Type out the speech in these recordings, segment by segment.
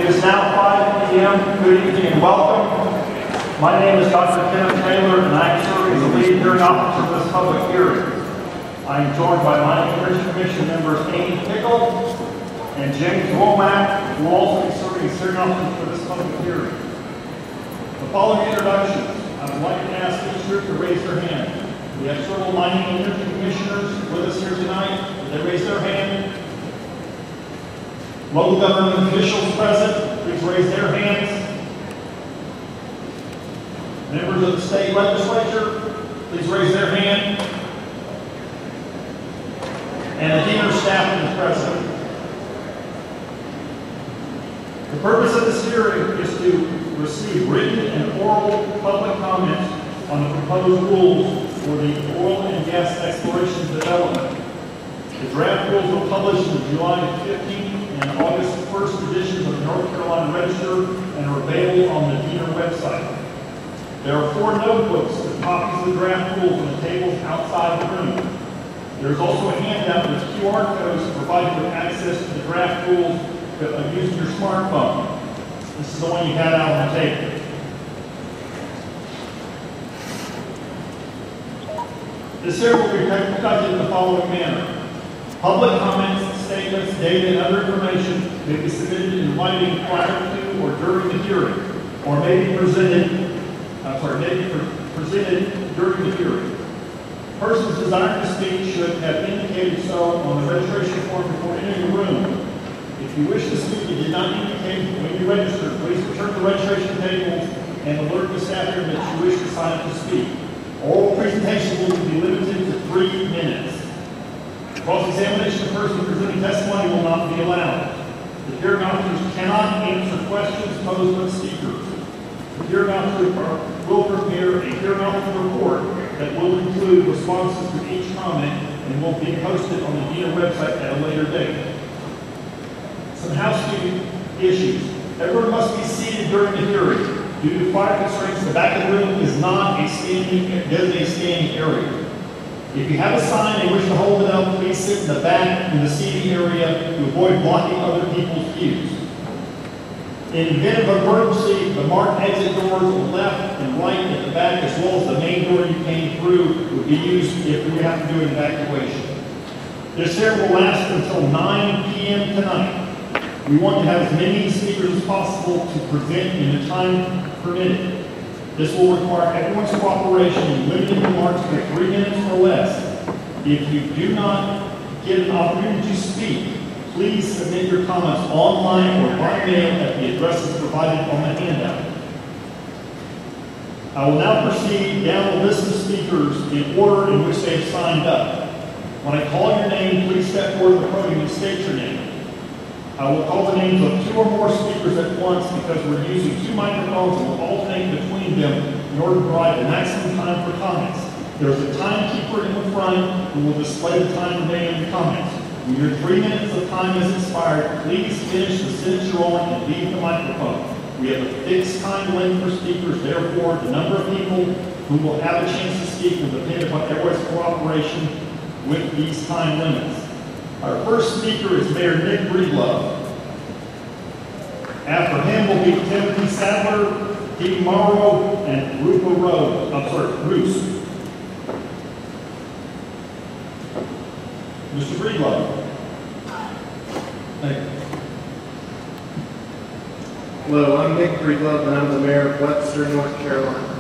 It is now 5 p.m. Good evening and welcome. My name is Dr. Kenneth Taylor, and I am serving as the lead hearing officer for this public hearing. I am joined by my English Commission members Amy Pickle and James Womack, who will also be serving as hearing officers for this public hearing. The following introductions, I would like to ask each group to raise their hand. We have several mining and energy commissioners with us here tonight. Will they raise their hand? Local government officials present, please raise their hands. Members of the state legislature, please raise their hand. And the dean or staff is present. The purpose of this hearing is to receive written and oral public comments on the proposed rules for the oil and gas exploration development. The draft rules were published in July 15th and August 1st editions of the North Carolina Register and are available on the DENR website. There are 4 notebooks with copies of the draft rules on the tables outside the room. There is also a handout with QR codes to provide you with access to the draft rules using your smartphone. This is the one you had out on the table. This hearing will be conducted in the following manner. Public comments, statements, data, and other information may be submitted in writing prior to or during the hearing, or may be presented during the hearing. Persons desiring to speak should have indicated so on the registration form before entering the room. If you wish to speak and did not indicate when you registered, please return to the registration table and alert the staff here that you wish to sign up to speak. Oral presentation will be limited to 3 minutes. Cross-examination of persons presenting testimony will not be allowed. The hearing officers cannot answer questions posed by the speakers. The hearing officers will prepare a hearing officer report that will include responses to each comment and will be posted on the DENR website at a later date. Some housekeeping issues. Everyone must be seated during the hearing. Due to fire constraints, the back of the room is not a designated standing area. If you have a sign and wish to hold it up, please sit in the back in the seating area to avoid blocking other people's views. In event of emergency, the marked exit doors on the left and right at the back, as well as the main door you came through, would be used if we have to do an evacuation. This hearing will last until 9 p.m. tonight. We want to have as many speakers as possible to present in the time permitted. This will require everyone's cooperation in limiting remarks to 3 minutes or less. If you do not get an opportunity to speak, please submit your comments online or by mail at the addresses provided on the handout. I will now proceed down the list of speakers in order in which they have signed up. When I call your name, please step forward to the podium and state your name. I will call the names of 2 or more speakers at once because we're using 2 microphones and will alternate between them in order to provide the maximum time for comments. There's a timekeeper in the front who will display the time remaining in the comments. When your 3 minutes of time is expired, please finish the sentence you're on and leave the microphone. We have a fixed time limit for speakers, therefore the number of people who will have a chance to speak will depend upon everyone's cooperation with these time limits. Our first speaker is Mayor Nick Breedlove. After him will be Timothy Sadler, Dee Morrow, and Roose. Mr. Breedlove. Thank you. Hello, I'm Nick Breedlove, and I'm the mayor of Webster, North Carolina.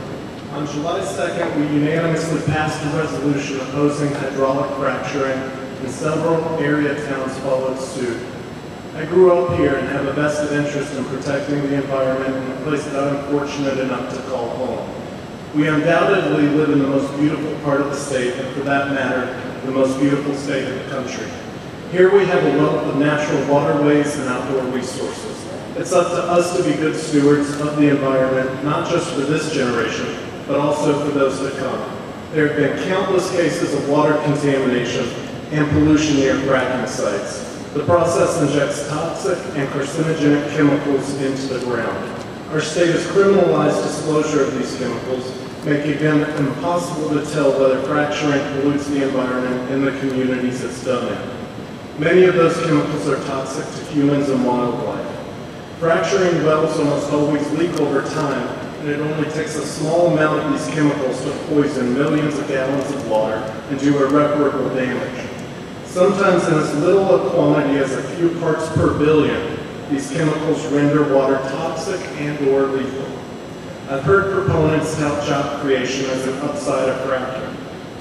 On July 2nd, we unanimously passed a resolution opposing hydraulic fracturing, and several area towns followed suit. I grew up here and have a vested interest in protecting the environment in a place that I'm fortunate enough to call home. We undoubtedly live in the most beautiful part of the state, and for that matter, the most beautiful state in the country. Here we have a wealth of natural waterways and outdoor resources. It's up to us to be good stewards of the environment, not just for this generation, but also for those to come. There have been countless cases of water contamination and pollution near fracking sites. The process injects toxic and carcinogenic chemicals into the ground. Our state has criminalized disclosure of these chemicals, making it impossible to tell whether fracturing pollutes the environment in the communities it's done in. Many of those chemicals are toxic to humans and wildlife. Fracturing wells almost always leak over time, and it only takes a small amount of these chemicals to poison millions of gallons of water and do irreparable damage. Sometimes in as little a quantity as a few parts per billion, these chemicals render water toxic and/or lethal. I've heard proponents tout job creation as an upside of fracking.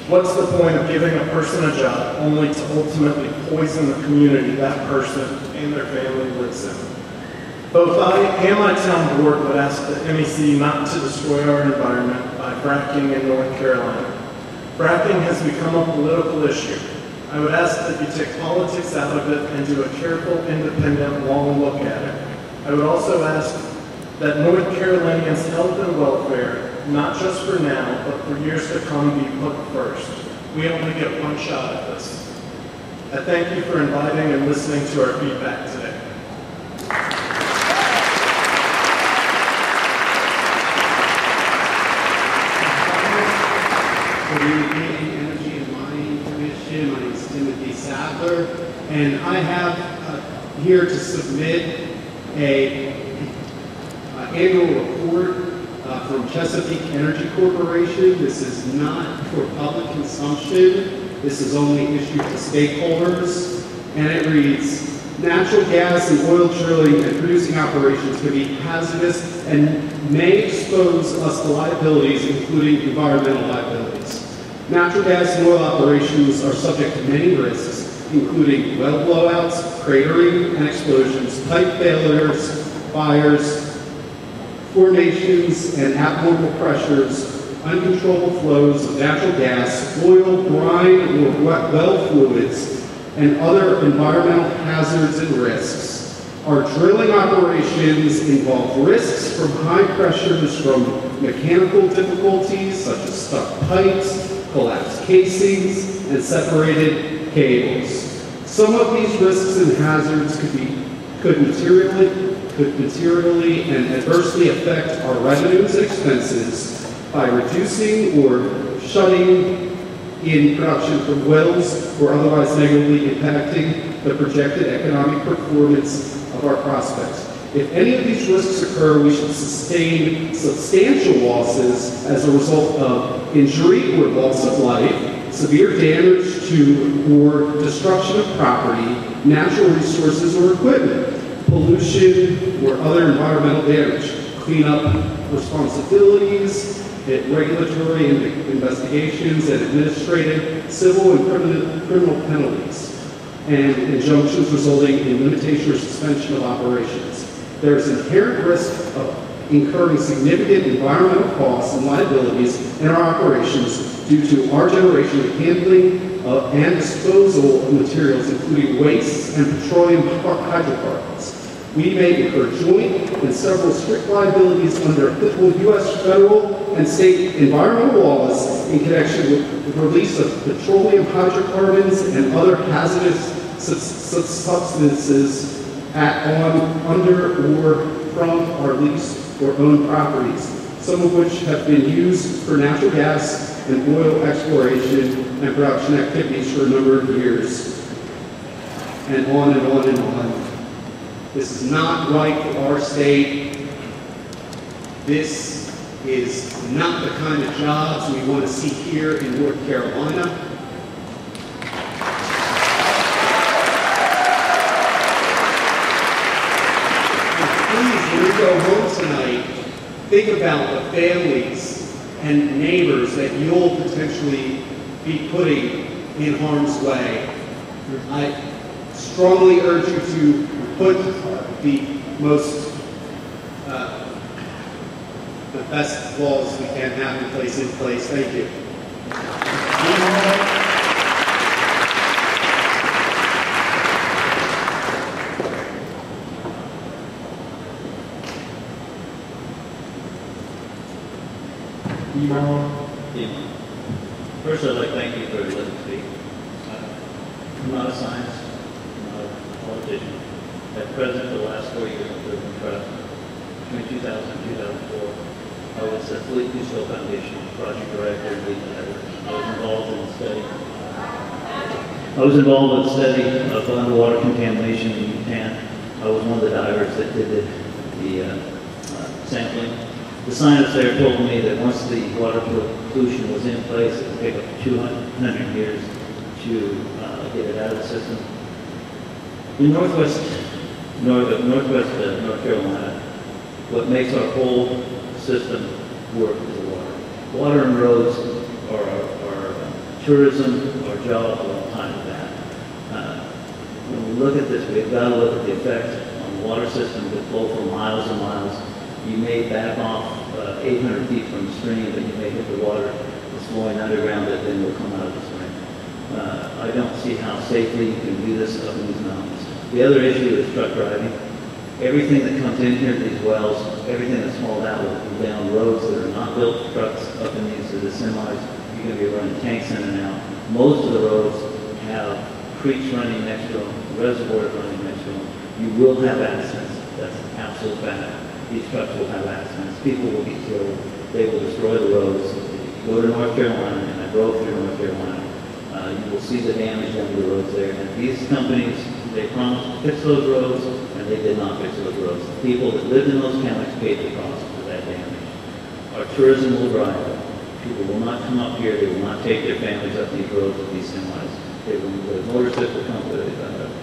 What's the point of giving a person a job only to ultimately poison the community that person and their family lives in? Both I and my town board would ask the MEC not to destroy our environment by fracking in North Carolina. Fracking has become a political issue. I would ask that you take politics out of it and do a careful, independent, long look at it. I would also ask that North Carolinians' health and welfare, not just for now, but for years to come, be put first. We only get one shot at this. I thank you for inviting and listening to our feedback today. And I have here to submit a annual report from Chesapeake Energy Corporation. This is not for public consumption. This is only issued to stakeholders. And it reads, natural gas and oil drilling and producing operations can be hazardous and may expose us to liabilities, including environmental liabilities. Natural gas and oil operations are subject to many risks, including well blowouts, cratering and explosions, pipe failures, fires, formations and abnormal pressures, uncontrollable flows of natural gas, oil, brine, or well fluids, and other environmental hazards and risks. Our drilling operations involve risks from high pressures from mechanical difficulties such as stuck pipes, collapsed casings, and separated cables. Some of these risks and hazards could materially and adversely affect our revenues and expenses by reducing or shutting in production from wells or otherwise negatively impacting the projected economic performance of our prospects. If any of these risks occur, we should sustain substantial losses as a result of injury or loss of life, severe damage to or destruction of property, natural resources or equipment, pollution or other environmental damage, cleanup responsibilities, regulatory investigations, and administrative, civil, and criminal penalties, and injunctions resulting in limitation or suspension of operations. There is inherent risk of incurring significant environmental costs and liabilities in our operations due to our generation of handling and disposal of materials, including wastes and petroleum hydrocarbons. We may incur joint and several strict liabilities under applicable U.S. federal and state environmental laws in connection with the release of petroleum hydrocarbons and other hazardous substances under or from our leased or owned properties, some of which have been used for natural gas and oil exploration and production activities for a number of years, and on and on and on. This is not right for our state. This is not the kind of jobs we want to see here in North Carolina. Please, when you go home tonight, think about the families and neighbors that you'll potentially be putting in harm's way. I strongly urge you to put the best laws we can have in place. Thank you. First, I'd like to thank you for letting me speak. I'm not a scientist, I'm not a politician. At present, for the last 4 years, I've lived in trust. Between 2000 and 2004, I was at Fleet Mutual Foundation project director and lead editor. I was involved in study of underwater contamination in Japan. I was one of the divers that did the sampling. The scientists there told me that once the water pollution was in place, it would take up to 200 years to get it out of the system. In North Carolina, what makes our whole system work is the water. Water and roads are tourism, our jobs, all time of that. When we look at this, we've got to look at the effect on the water system that flow for miles and miles. You may back off 800 feet from the stream, but you may hit the water that's flowing underground that then will come out of the stream. I don't see how safely you can do this up in these mountains. The other issue is truck driving. Everything that comes in here to these wells, everything that's hauled out will be down roads that are not built for trucks up in these the semis. You're going to be running tanks in and out. Most of the roads have creeks running next to them, reservoirs running next to them. You will have accidents. That's an absolute fact. These trucks will have accidents. People will be killed. They will destroy the roads. If you go to North Carolina, and I drove through North Carolina, you will see the damage done to the roads there. And these companies, they promised to fix those roads, and they did not fix those roads. The people that lived in those counties paid the cost for that damage. Our tourism will drive it. People will not come up here. They will not take their families up these roads with these semis. The motorcycle company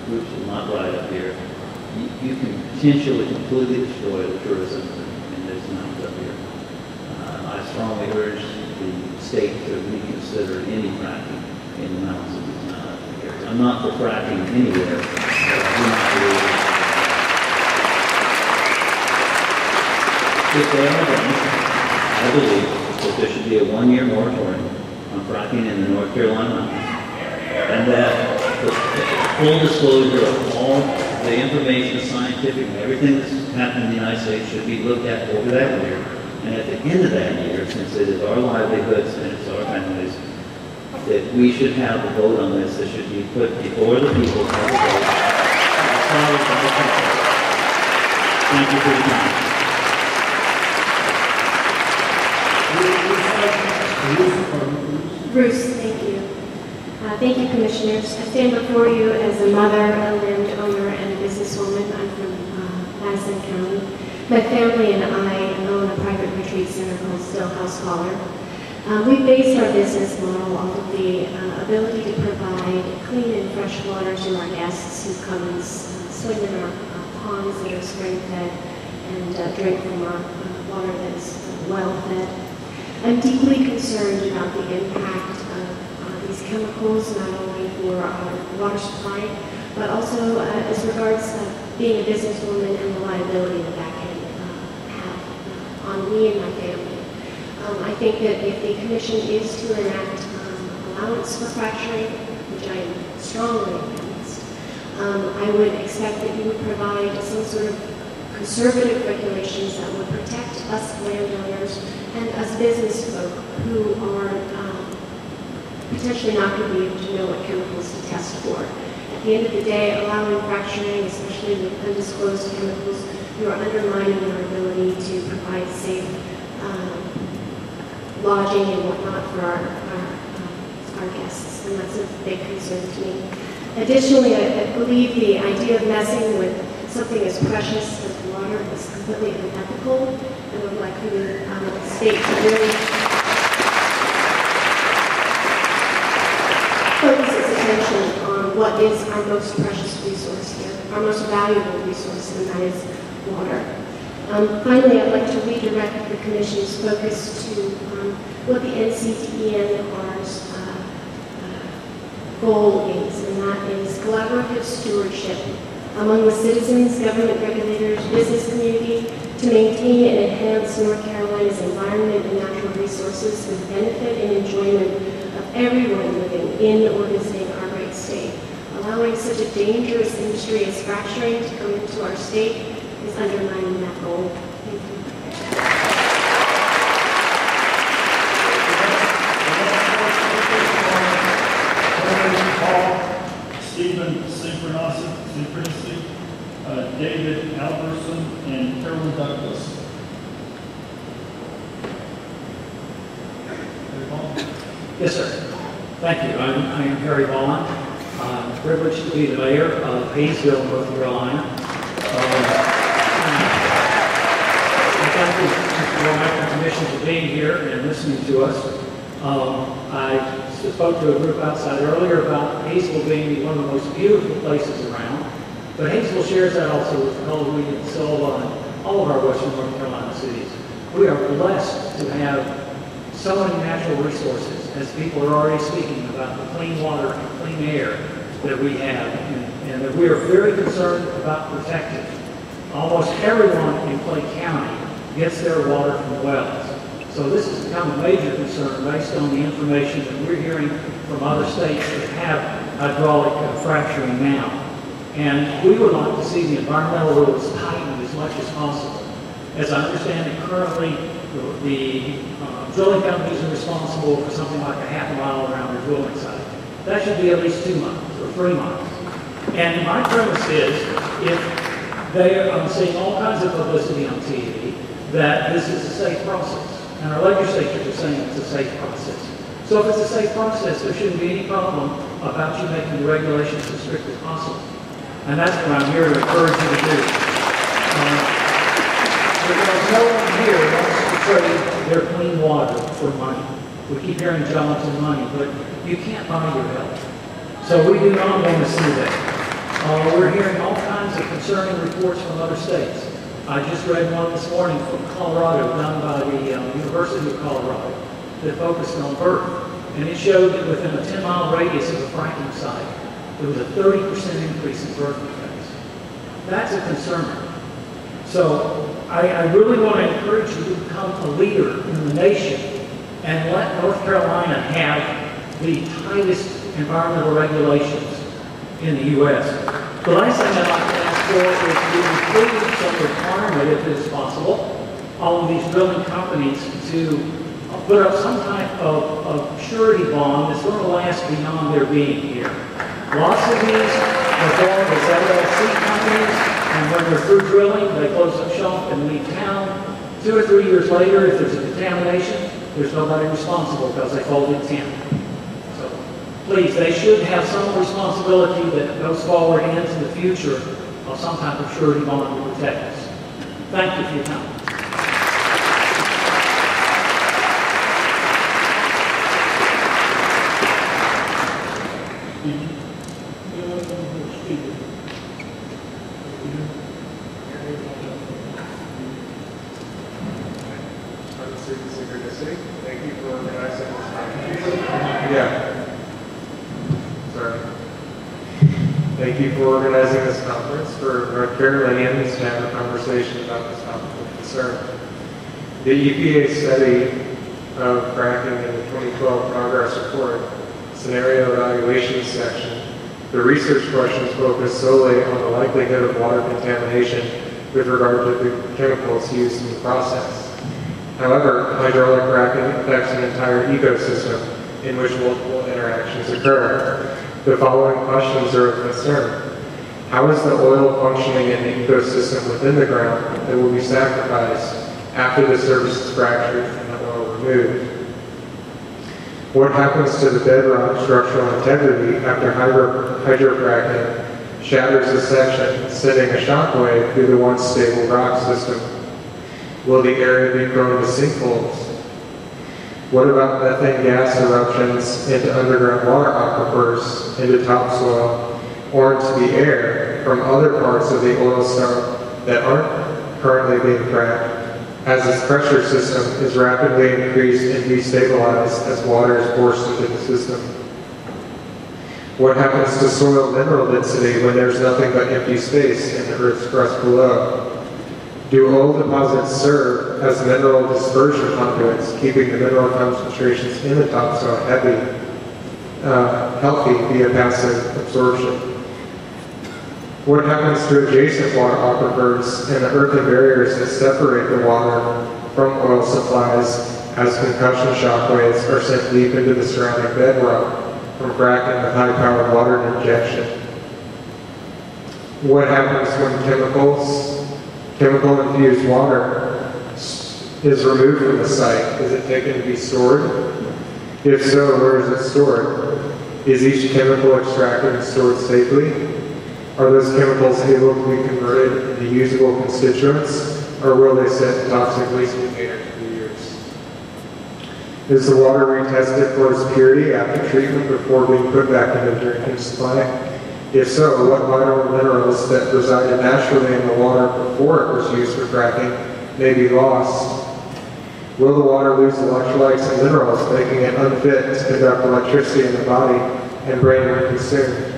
groups will not ride up here. You can potentially completely destroy the tourism in these mountains up here. I strongly urge the state to reconsider any fracking in the mountains of these areas. I'm not for fracking anywhere, but I do not believe if they are done, I believe that there should be a one-year moratorium on fracking in the North Carolina mountains, and that the full disclosure of all the information, scientific, everything that's happened in the United States should be looked at over that year. And at the end of that year, since it is our livelihoods and it's our families, that we should have a vote on this that should be put before the people to have a vote. Thank you for your time. Bruce, thank you. Thank you, Commissioners. I stand before you as a mother, a land owner, and a businesswoman. I'm from Madison County. My family and I own a private retreat center called Stillhouse Scholar. We based our business model off of the ability to provide clean and fresh water to our guests who come and swim in our ponds that are spring-fed and drink from our water that's well-fed. I'm deeply concerned about the impact of these chemicals, not only for our water supply, but also as regards being a businesswoman and the liability that that can have on me and my family. I think that if the Commission is to enact allowance for fracturing, which I am strongly against, I would expect that you would provide some sort of conservative regulations that would protect us landowners and us business folk who are potentially not going to be able to know what chemicals to test for. At the end of the day, allowing fracturing, especially with undisclosed chemicals, you are undermining our ability to provide safe lodging and whatnot for our guests, and that's a big concern to me. Additionally, I believe the idea of messing with something as precious as water is completely unethical, and I would like the state to really focus its attention on what is our most precious resource here, our most valuable resource, and that is water. Finally, I'd like to redirect the Commission's focus to what the NCDENR's goal is, and that is collaborative stewardship among the citizens, government regulators, business community to maintain and enhance North Carolina's environment and natural resources for the benefit and enjoyment of everyone living in or visiting our great state. Allowing such a dangerous industry as fracturing to come into our state is undermining that goal. Thank you. Stephen Synchronicity, David Alberson, and Carolyn Douglas. Yes, sir. Thank you. I'm Harry Vaughn. I'm privileged to be the mayor of Hayesville, North Carolina. Acting Commission for being here and listening to us. I spoke to a group outside earlier about Hayesville being one of the most beautiful places around. But Hayesville shares that also with Colby and Silva and all of our western North Carolina cities. We are blessed to have so many natural resources, as people are already speaking about the clean water and clean air that we have, and that we are very concerned about protecting. Almost everyone in Clay County gets their water from wells. So this has become a major concern based on the information that we're hearing from other states that have hydraulic fracturing now. And we would like to see the environmental rules tightened as much as possible. As I understand it, currently the drilling companies are responsible for something like a half a mile around their drilling site. That should be at least 2 miles or 3 miles. And my premise is, if they are seeing all kinds of publicity on TV, that this is a safe process. And our legislatures are saying it's a safe process. So if it's a safe process, there shouldn't be any problem about you making the regulations as strict as possible. And that's what I'm here to encourage you to do. Because no one here wants to trade their clean water for money. We keep hearing jobs and money, but you can't buy your health. So we do not want to see that. We're hearing all kinds of concerning reports from other states. I just read one this morning from Colorado, done by the University of Colorado, that focused on birth. And it showed that within a 10-mile radius of a fracking site, there was a 30% increase in birth defects. That's a concern. So I really want to encourage you to become a leader in the nation and let North Carolina have the tightest environmental regulations in the U.S. The last thing I'd like to ask for is to include some requirement, if it is possible, on these drilling companies to put up some type of surety bond that's going to last beyond their being here. Lots of these are formed as LLC companies, and when they're through drilling, they close up shop and leave town. 2 or 3 years later, if there's a contamination, there's nobody responsible because they folded tent. So please, they should have some responsibility that goes forward into the future of some type of surety bond to protect us. Thank you for your time. Thank you for organizing this conference. Sorry. Thank you for organizing this conference for North Carolinians to have a conversation about this topic of concern. The EPA study of fracking in the 2012 Progress Report Scenario Evaluation section, the research questions focus solely on the likelihood of water contamination with regard to the chemicals used in the process. However, hydraulic fracking affects an entire ecosystem in which multiple interactions occur. The following questions are of concern. How is the oil functioning in the ecosystem within the ground that will be sacrificed after the surface is fractured and the oil removed? What happens to the bedrock structural integrity after hydrofracking shatters a section, sending a shockwave through the once stable rock system? Will the area be prone to sinkholes? What about methane gas eruptions into underground water aquifers, into topsoil, or into the air from other parts of the oil sump that aren't currently being fracked, as its pressure system is rapidly increased and destabilized as water is forced into the system? What happens to soil mineral density when there's nothing but empty space in the Earth's crust below? Do oil deposits serve as mineral dispersion conduits, keeping the mineral concentrations in the topsoil healthy via passive absorption? What happens to adjacent water aquifers and the earthen barriers that separate the water from oil supplies as concussion shock waves are sent deep into the surrounding bedrock from fracking with high-powered water injection? What happens when chemical-infused water is removed from the site? Is it taken to be stored? If so, where is it stored? Is each chemical extracted and stored safely? Are those chemicals able to be converted into usable constituents, or will they sit in toxic waste containers Is the water retested for its purity after treatment before being put back into the drinking supply? If so, what vital minerals that resided naturally in the water before it was used for fracking may be lost? Will the water lose electrolytes and minerals, making it unfit to conduct electricity in the body and brain when consumed?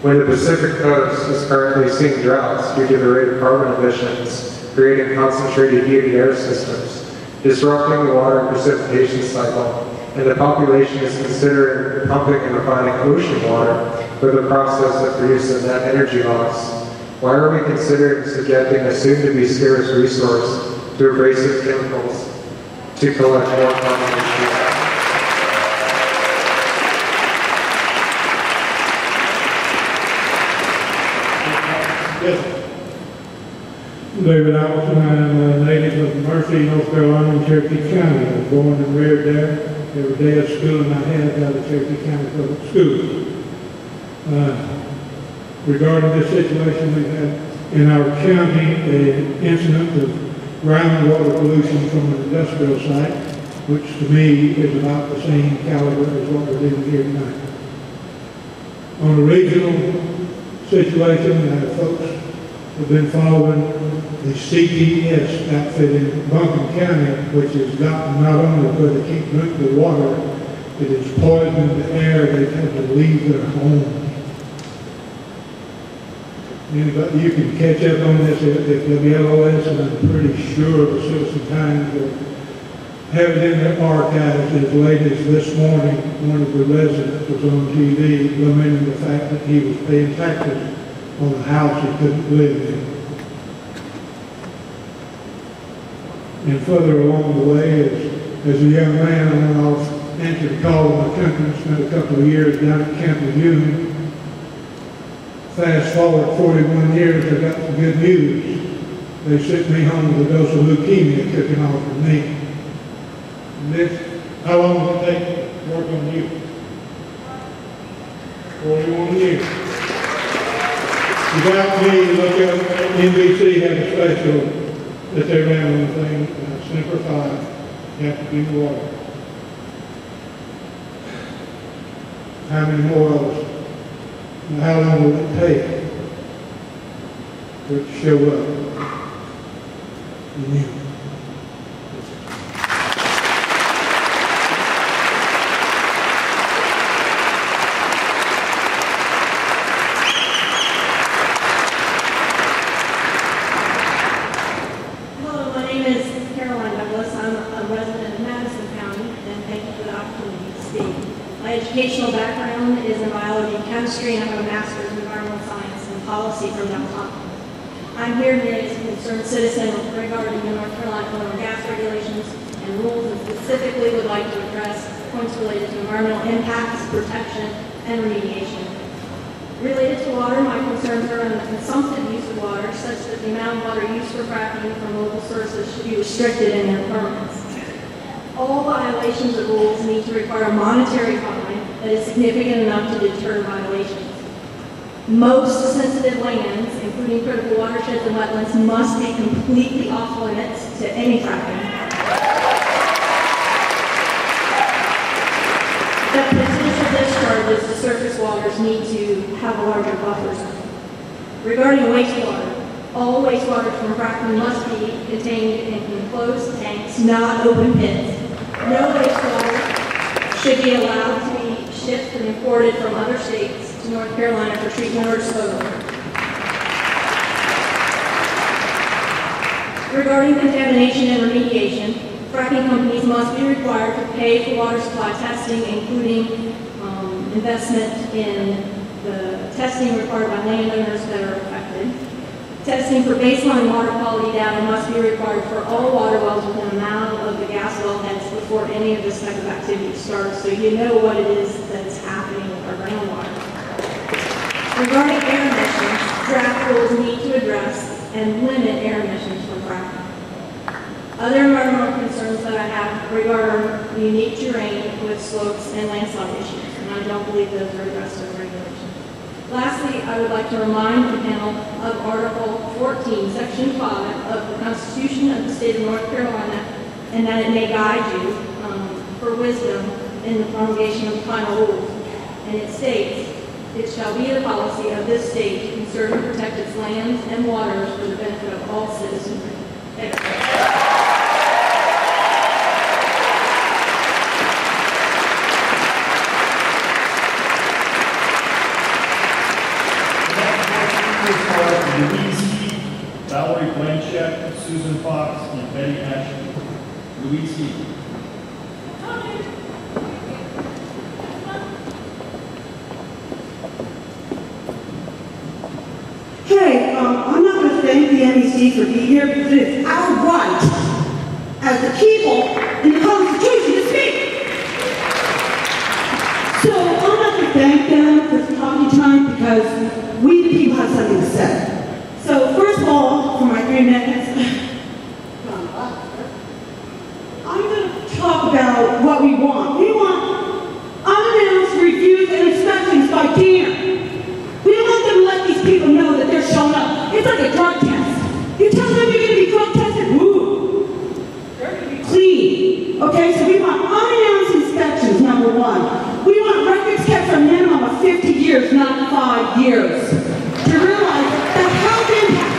When the Pacific coast is currently seeing droughts due to the rate of carbon emissions, creating concentrated heated air systems, disrupting the water precipitation cycle, and the population is considering pumping and refining ocean water for the process that produces net energy loss, why are we considering subjecting a soon-to-be scarce resource to abrasive chemicals to collect more carbon emissions? Yes. David Allison, I'm a native of Murphy, North Carolina, in Cherokee County. I was born and reared there. Every day of schooling I had out of Cherokee County Public Schools. Regarding this situation, we've had in our county an incident of groundwater pollution from an industrial site, which to me is about the same caliber as what we're dealing here tonight. On a regional situation, folks have been following the CPS outfit in Buncombe County, which has gotten not only where they can't drink the water, it has poisoned the air. They've had to leave their home. Anybody, you can catch up on this if WLOS, and I'm pretty sure the Citizen Times will have it in their archives. As late as this morning, one of the residents was on TV lamenting the fact that he was paying taxes on a house he couldn't live in. And further along the way, as a young man, I went off, answered a call in my country, spent a couple of years down at Camp Lejeune. Fast forward 41 years, I got some good news. They sent me home with a dose of leukemia kicking off of me. And this, how long did it take to work on you? 41 years. Without me, look at NBC had a special that they ran on the thing, Semper Fi, you have to drink water. How many more of us? And how long will it take for it to show up in you? Educational background is in biology and chemistry, and I have a master's in environmental science and policy from downtown. I'm here today as a concerned citizen regarding the North Carolina oil and gas regulations and rules, and specifically would like to address points related to environmental impacts, protection, and remediation. Related to water, my concerns are on the consumptive use of water, such that the amount of water used for fracking from local sources should be restricted in their permits. All violations of rules need to require a monetary fine that is significant enough to deter violations. Most sensitive lands, including critical watersheds and wetlands, must be completely off limits to any fracking. The potential discharges to surface waters need to have a larger buffer zone. Regarding wastewater, all wastewater from fracking must be contained in enclosed tanks, not open pits. No wastewater should be allowed to be shipped and imported from other states to North Carolina for treatment or disposal. Regarding contamination and remediation, fracking companies must be required to pay for water supply testing, including investment in the testing required by landowners that are affected. Testing for baseline water quality data must be required for all water wells within a mile of the gas well heads before any of this type of activity starts, so you know what it is that's happening with our groundwater. Regarding air emissions, draft rules need to address and limit air emissions from fracking. Other environmental concerns that I have regard our unique terrain with slopes and landslide issues, and I don't believe those are addressed in regulations. Lastly, I would like to remind the panel of Article 14, Section 5 of the Constitution of the State of North Carolina, and that it may guide you for wisdom in the promulgation of the final rules. And it states, "It shall be the policy of this state to conserve and protect its lands and waters for the benefit of all citizens." Louise Heath, Valerie Blanchett, Susan Fox, and Betty Ashton. Louise Heath. Hey, I'm not going to thank the NEC for being here because it's our right as the people in the Constitution to speak. So I'm not going to thank them for talking time because we the people have something to say. So first of all, for my 3 minutes, I'm going to talk about what we want. We want unannounced reviews and inspections by DENR. We don't want them to let these people know that they're showing up. It's like a drug test. You tell them you're going to be drug tested, woo. They're going to be clean. Okay, so we want unannounced inspections, number 1. We want records kept for a minimum of 50 years, not 5 years. To realize that health impact.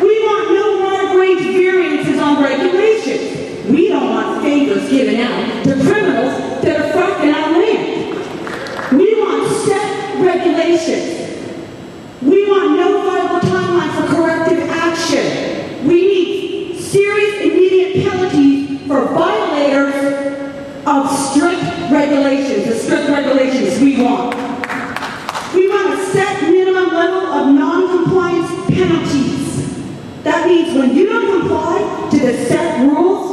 We want no wide range variances on regulations. We don't want favors given out to criminals that are fracking our land. We want set regulations. We want no viable timeline for corrective action. We need serious immediate penalties for violators of strict regulations, the strict regulations we want. We want a set minimum level of non-compliance penalties. That means when you don't comply to the set rules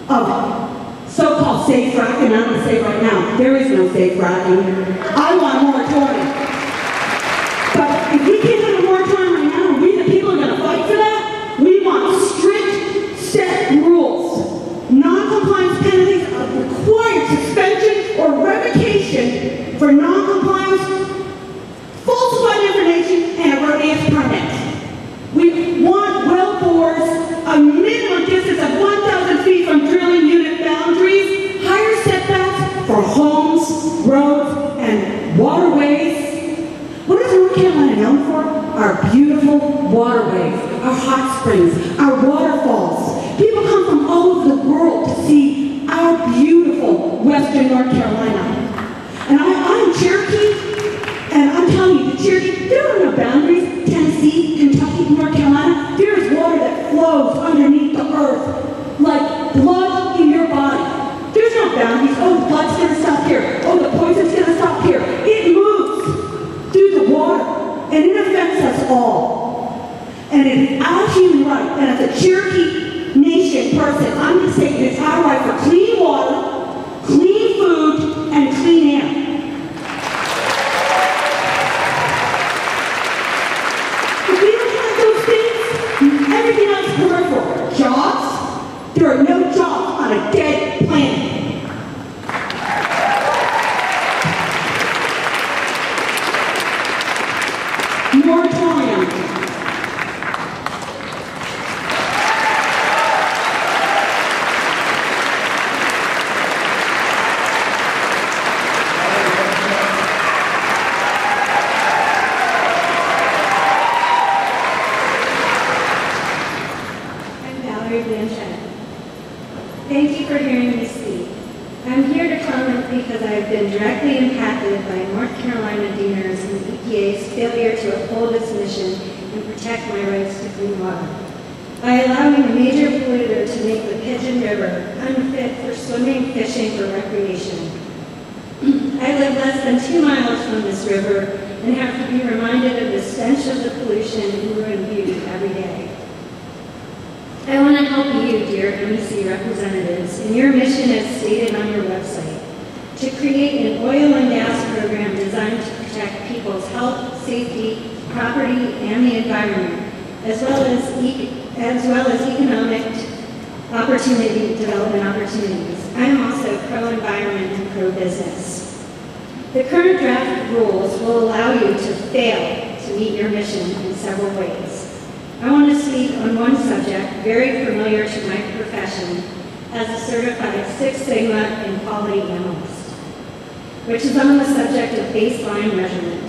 of so-called safe fracking, I'm going to say right now, there is no safe fracking. I want a moratorium. But if we can't have a moratorium right now, we the people are going to fight for that. We want strict set rules. Non-compliance penalties are required suspension or revocation for non-compliance, falsified information, and erroneous permits. We want well bores, a minimum distance of 1,000 feet from drilling unit boundaries, higher setbacks for homes, roads, and waterways. What is North Carolina known for? Our beautiful waterways, our hot springs, our waterfalls. People come from all over the world to see our beautiful western North Carolina. And I'm Cherokee, and I'm telling you, the Cherokee, there are no boundaries. Tennessee, Kentucky, North Carolina, there is water that flows underneath the earth like blood in your body. There's no boundaries. Oh, the blood's going to stop here. Oh, the poison's going to stop here. It moves through the water, and it affects us all. And it is our human right, and as a Cherokee Nation person, I'm going to say it is our right for clean water, clean food, and clean air. If we don't have those things, everything else is peripheral. Jobs, there are no jobs on a dead planet. Moratorium. I'm Valerie Blanchett. Thank you for hearing me speak. I'm here to comment because I've been directly impacted by North Carolina DENR's and EPA's failure to uphold its mission and protect my rights to clean water. By allowing a major polluter to make the Pigeon River unfit for swimming, fishing, or recreation. I live less than 2 miles from this river and have to be reminded of the stench of the pollution and ruined beauty every day. I want to help you, dear MEC representatives, in your mission as stated on your website, to create an oil and gas program designed to protect people's health, safety, property, and the environment, as well as economic development opportunities. I'm also pro-environment and pro-business. The current draft rules will allow you to fail to meet your mission in several ways. I want to speak on one subject very familiar to my profession as a certified Six Sigma and quality analyst, which is on the subject of baseline measurement.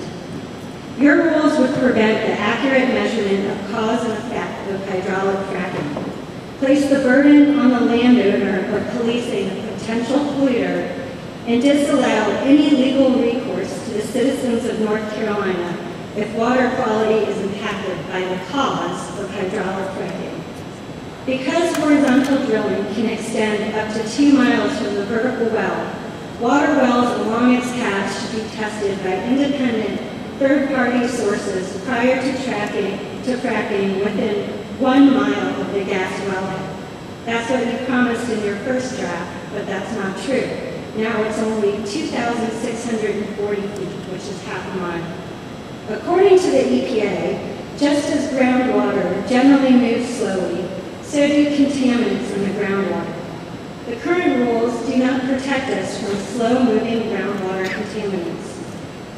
Your rules would prevent the accurate measurement of cause and effect of hydraulic fracking, place the burden on the landowner of policing a potential polluter, and disallow any legal recourse to the citizens of North Carolina if water quality is impacted by the cause of hydraulic fracking. Because horizontal drilling can extend up to 2 miles from the vertical well, water wells along its path should be tested by independent third-party sources prior to fracking within 1 mile of the gas wellhead. That's what you promised in your first draft, but that's not true. Now it's only 2,640 feet, which is half a mile. According to the EPA, just as groundwater generally moves slowly, so do contaminants in the groundwater. The current rules do not protect us from slow-moving groundwater contaminants.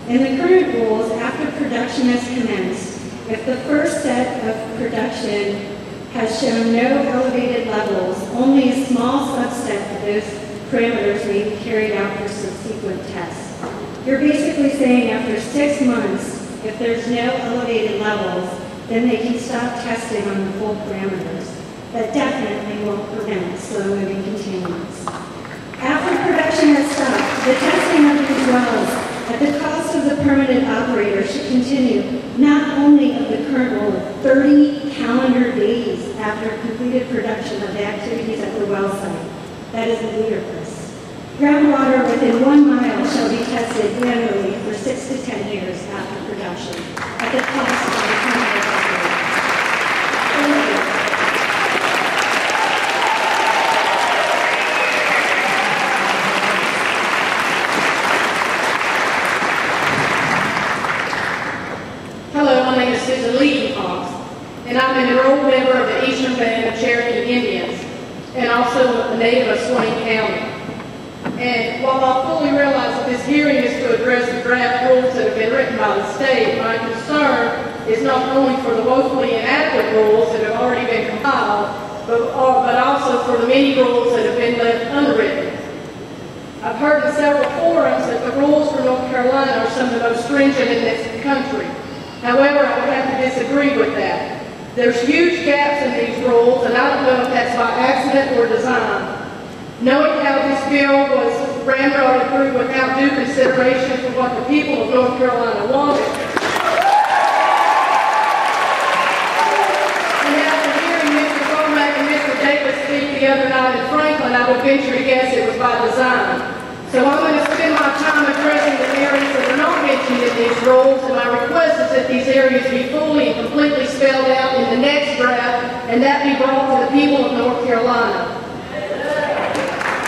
In the current rules, after production has commenced, if the first set of production has shown no elevated levels, only a small subset of those parameters may be carried out for subsequent tests. You're basically saying after 6 months, if there's no elevated levels, then they can stop testing on the full parameters. That definitely won't prevent slow-moving contaminants. After production has stopped, the testing of these wells at the cost of the permanent operator should continue not only of the current rule of 30 calendar days after completed production of the activities at the well site. That is ludicrous. Groundwater within 1 mile shall be tested annually for 6 to 10 years after production at the cost of the permanent operator. Thank you. And I'm an enrolled member of the Eastern Band of Cherokee Indians, and also a native of Swain County. And while I fully realize that this hearing is to address the draft rules that have been written by the state, my concern is not only for the woefully inadequate rules that have already been compiled, but also for the many rules that have been left unwritten. I've heard in several forums that the rules for North Carolina are some of the most stringent in this country. However, I would have to disagree with that. There's huge gaps in these rules, and I don't know if that's by accident or design. Knowing how this bill was ramrodded through without due consideration for what the people of North Carolina wanted. And after hearing Mr. Cormack and Mr. Davis speak the other night in Franklin, I would venture to guess it was by design. So I'm going to spend my time addressing the areas that are not mentioned in these rules, and my request is that these areas be fully and completely spelled out in the next draft, and that be brought to the people of North Carolina.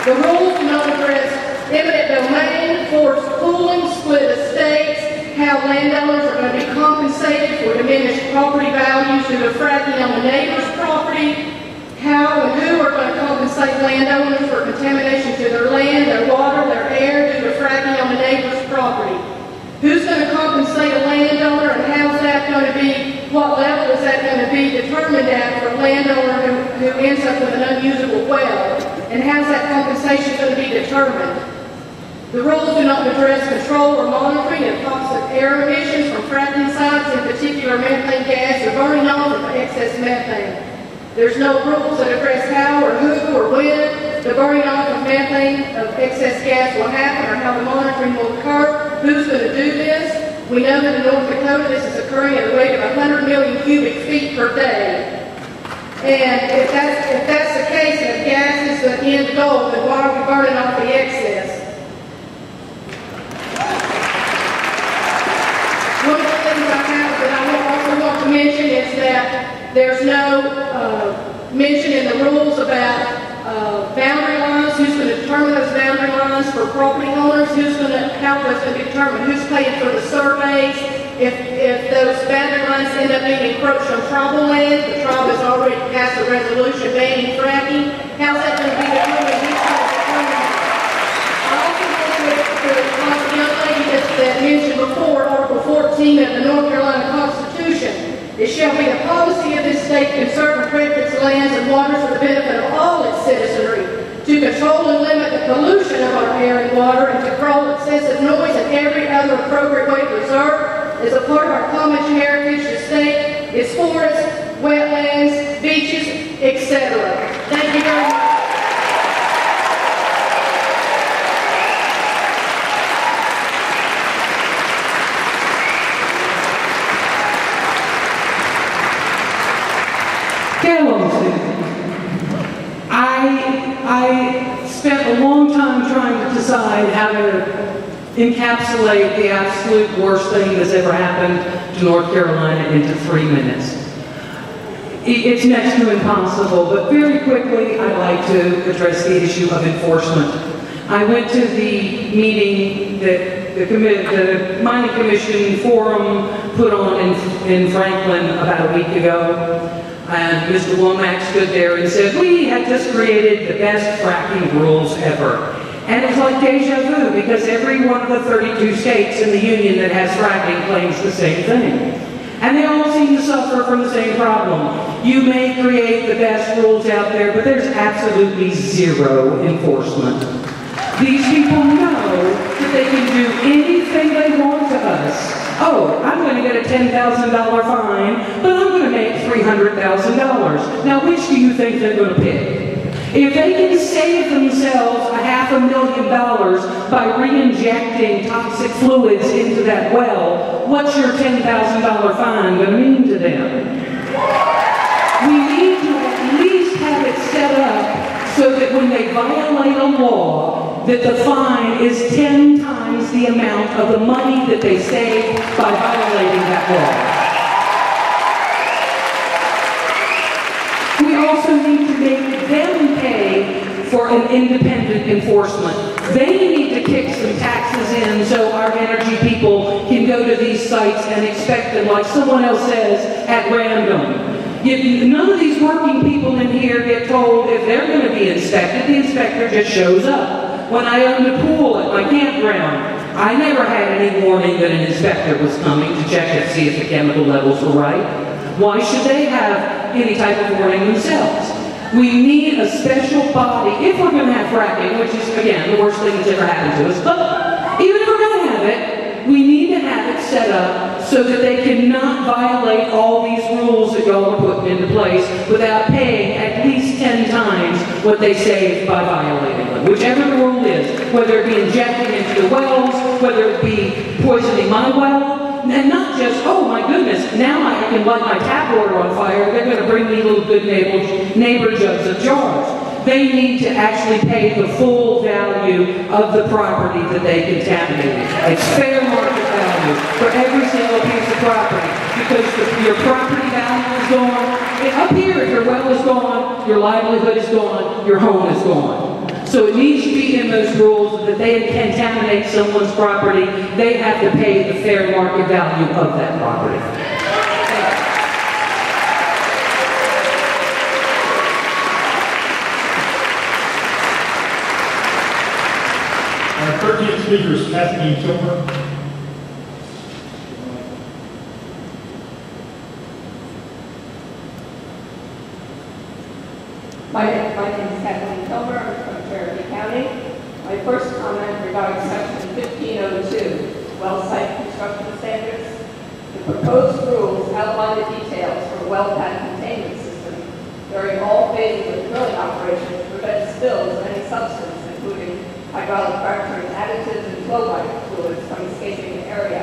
The rules do not address eminent domain, forced pooling, split estates, how landowners are going to be compensated for diminished property values due to fracking on the neighbor's property, how and who are going to compensate landowners for contamination to their land, their water, their air due to fracking on the neighbor's property. Who's going to compensate a landowner, and how's that going to be, what level is that going to be determined at for a landowner who ends up with an unusable well? And how's that compensation going to be determined? The rules do not address control or monitoring of toxic air emissions from fracking sites, in particular methane gas or burning off of excess methane. There's no rules that address how or who or when the burning off of methane of excess gas will happen or how the monitoring will occur. Who's going to do this? We know that in North Dakota this is occurring at a rate of 100 million cubic feet per day. And if that's the case, and if gas is the end goal, then why are we burning off the excess? One of the things I have that I also want to mention is that there's no mention in the rules about boundary lines, who's going to determine those boundary lines for property owners, how that's going to be determined, who's paying for the surveys, if those boundary lines end up being encroached on tribal land, the tribe has already passed a resolution banning fracking, how's that going to be determined, who's going to determine that? I also want to like the young lady that mentioned before, Article 14 of the North Carolina Constitution. It shall be the policy of this state to conserve and protect its lands and waters for the benefit of all its citizenry, to control and limit the pollution of our air and water, and to control excessive noise and every other appropriate way preserved as a part of our common heritage to state its forests, wetlands, beaches, etc. Thank you very much. Hello, Susan. I spent a long time trying to decide how to encapsulate the absolute worst thing that's ever happened to North Carolina into 3 minutes. It's next to impossible, but very quickly I'd like to address the issue of enforcement. I went to the meeting that the Mining Commission Forum put on in Franklin about a week ago. And Mr. Womack stood there and said, we have just created the best fracking rules ever. And it's like deja vu, because every one of the 32 states in the Union that has fracking claims the same thing. And they all seem to suffer from the same problem. You may create the best rules out there, but there's absolutely zero enforcement. These people know that they can do anything they want to us. Oh, I'm going to get a $10,000 fine, but I'm going to make $300,000. Now, which do you think they're going to pick? If they can save themselves $500,000 by re-injecting toxic fluids into that well, what's your $10,000 fine going to mean to them? We need to at least have it set up so that when they violate a law, that the fine is 10 times the amount of the money that they saved by violating that law. We also need to make them pay for an independent enforcement. They need to kick some taxes in so our energy people can go to these sites and inspect them, like someone else says, at random. None of these working people in here get told if they're going to be inspected. The inspector just shows up. When I owned a pool at my campground, I never had any warning that an inspector was coming to check and see if the chemical levels were right. Why should they have any type of warning themselves? We need a special body, if we're going to have fracking, which is, again, the worst thing that's ever happened to us, but even if we're going to have it, we need to have it set up so that they cannot violate all these rules that y'all are putting into place without paying at least 10 times what they saved by violating them. Whichever the rule is, whether it be injecting into the wells, whether it be poisoning my well, and not just, oh my goodness, now I can light my tap water on fire, they're going to bring me little good neighbor jugs of jars. They need to actually pay the full value of the property that they contaminated. It's fair market value for every single piece of property, because your property value is gone. Up here, if your well is gone, your livelihood is gone, your home is gone. So it needs to be in those rules that they contaminate someone's property, they have to pay the fair market value of that property. Our 13th speaker is Kathleen Kilmer. My name is Kathleen Kilmer. I'm from Cherokee County. My first comment regards Section 1502, well site construction standards. The proposed rules outline the details for well pad containment system during all phases of drilling operations to prevent spills of any substance, including hydraulic fracturing additives and flow pipe fluids from escaping the area.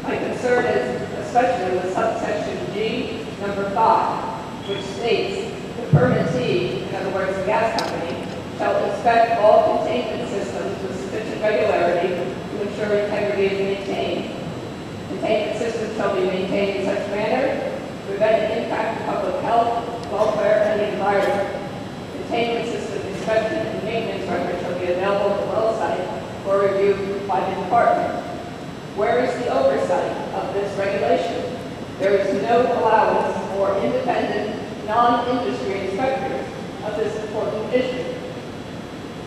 My concern is especially with subsection G, number 5, which states the permittee, in other words, the gas company, shall inspect all containment systems with sufficient regularity to ensure integrity is maintained. Containment systems shall be maintained in such manner to prevent an impact to public health, welfare, and the environment. Containment system inspection and maintenance records shall be available at the well site for review by the department. Where is the oversight of this regulation? There is no allowance for independent, non-industry inspectors of this important issue.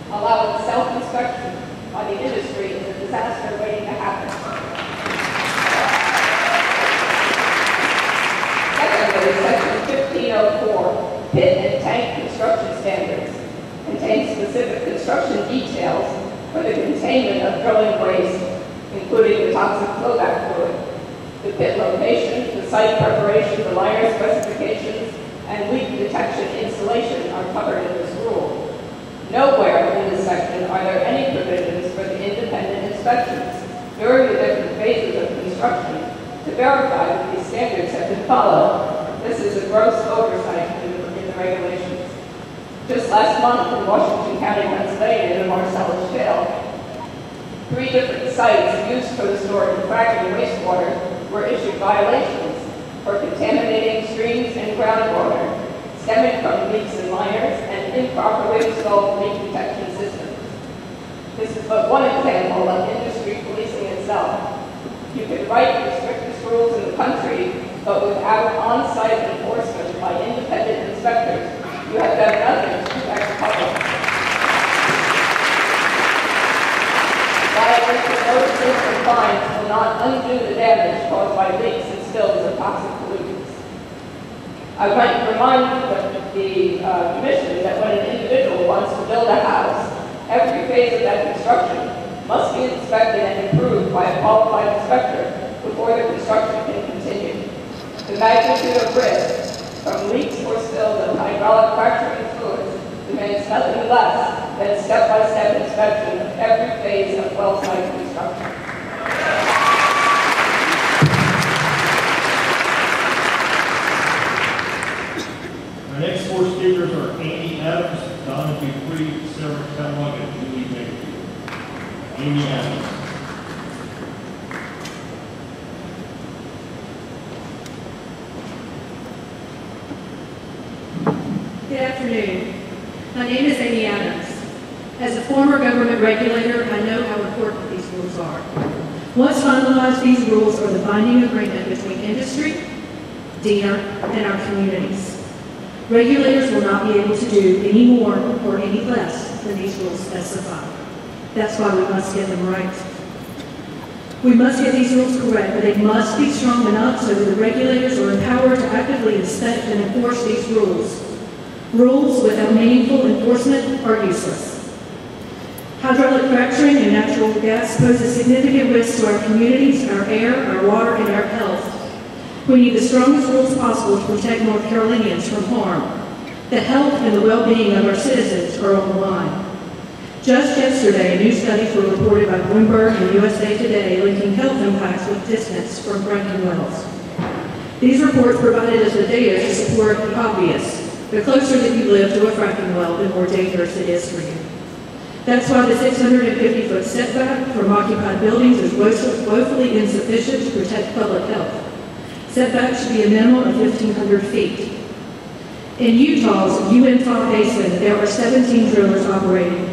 Allowing self-inspection by the industry is a disaster waiting to happen. Secondly, Section 1504, pit and tank construction standards. contains specific construction details for the containment of drilling waste, including the toxic flowback fluid. The pit location, the site preparation, the liner specifications, and leak detection installation are covered in this rule. Nowhere in this section are there any provisions for the independent inspections during the different phases of construction to verify that these standards have been followed. This is a gross oversight in the regulations. Just last month in Washington County, Pennsylvania, in the Marcellus Shale, 3 different sites used for the storage of fracking wastewater were issued violations for contaminating streams and groundwater stemming from leaks in liners and improperly installed leak detection systems. This is but one example of industry policing itself. You can write the strictest rules in the country, but without on-site enforcement by independent inspectors, you have done nothing to protect the public. Violation notices and fines will not undo the damage caused by leaks and spills of toxic pollutants. I might remind the Commission that when an individual wants to build a house, every phase of that construction must be inspected and approved by a qualified inspector before the construction can continue. The magnitude of risk from leaks or spills of hydraulic fracturing fluids demands nothing less than step-by-step inspection of every phase of well site construction. Our next 4 speakers are Amy Adams, Donna Dupree, Sarah Kellogg, and Julie Mayfield. Amy Adams. Good afternoon. My name is Amy Adams. As a former government regulator, I know how important these rules are. Once finalized, these rules are the binding agreement between industry, DENR, and our communities. Regulators will not be able to do any more or any less than these rules specify. That's why we must get them right. We must get these rules correct, but they must be strong enough so that the regulators are empowered to actively inspect and enforce these rules. Rules without meaningful enforcement are useless. Hydraulic fracturing and natural gas pose a significant risk to our communities, our air, our water, and our health. We need the strongest rules possible to protect North Carolinians from harm. The health and the well-being of our citizens are on the line. Just yesterday, new studies were reported by Bloomberg and USA Today linking health impacts with distance from fracking wells. These reports provided us with data to support the obvious. The closer that you live to a fracking well, the more dangerous it is for you. That's why the 650-foot setback from occupied buildings is woefully insufficient to protect public health. Setback should be a minimum of 1,500 feet. In Utah's Uintah Basin, there are 17 drillers operating.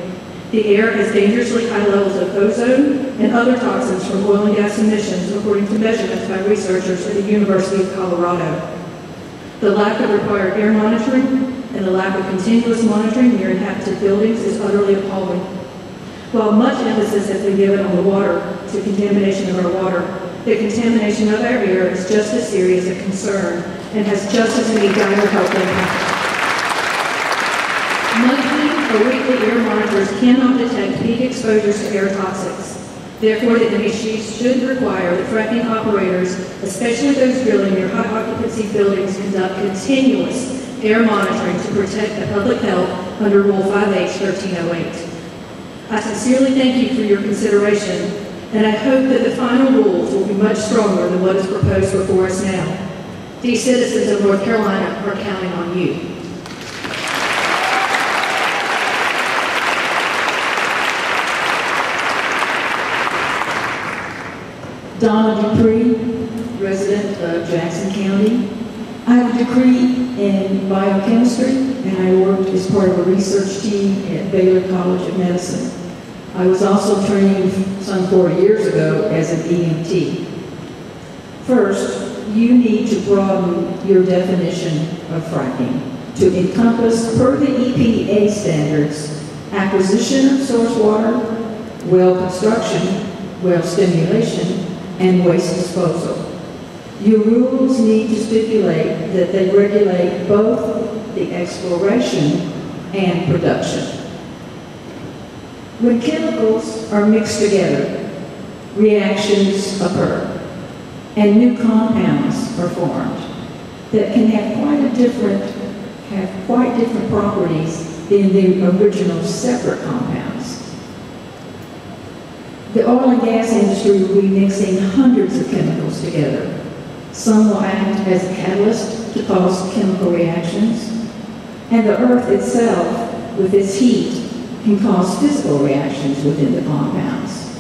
The air has dangerously high levels of ozone and other toxins from oil and gas emissions, according to measurements by researchers at the University of Colorado. The lack of required air monitoring and the lack of continuous monitoring near inhabited buildings is utterly appalling. While much emphasis has been given on the water, to contamination of our water, the contamination of our air is just as serious a concern and has just as many dire health impacts. Monthly or weekly air monitors cannot detect peak exposures to air toxics. Therefore, the MHCs should require that fracking operators, especially those drilling near high occupancy buildings, conduct continuous air monitoring to protect the public health under Rule 5H-1308. I sincerely thank you for your consideration, and I hope that the final rules will be much stronger than what is proposed before us now. These citizens of North Carolina are counting on you. Donna Dupree, resident of Jackson County. I have a degree in biochemistry, and I worked as part of a research team at Baylor College of Medicine. I was also trained some 40 years ago as an EMT. First, you need to broaden your definition of fracking to encompass, per the EPA standards, acquisition of source water, well construction, well stimulation, and waste disposal. Your rules need to stipulate that they regulate both the exploration and production. When chemicals are mixed together, reactions occur, and new compounds are formed that can have quite different properties than the original separate compounds. The oil and gas industry will be mixing hundreds of chemicals together. Some will act as a catalyst to cause chemical reactions, and the earth itself, with its heat, can cause physical reactions within the compounds.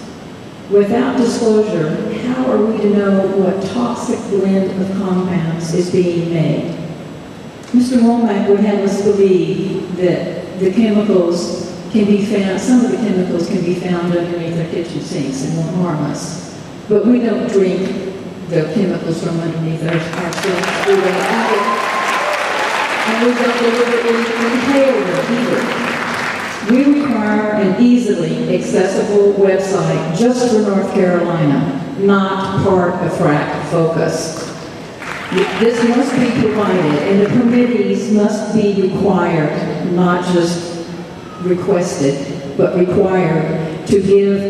Without disclosure, how are we to know what toxic blend of compounds is being made? Mr. Womack would have us believe that the chemicals can be found, some of the chemicals can be found underneath our kitchen sinks and won't harm us. But we don't drink the chemicals from underneath our sinks. We don't eat it. And we don't deliberately inhale them either. We require an easily accessible website just for North Carolina, not part of FRAC Focus. This must be provided, and the permittees must be required, not just requested, but required to give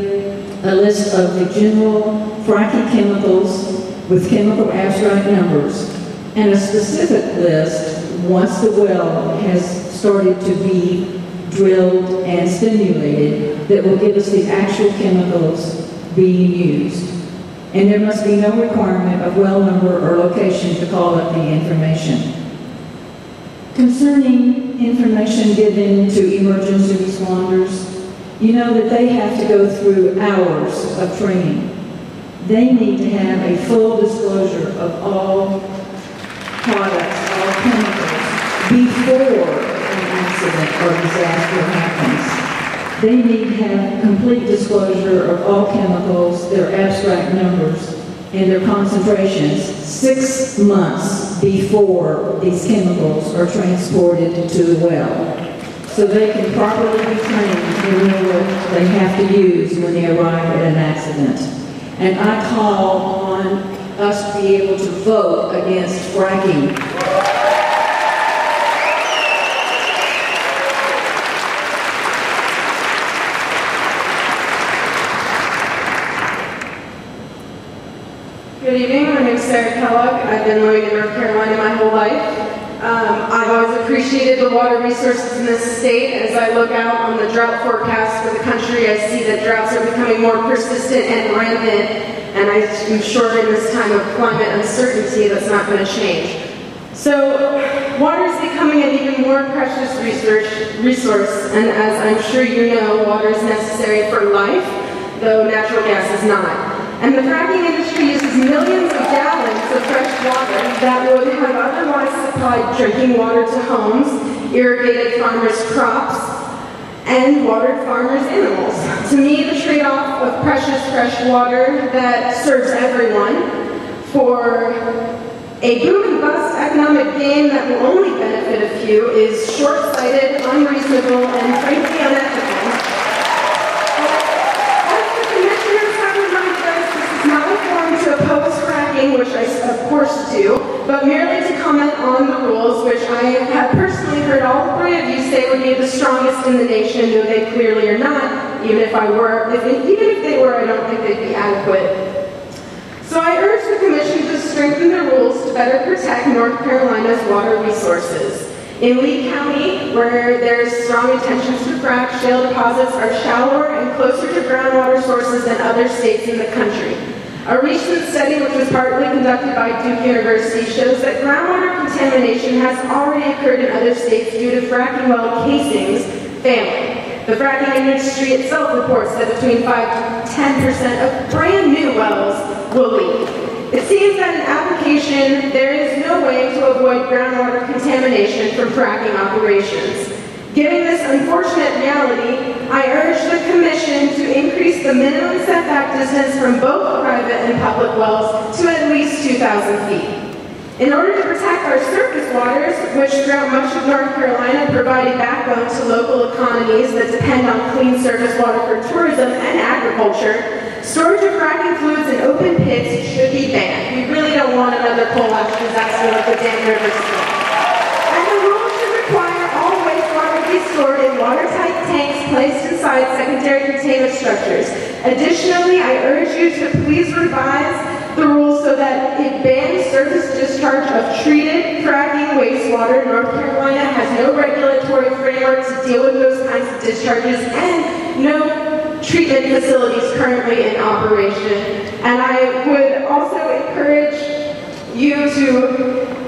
a list of the general fracking chemicals with chemical abstract numbers, and a specific list once the well has started to be drilled and stimulated that will give us the actual chemicals being used. And there must be no requirement of well number or location to call up the information. Concerning information given to emergency responders, you know that they have to go through hours of training. They need to have a full disclosure of all products, all chemicals, before an accident or disaster happens. They need to have complete disclosure of all chemicals, their abstract numbers, and their concentrations 6 months before these chemicals are transported to the well, so they can properly be trained and know what they have to use when they arrive at an accident. And I call on us to be able to vote against fracking. Good evening, my name is Sarah Kellogg. I've been living in North Carolina my whole life. I've always appreciated the water resources in this state. As I look out on the drought forecast for the country, I see that droughts are becoming more persistent and rampant, and I'm sure in this time of climate uncertainty that's not going to change. So, water is becoming an even more precious resource, and as I'm sure you know, water is necessary for life, though natural gas is not. And the fracking industry uses millions of gallons of fresh water that would have otherwise supplied drinking water to homes, irrigated farmers' crops, and watered farmers' animals. To me, the trade-off of precious fresh water that serves everyone for a boom and bust economic game that will only benefit a few is short-sighted, unreasonable, and frankly unethical. To oppose fracking, which I of course do, but merely to comment on the rules, which I have personally heard all three of you say would be the strongest in the nation, though they clearly are not. Even if they were, I don't think they'd be adequate. So I urge the Commission to strengthen the rules to better protect North Carolina's water resources. In Lee County, where there's strong intentions to frack, shale deposits are shallower and closer to groundwater sources than other states in the country. A recent study, which was partly conducted by Duke University, shows that groundwater contamination has already occurred in other states due to fracking well casings failing. The fracking industry itself reports that between 5 to 10% of brand new wells will leak. It seems that in application, there is no way to avoid groundwater contamination from fracking operations. Given this unfortunate reality, I urge the Commission to increase the minimum setback distance from both private and public wells to at least 2,000 feet. In order to protect our surface waters, which throughout much of North Carolina provide a backbone to local economies that depend on clean surface water for tourism and agriculture, storage of fracking fluids in open pits should be banned. We really don't want another coal ash disaster like the Dam River spill. And the rules should require all wastewater wastewater be stored in watertight tanks placed inside secondary containment structures. Additionally, I urge you to please revise the rules so that it bans surface discharge of treated fracking wastewater. North Carolina has no regulatory framework to deal with those kinds of discharges and no treatment facilities currently in operation. And I would also encourage you to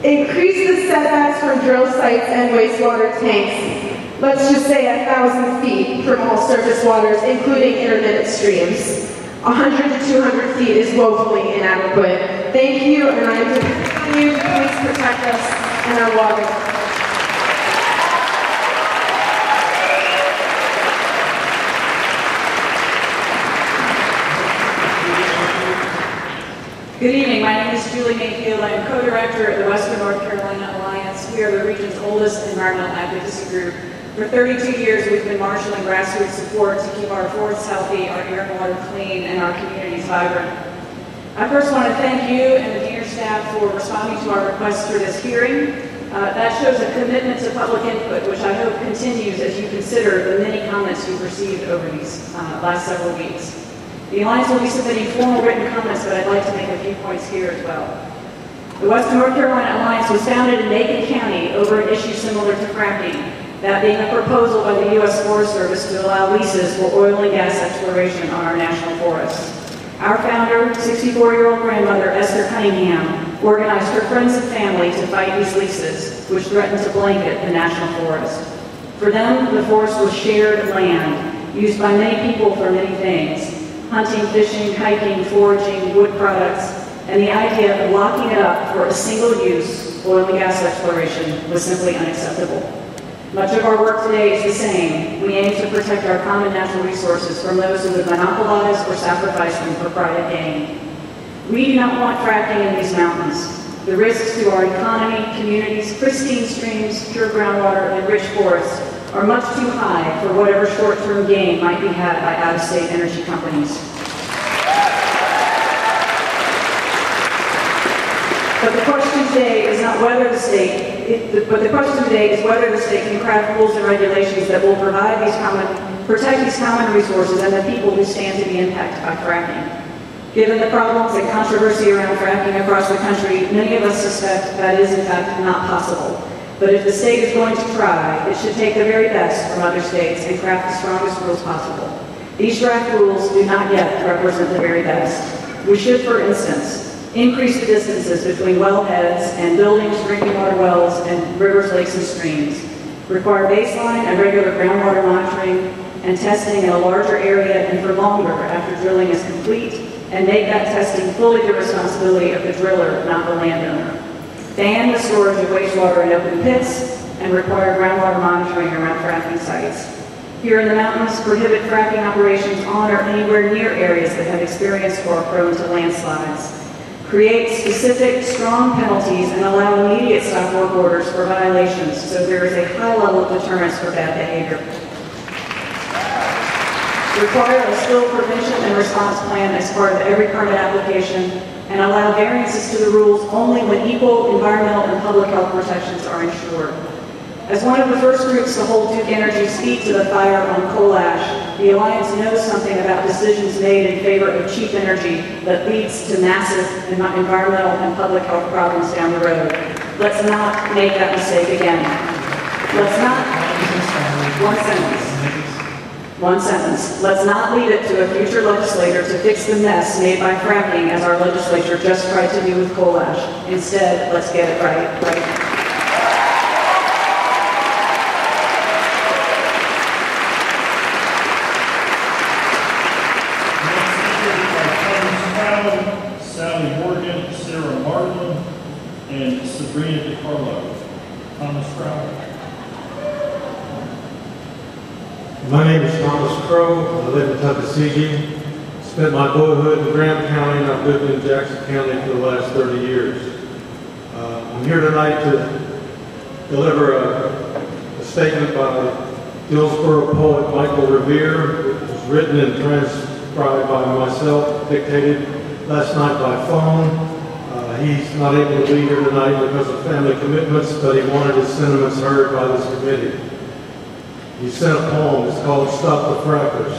increase the setbacks from drill sites and wastewater tanks. Let's just say 1,000 feet from all surface waters, including intermittent streams. 100 to 200 feet is woefully inadequate. Thank you, and I depend on you to please protect us and our water. Good evening. My name is Julie Mayfield. I am co-director at the Western North Carolina Alliance. We are the region's oldest environmental advocacy group. For 32 years, we've been marshaling grassroots support to keep our forests healthy, our air and water clean, and our communities vibrant. I first want to thank you and the Deer staff for responding to our request for this hearing. That shows a commitment to public input, which I hope continues as you consider the many comments you've received over these last several weeks. The Alliance will be submitting formal written comments, but I'd like to make a few points here as well. The Western North Carolina Alliance was founded in Macon County over an issue similar to fracking, that being a proposal by the U.S. Forest Service to allow leases for oil and gas exploration on our national forests. Our founder, 64-year-old grandmother Esther Cunningham, organized her friends and family to fight these leases, which threatened to blanket the national forest. For them, the forest was shared land, used by many people for many things: hunting, fishing, hiking, foraging, wood products, and the idea of locking it up for a single-use oil and gas exploration was simply unacceptable. Much of our work today is the same. We aim to protect our common natural resources from those who would monopolize or sacrifice them for private gain. We do not want fracking in these mountains. The risks to our economy, communities, pristine streams, pure groundwater, and rich forests are much too high for whatever short-term gain might be had by out-of-state energy companies. But the question today is not whether the state, can craft rules and regulations that will protect these common resources and the people who stand to be impacted by fracking. Given the problems and controversy around fracking across the country, many of us suspect that is in fact not possible. But if the state is going to try, it should take the very best from other states and craft the strongest rules possible. These draft rules do not yet represent the very best. We should, for instance, increase the distances between wellheads and buildings, drinking water wells, and rivers, lakes, and streams, require baseline and regular groundwater monitoring and testing in a larger area and for longer after drilling is complete, and make that testing fully the responsibility of the driller, not the landowner. Ban the storage of wastewater in open pits, and require groundwater monitoring around fracking sites. Here in the mountains, prohibit fracking operations on or anywhere near areas that have experienced or are prone to landslides. Create specific, strong penalties and allow immediate stop work orders for violations so there is a high level of deterrence for bad behavior. Require a spill prevention and response plan as part of every permit application, and allow variances to the rules only when equal environmental and public health protections are ensured. As one of the first groups to hold Duke Energy's feet to the fire on coal ash, the Alliance knows something about decisions made in favor of cheap energy that leads to massive environmental and public health problems down the road. Let's not make that mistake again. Let's not, one sentence. Let's not leave it to a future legislator to fix the mess made by fracking as our legislature just tried to do with coal ash. Instead, let's get it right now. Sally Morgan, Sarah Martin, and Sabrina DiCarlo. Thomas Crow. My name is Thomas Crow. I live in Tuckasegee. Spent my boyhood in Graham County, and I've lived in Jackson County for the last 30 years. I'm here tonight to deliver a statement by Hillsborough poet Michael Revere. It was written and transcribed by myself, dictated last night by phone. He's not able to be here tonight because of family commitments, but he wanted his sentiments heard by this committee. He sent a poem. It's called Stop the Frackers.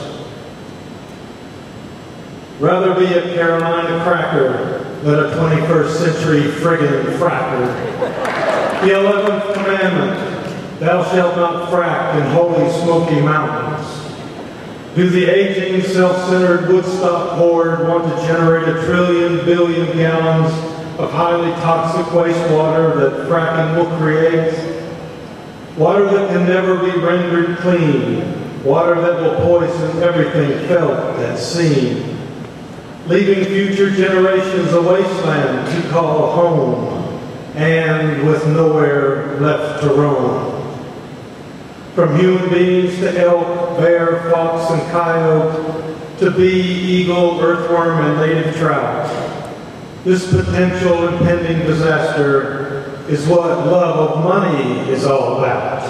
Rather be a Carolina cracker than a 21st century friggin' fracker. The 11th commandment, thou shalt not frack in holy Smoky Mountains. Do the aging, self-centered Woodstock horde want to generate 1 trillion billion gallons of highly toxic wastewater that fracking will create? Water that can never be rendered clean. Water that will poison everything felt and seen. Leaving future generations a wasteland to call home, and with nowhere left to roam. From human beings to elk, bear, fox, and coyote, to bee, eagle, earthworm, and native trout. This potential impending disaster is what love of money is all about.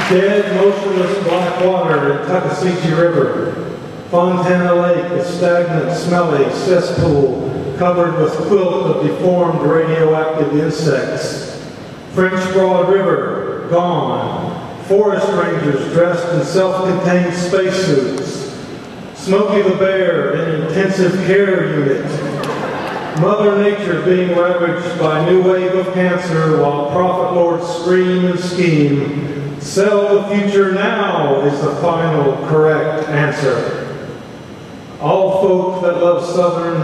Dead, motionless black water in Tuckasegee River. Fontana Lake, a stagnant, smelly cesspool covered with quilt of deformed radioactive insects. French Broad River, gone. Forest rangers dressed in self-contained spacesuits. Smokey the Bear in intensive care unit. Mother Nature being ravaged by new wave of cancer while profit lords scream and scheme. Sell the future now is the final correct answer. All folk that love southern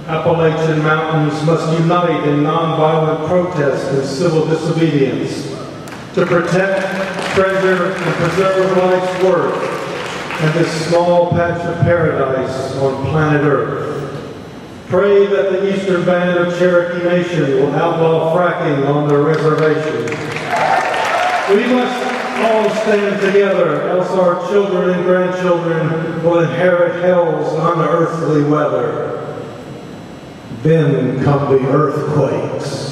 Appalachian mountains must unite in nonviolent protest and civil disobedience to protect, treasure, and preserve life's worth and this small patch of paradise on planet Earth. Pray that the Eastern Band of Cherokee Nation will outlaw fracking on their reservation. We must all stand together, else our children and grandchildren will inherit hell's unearthly weather. Then come the earthquakes.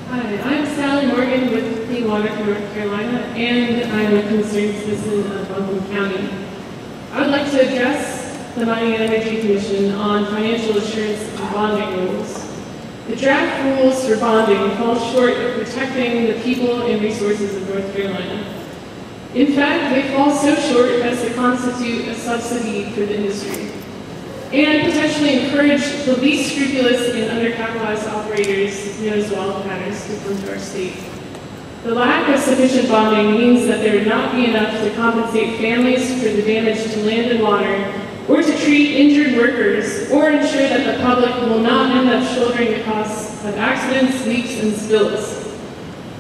Hi, I'm Sally Morgan with Clean Water for North Carolina, and I'm a concerned citizen of Buncombe County. I would like to address the Mining and Energy Commission on financial assurance and bonding rules. The draft rules for bonding fall short of protecting the people and resources of North Carolina. In fact, they fall so short as to constitute a subsidy for the industry and potentially encourage the least scrupulous and undercapitalized operators, known as wildcatters, to come to our state. The lack of sufficient bonding means that there would not be enough to compensate families for the damage to land and water, or to treat injured workers, or ensure that the public will not end up shouldering the costs of accidents, leaks, and spills.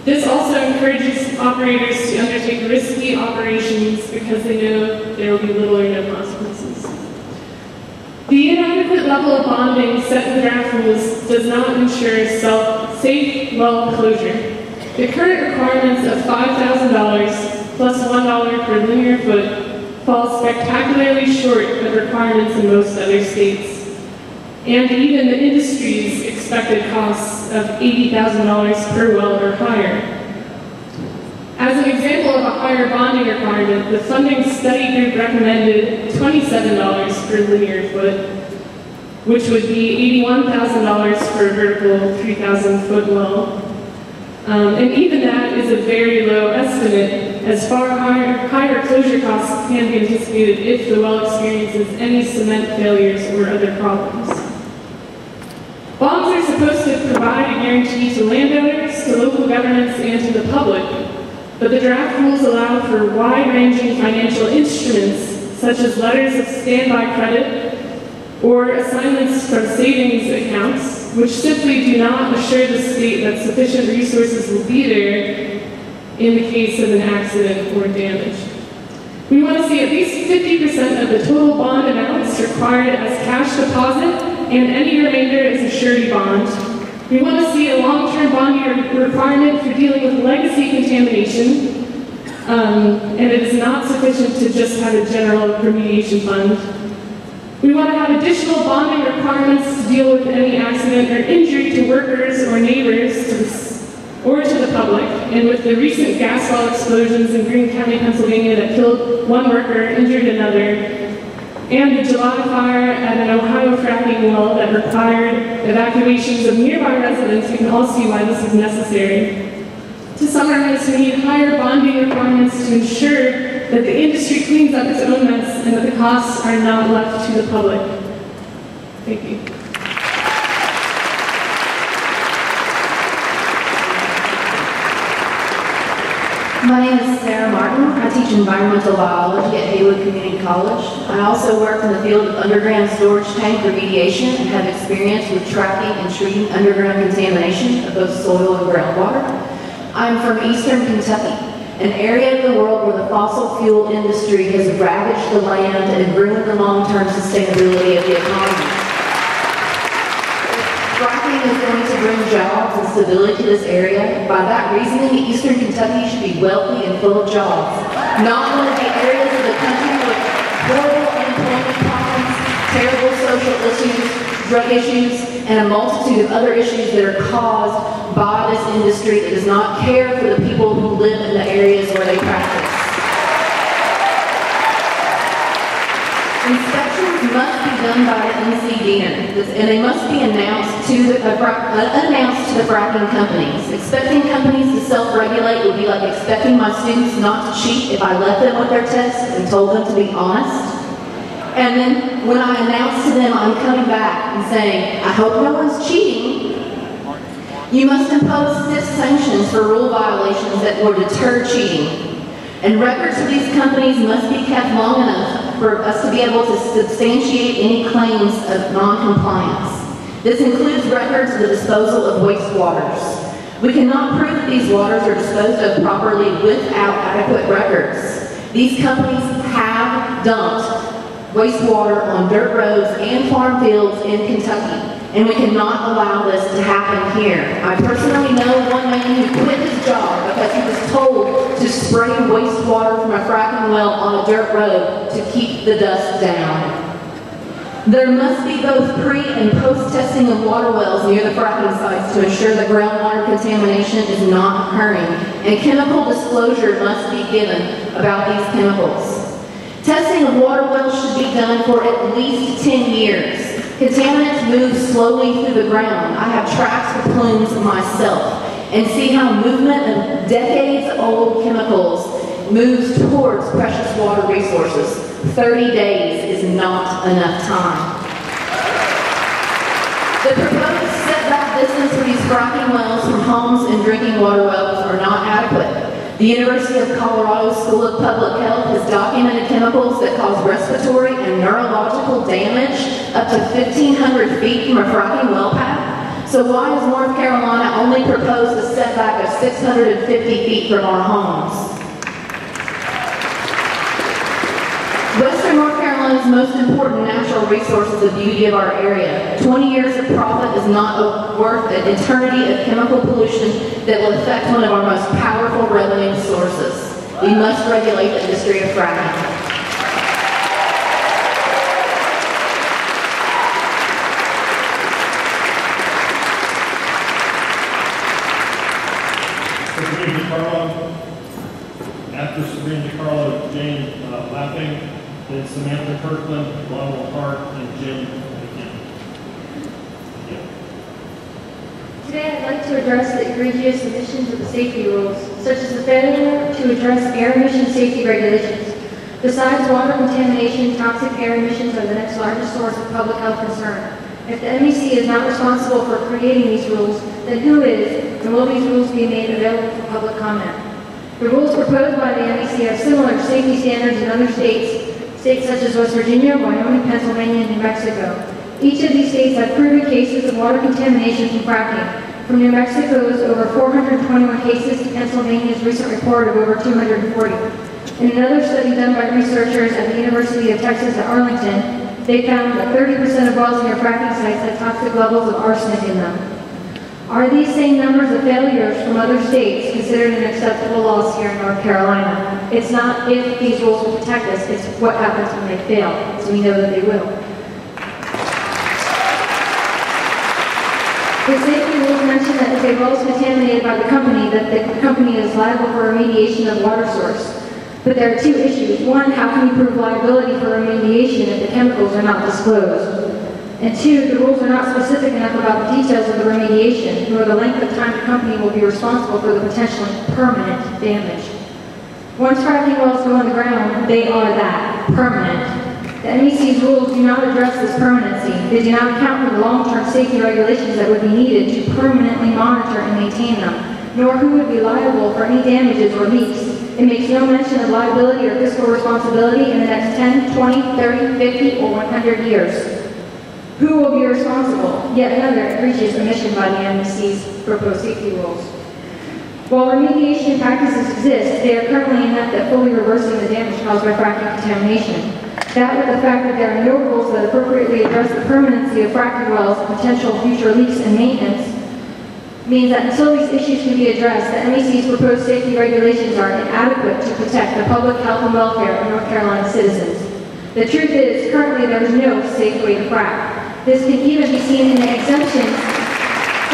This also encourages operators to undertake risky operations because they know there will be little or no consequences. The inadequate level of bonding set in the draft rules does not ensure safe well closure. The current requirements of $5,000 plus $1 per linear foot falls spectacularly short of requirements in most other states, and even the industry's expected costs of $80,000 per well or higher. As an example of a higher bonding requirement, the funding study group recommended $27 per linear foot, which would be $81,000 for a vertical 3,000-foot well. And even that is a very low estimate, as far higher closure costs can be anticipated if the well experiences any cement failures or other problems. Bonds are supposed to provide a guarantee to landowners, to local governments, and to the public, but the draft rules allow for wide-ranging financial instruments, such as letters of standby credit or assignments from savings accounts, which simply do not assure the state that sufficient resources will be there in the case of an accident or damage. We want to see at least 50% of the total bond amounts required as cash deposit and any remainder as a surety bond. We want to see a long-term bonding requirement for dealing with legacy contamination, and it is not sufficient to just have a general remediation fund. We want to have additional bonding requirements to deal with any accident or injury to workers or neighbors, or to the public, and with the recent gas well explosions in Greene County, Pennsylvania that killed one worker, injured another, and the July fire at an Ohio fracking well that required evacuations of nearby residents, we can all see why this is necessary. To summarize, we need higher bonding requirements to ensure that the industry cleans up its own mess and that the costs are not left to the public. Thank you. My name is Sarah Martin. I teach environmental biology at Haywood Community College. I also work in the field of underground storage tank remediation and have experience with tracking and treating underground contamination of both soil and groundwater. I'm from Eastern Kentucky, an area of the world where the fossil fuel industry has ravaged the land and ruined the long-term sustainability of the economy. Fracking is going to bring jobs and stability to this area. By that reasoning, Eastern Kentucky should be wealthy and full of jobs. Not one of the areas of the country with horrible unemployment problems, terrible social issues, drug issues, and a multitude of other issues that are caused by this industry that does not care for the people who live in the areas where they practice. Inspections must be done by the NCDN, and they must be announced to unannounced to the fracking companies. Expecting companies to self-regulate would be like expecting my students not to cheat if I left them with their tests and told them to be honest. And then when I announce to them I'm coming back and saying, I hope no one's cheating, you must impose stiff sanctions for rule violations that will deter cheating. And records of these companies must be kept long enough for us to be able to substantiate any claims of non-compliance. This includes records of the disposal of wastewaters. We cannot prove that these waters are disposed of properly without adequate records. These companies have dumped wastewater on dirt roads and farm fields in Kentucky, and we cannot allow this to happen here. I personally know one man who quit his job because he was told to spray wastewater from a fracking well on a dirt road to keep the dust down. There must be both pre- and post-testing of water wells near the fracking sites to ensure that groundwater contamination is not occurring, and chemical disclosure must be given about these chemicals. Testing of water wells should be done for at least 10 years. Contaminants move slowly through the ground. I have tracked the plumes myself and see how movement of decades-old chemicals moves towards precious water resources. 30 days is not enough time. The proposed setback distance for these fracking wells from homes and drinking water wells are not adequate. The University of Colorado School of Public Health has documented chemicals that cause respiratory and neurological damage up to 1,500 feet from a fracking well path. So why has North Carolina only proposed a setback of 650 feet from our homes? Western North Carolina's most important natural resource is the beauty of our area. 20 years of profit is not worth an eternity of chemical pollution that will affect one of our most powerful revenue sources. We must regulate the industry of fracking. Sabrina DiCarlo. After Sabrina DiCarlo, Jane Lapping, then Samantha Kirkland, Ronald Hart, and Jim McKinney. Today I'd like to address the egregious omissions of the safety rules, such as the failure to address air emission safety regulations. Besides water contamination, toxic air emissions are the next largest source of public health concern. If the MEC is not responsible for creating these rules, then who is, and will these rules be made available for public comment? The rules proposed by the MEC are similar to safety standards in other states such as West Virginia, Wyoming, Pennsylvania, and New Mexico. Each of these states have proven cases of water contamination from fracking. From New Mexico's over 421 cases to Pennsylvania's recent report of over 240. In another study done by researchers at the University of Texas at Arlington, they found that 30% of wells near fracking sites had toxic levels of arsenic in them. Are these same numbers of failures from other states considered an acceptable loss here in North Carolina? It's not if these rules will protect us, it's what happens when they fail, so we know that they will. The safety rules mention that if a a well is contaminated by the company, that the company is liable for remediation of water source. But there are two issues. One, how can you prove liability for remediation if the chemicals are not disclosed? And two, the rules are not specific enough about the details of the remediation, nor the length of time the company will be responsible for the potentially permanent damage. Once fracking wells go in the ground, they are that, permanent. The MEC's rules do not address this permanency. They do not account for the long-term safety regulations that would be needed to permanently monitor and maintain them, nor who would be liable for any damages or leaks. It makes no mention of liability or fiscal responsibility in the next 10, 20, 30, 50, or 100 years. Who will be responsible? Yet another egregious omission by the MEC's proposed safety rules. While remediation practices exist, they are currently inept at fully reversing the damage caused by fracking contamination. That, with the fact that there are no rules that appropriately address the permanency of fracking wells and potential future leaks and maintenance, means that until these issues can be addressed, the MEC's proposed safety regulations are inadequate to protect the public health and welfare of North Carolina citizens. The truth is, currently there is no safe way to frack. This can even be seen in the exemptions.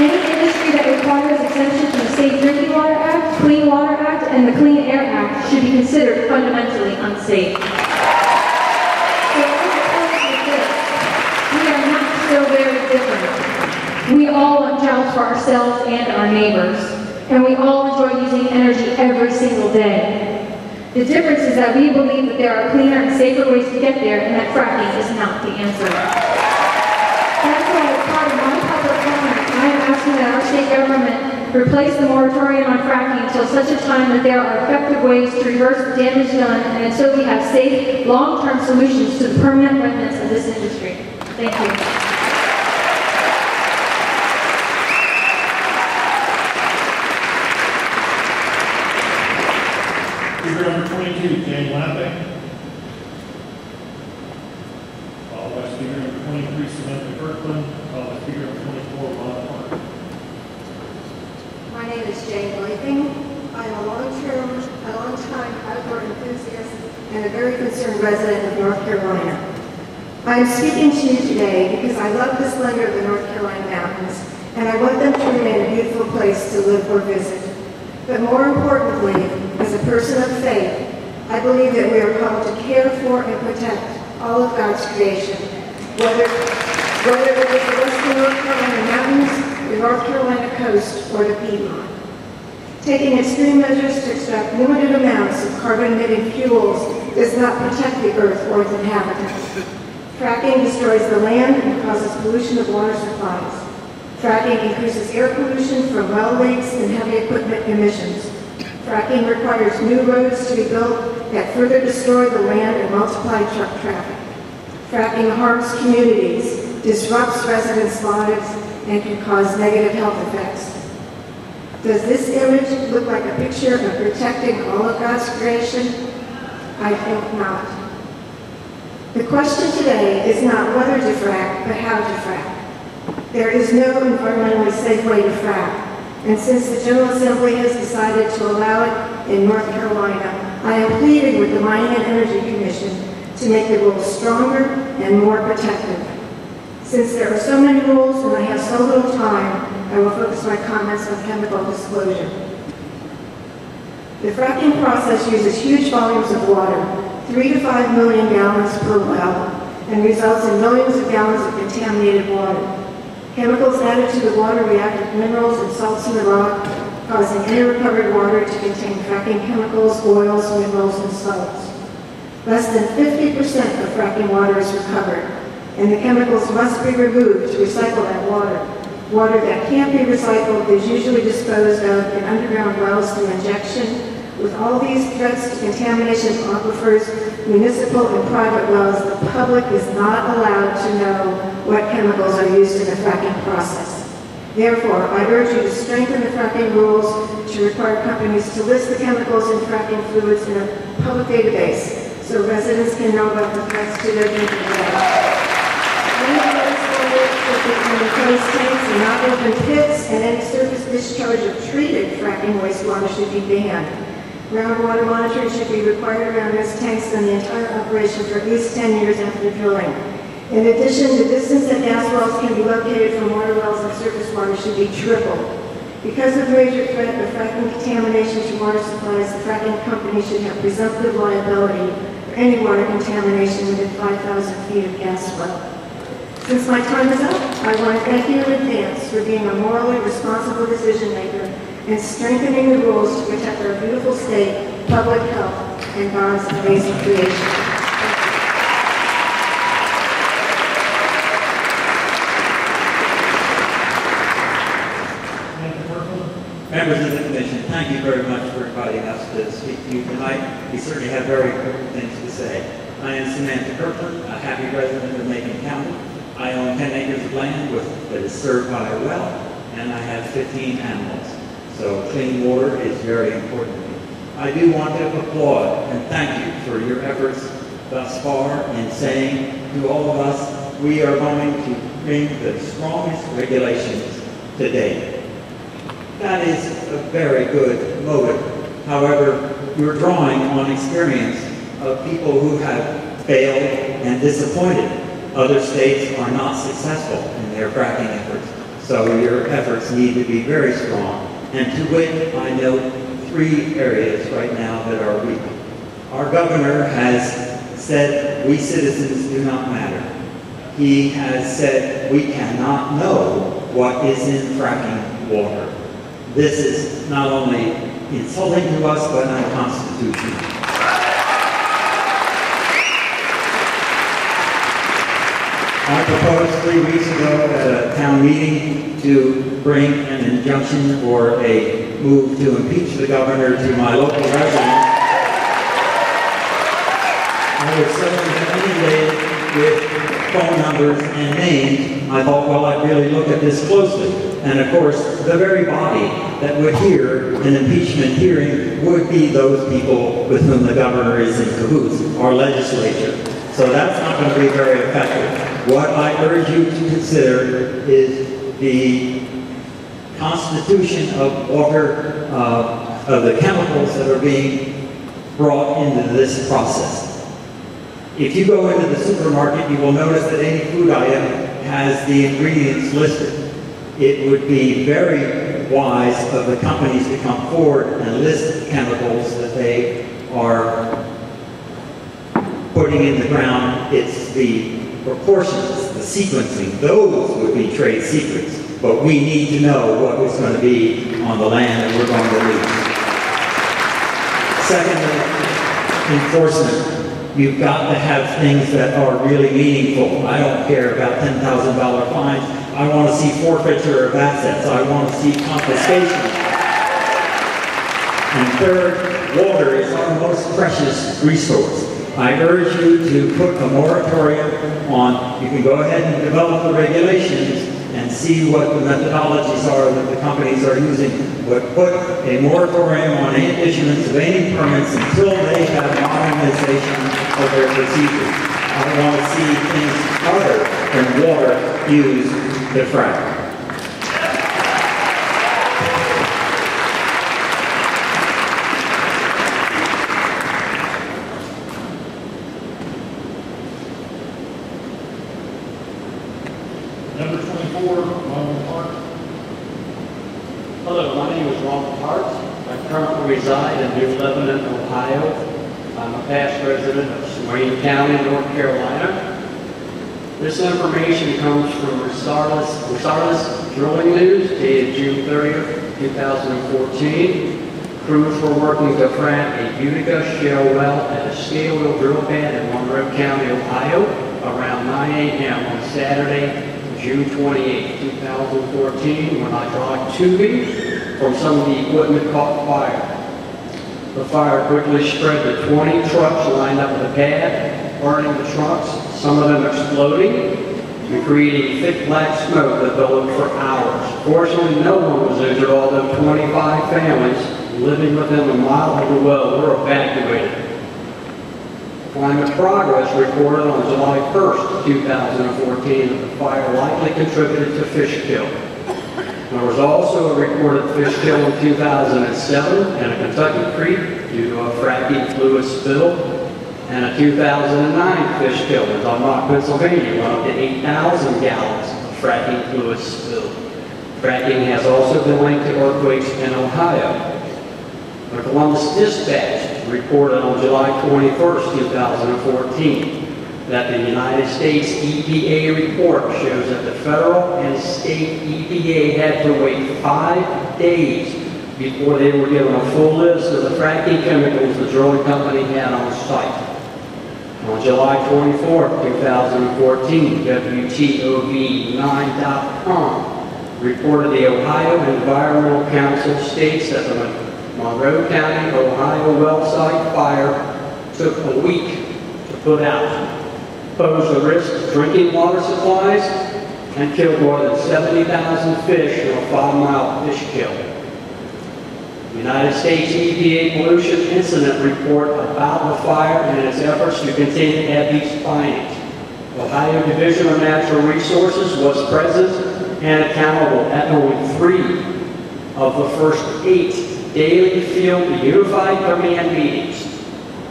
Any industry that requires exemption from the Safe Drinking Water Act, Clean Water Act, and the Clean Air Act should be considered fundamentally unsafe. So very different. We all want jobs for ourselves and our neighbors, and we all enjoy using energy every single day. The difference is that we believe that there are cleaner and safer ways to get there, and that fracking is not the answer. That's why, as part of my public comment, I am asking that our state government replace the moratorium on fracking until such a time that there are effective ways to reverse the damage done, and until we have safe, long-term solutions to the permanent remnants of this industry. Thank you. Speaker number 22, Jane Lapping. Followed by speaker number 23, Samantha Kirkland. Followed by speaker number 24, Ron Park. My name is Jane Lapping. I am a long-time outdoor enthusiast and a very concerned resident of North Carolina. I am speaking to you today because I love the splendor of the North Carolina mountains, and I want them to remain a beautiful place to live or visit. But more importantly, as a person of faith, I believe that we are called to care for and protect all of God's creation, whether it is the western North Carolina mountains, the North Carolina coast, or the Piedmont. Taking extreme measures to extract limited amounts of carbon-emitting fuels does not protect the earth or its inhabitants. Fracking destroys the land and causes pollution of water supplies. Fracking increases air pollution from well leaks and heavy equipment emissions. Fracking requires new roads to be built that further destroy the land and multiply truck traffic. Fracking harms communities, disrupts residents' lives, and can cause negative health effects. Does this image look like a picture of protecting all of God's creation? I think not. The question today is not whether to frack, but how to frack. There is no environmentally safe way to frack, and since the General Assembly has decided to allow it in North Carolina, I am pleading with the Mining and Energy Commission to make the rules stronger and more protective. Since there are so many rules and I have so little time, I will focus my comments on chemical disclosure. The fracking process uses huge volumes of water, 3 to 5 million gallons per well, and results in millions of gallons of contaminated water. Chemicals added to the water react with minerals and salts in the rock, causing any recovered water to contain fracking chemicals, oils, minerals, and salts. Less than 50% of fracking water is recovered, and the chemicals must be removed to recycle that water. Water that can't be recycled is usually disposed of in underground wells through injection. With all these threats to contamination of aquifers, municipal and private wells, the public is not allowed to know what chemicals are used in the fracking process. Therefore, I urge you to strengthen the fracking rules to require companies to list the chemicals in fracking fluids in a public database so residents can know about the threats to their drinking water. Enclosed tanks and not open pits, and any surface discharge of treated fracking wastewater should be banned. Groundwater monitoring should be required around those tanks and the entire operation for at least 10 years after drilling. In addition, the distance that gas wells can be located from water wells and surface water should be tripled. Because of the major threat of fracking contamination to water supplies, the fracking company should have presumptive liability for any water contamination within 5,000 feet of gas well. Since my time is up, I want to thank you in advance for being a morally responsible decision maker and strengthening the rules to protect our beautiful state, public health, and God's amazing creation. Members of the Commission, thank you very much for inviting us to speak to you tonight. We certainly have very important things to say. I am Samantha Kirkland, a happy resident of Macon County. I own 10 acres of land that is served by a well, and I have 15 animals. So clean water is very important to me. I do want to applaud and thank you for your efforts thus far in saying to all of us, we are going to bring the strongest regulations to date. That is a very good motive. However, you're drawing on experience of people who have failed and disappointed. Other states are not successful in their fracking efforts, so your efforts need to be very strong. And to wit, I note 3 areas right now that are weak. Our governor has said we citizens do not matter. He has said we cannot know what is in fracking water. This is not only insulting to us, but unconstitutional. I proposed 3 weeks ago at a town meeting to bring an injunction or a move to impeach the governor to my local residents. I was so inundated with phone numbers and names, I thought, well, I'd really look at this closely. And of course, the very body that would hear an impeachment hearing would be those people with whom the governor is in cahoots, our legislature. So that's not going to be very effective. What I urge you to consider is the constitution of water, of the chemicals that are being brought into this process. If you go into the supermarket, you will notice that any food item has the ingredients listed. It would be very wise of the companies to come forward and list the chemicals that they are putting in the ground. It's the proportions, the sequencing, those would be trade secrets. But we need to know what is going to be on the land that we're going to lease. Secondly, enforcement. You've got to have things that are really meaningful. I don't care about $10,000 fines. I want to see forfeiture of assets. I want to see confiscation. And third, water is our most precious resource. I urge you to put a moratorium on, you can go ahead and develop the regulations and see what the methodologies are that the companies are using, but put a moratorium on any issuance of any permits until they have modernization of their procedures. I want to see things other than water used to frack. Number 24, Ronald Park. Hello, my name is Ronald Parks. I currently reside in New Lebanon, Ohio. I'm a past resident of Wayne County, North Carolina. This information comes from Risarlis Drilling News, dated June 30th, 2014. Crews were working to frack a Utica shale well at a scale wheel drill pad in Monroe County, Ohio, around 9 a.m. on Saturday, June 28, 2014, when hydraulic tubing from some of the equipment caught fire. The fire quickly spread to 20 trucks lined up at the pad, burning the trucks, some of them exploding, and creating thick black smoke that billowed for hours. Fortunately, no one was injured, although 25 families living within a mile of the well were evacuated. Climate Progress reported on July 1st, 2014, that the fire likely contributed to fish kill. There was also a reported fish kill in 2007 in a Kentucky creek due to a fracking fluid spill, and a 2009 fish kill in Dunlop, Pennsylvania, when up to 8,000 gallons of fracking fluid spilled. Fracking has also been linked to earthquakes in Ohio. The Columbus Dispatch reported on July 21st, 2014, that the United States EPA report shows that the federal and state EPA had to wait 5 days before they were given a full list of the fracking chemicals the drilling company had on site. On July 24, 2014, WTOV9.com reported the Ohio Environmental Council states that the Monroe County, Ohio well site fire took a week to put out, posed a risk to drinking water supplies, and killed more than 70,000 fish in a 5-mile fish kill. The United States EPA Pollution Incident Report about the fire and its efforts to contain it had these findings. Ohio Division of Natural Resources was present and accountable at only 3 of the first 8 daily field unified command meetings.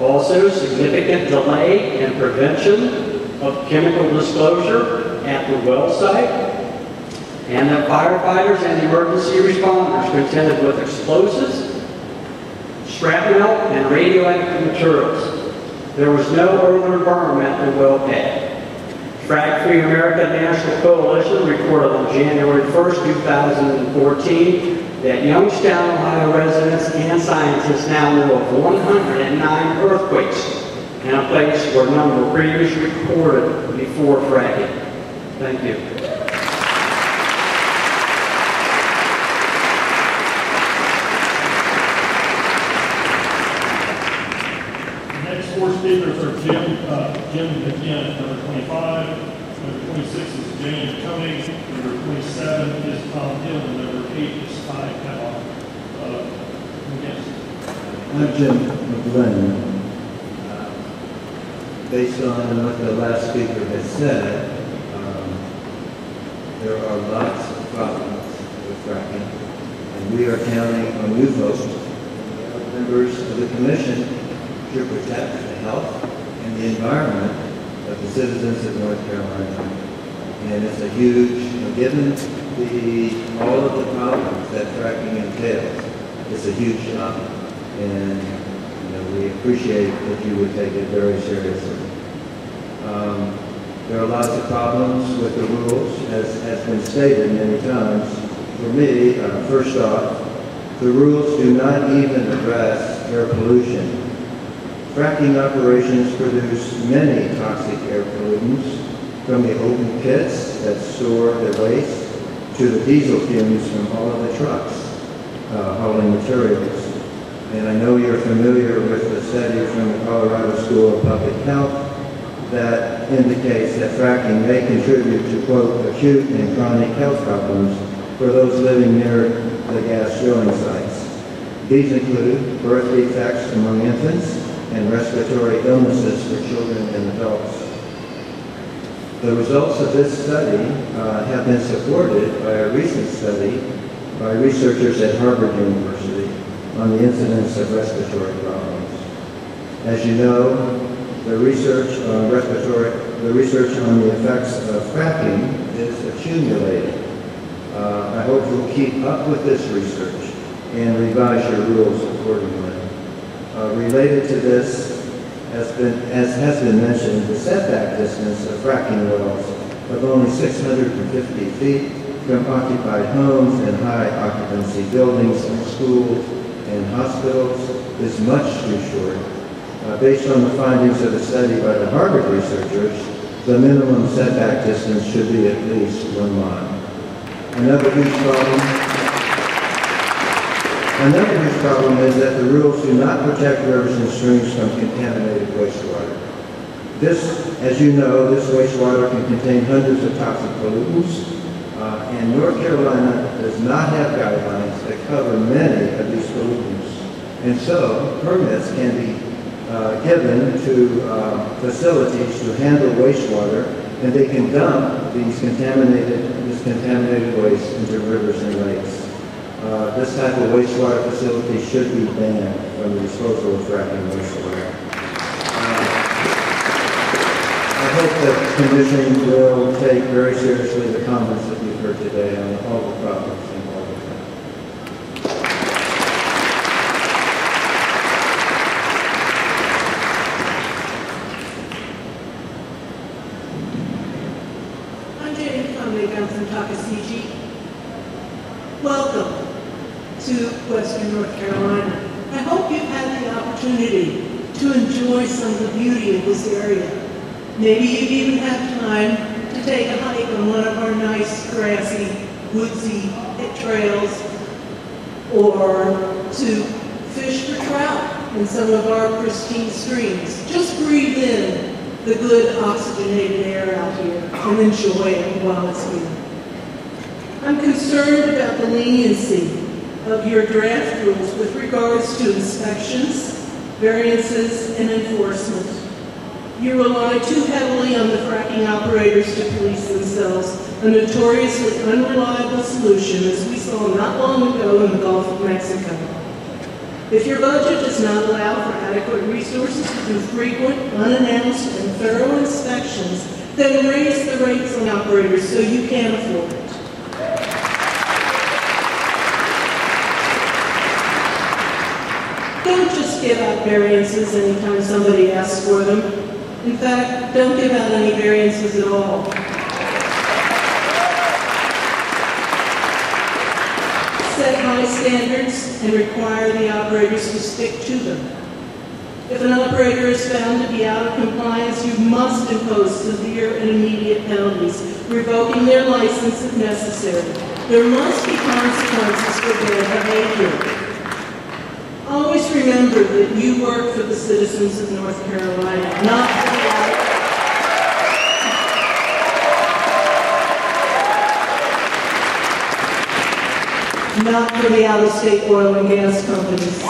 Also, significant delay in prevention of chemical disclosure at the well site, and that firefighters and emergency responders contended with explosives, shrapnel, and radioactive materials. There was no earlier burn at the well pad. Frack Free America National Coalition reported on January 1st, 2014, that Youngstown, Ohio residents and scientists now know of 109 earthquakes in a place where none were previously recorded before fracking. Thank you. Next 4 speakers are Jim McKinn, number 25. Number 26 is James Koenig. Number 27 is Tom Hill. And number 8 is Ty Kellogg. Yes. I'm Jim McGlynn. Based on what the last speaker has said, there are lots of problems with fracking, and we are counting on you folks, members of the commission, to protect the health and the environment of the citizens of North Carolina. And it's a huge, given all of the problems that fracking entails, it's a huge job. And we appreciate that you would take it very seriously. There are lots of problems with the rules, as has been stated many times. For me, first off, the rules do not even address air pollution. Fracking operations produce many toxic air pollutants, from the open pits that store the waste to the diesel fumes from all of the trucks hauling materials. And I know you're familiar with the study from the Colorado School of Public Health that indicates that fracking may contribute to, quote, acute and chronic health problems for those living near the gas drilling sites. These include birth defects among infants and respiratory illnesses for children and adults. The results of this study have been supported by a recent study by researchers at Harvard University on the incidence of respiratory problems. As you know, the research on the effects of fracking is accumulating. I hope you'll keep up with this research and revise your rules accordingly. Related to this, as has been mentioned, the setback distance of fracking wells of only 650 feet from occupied homes and high occupancy buildings and schools and hospitals is much too short. Based on the findings of a study by the Harvard researchers, the minimum setback distance should be at least 1 mile. Another huge problem is that the rules do not protect rivers and streams from contaminated wastewater. As you know, this wastewater can contain hundreds of toxic pollutants, and North Carolina does not have guidelines that cover many of these pollutants. And so, permits can be given to facilities to handle wastewater, and they can dump this contaminated waste into rivers and lakes. This type of wastewater facility should be banned from the disposal of fracking wastewater. I hope the commission will take very seriously the comments that you've heard today on all the problems in Water County. I'm Jane Conway. I'm from Takasiji. Welcome to Western North Carolina. I hope you've had the opportunity to enjoy some of the beauty of this area. Maybe you've even had time to take a hike on one of our nice grassy, woodsy trails, or to fish for trout in some of our pristine streams. Just breathe in the good oxygenated air out here and enjoy it while it's here. I'm concerned about the leniency of your draft rules with regards to inspections, variances, and enforcement. You rely too heavily on the fracking operators to police themselves, a notoriously unreliable solution as we saw not long ago in the Gulf of Mexico. If your budget does not allow for adequate resources to do frequent, unannounced, and thorough inspections, then raise the rates on operators so you can afford it. Don't just give out variances anytime somebody asks for them. In fact, don't give out any variances at all. Set high standards and require the operators to stick to them. If an operator is found to be out of compliance, you must impose severe and immediate penalties, revoking their license if necessary. There must be consequences for bad behavior. Always remember that you work for the citizens of North Carolina, not for the out-of-state oil and gas companies.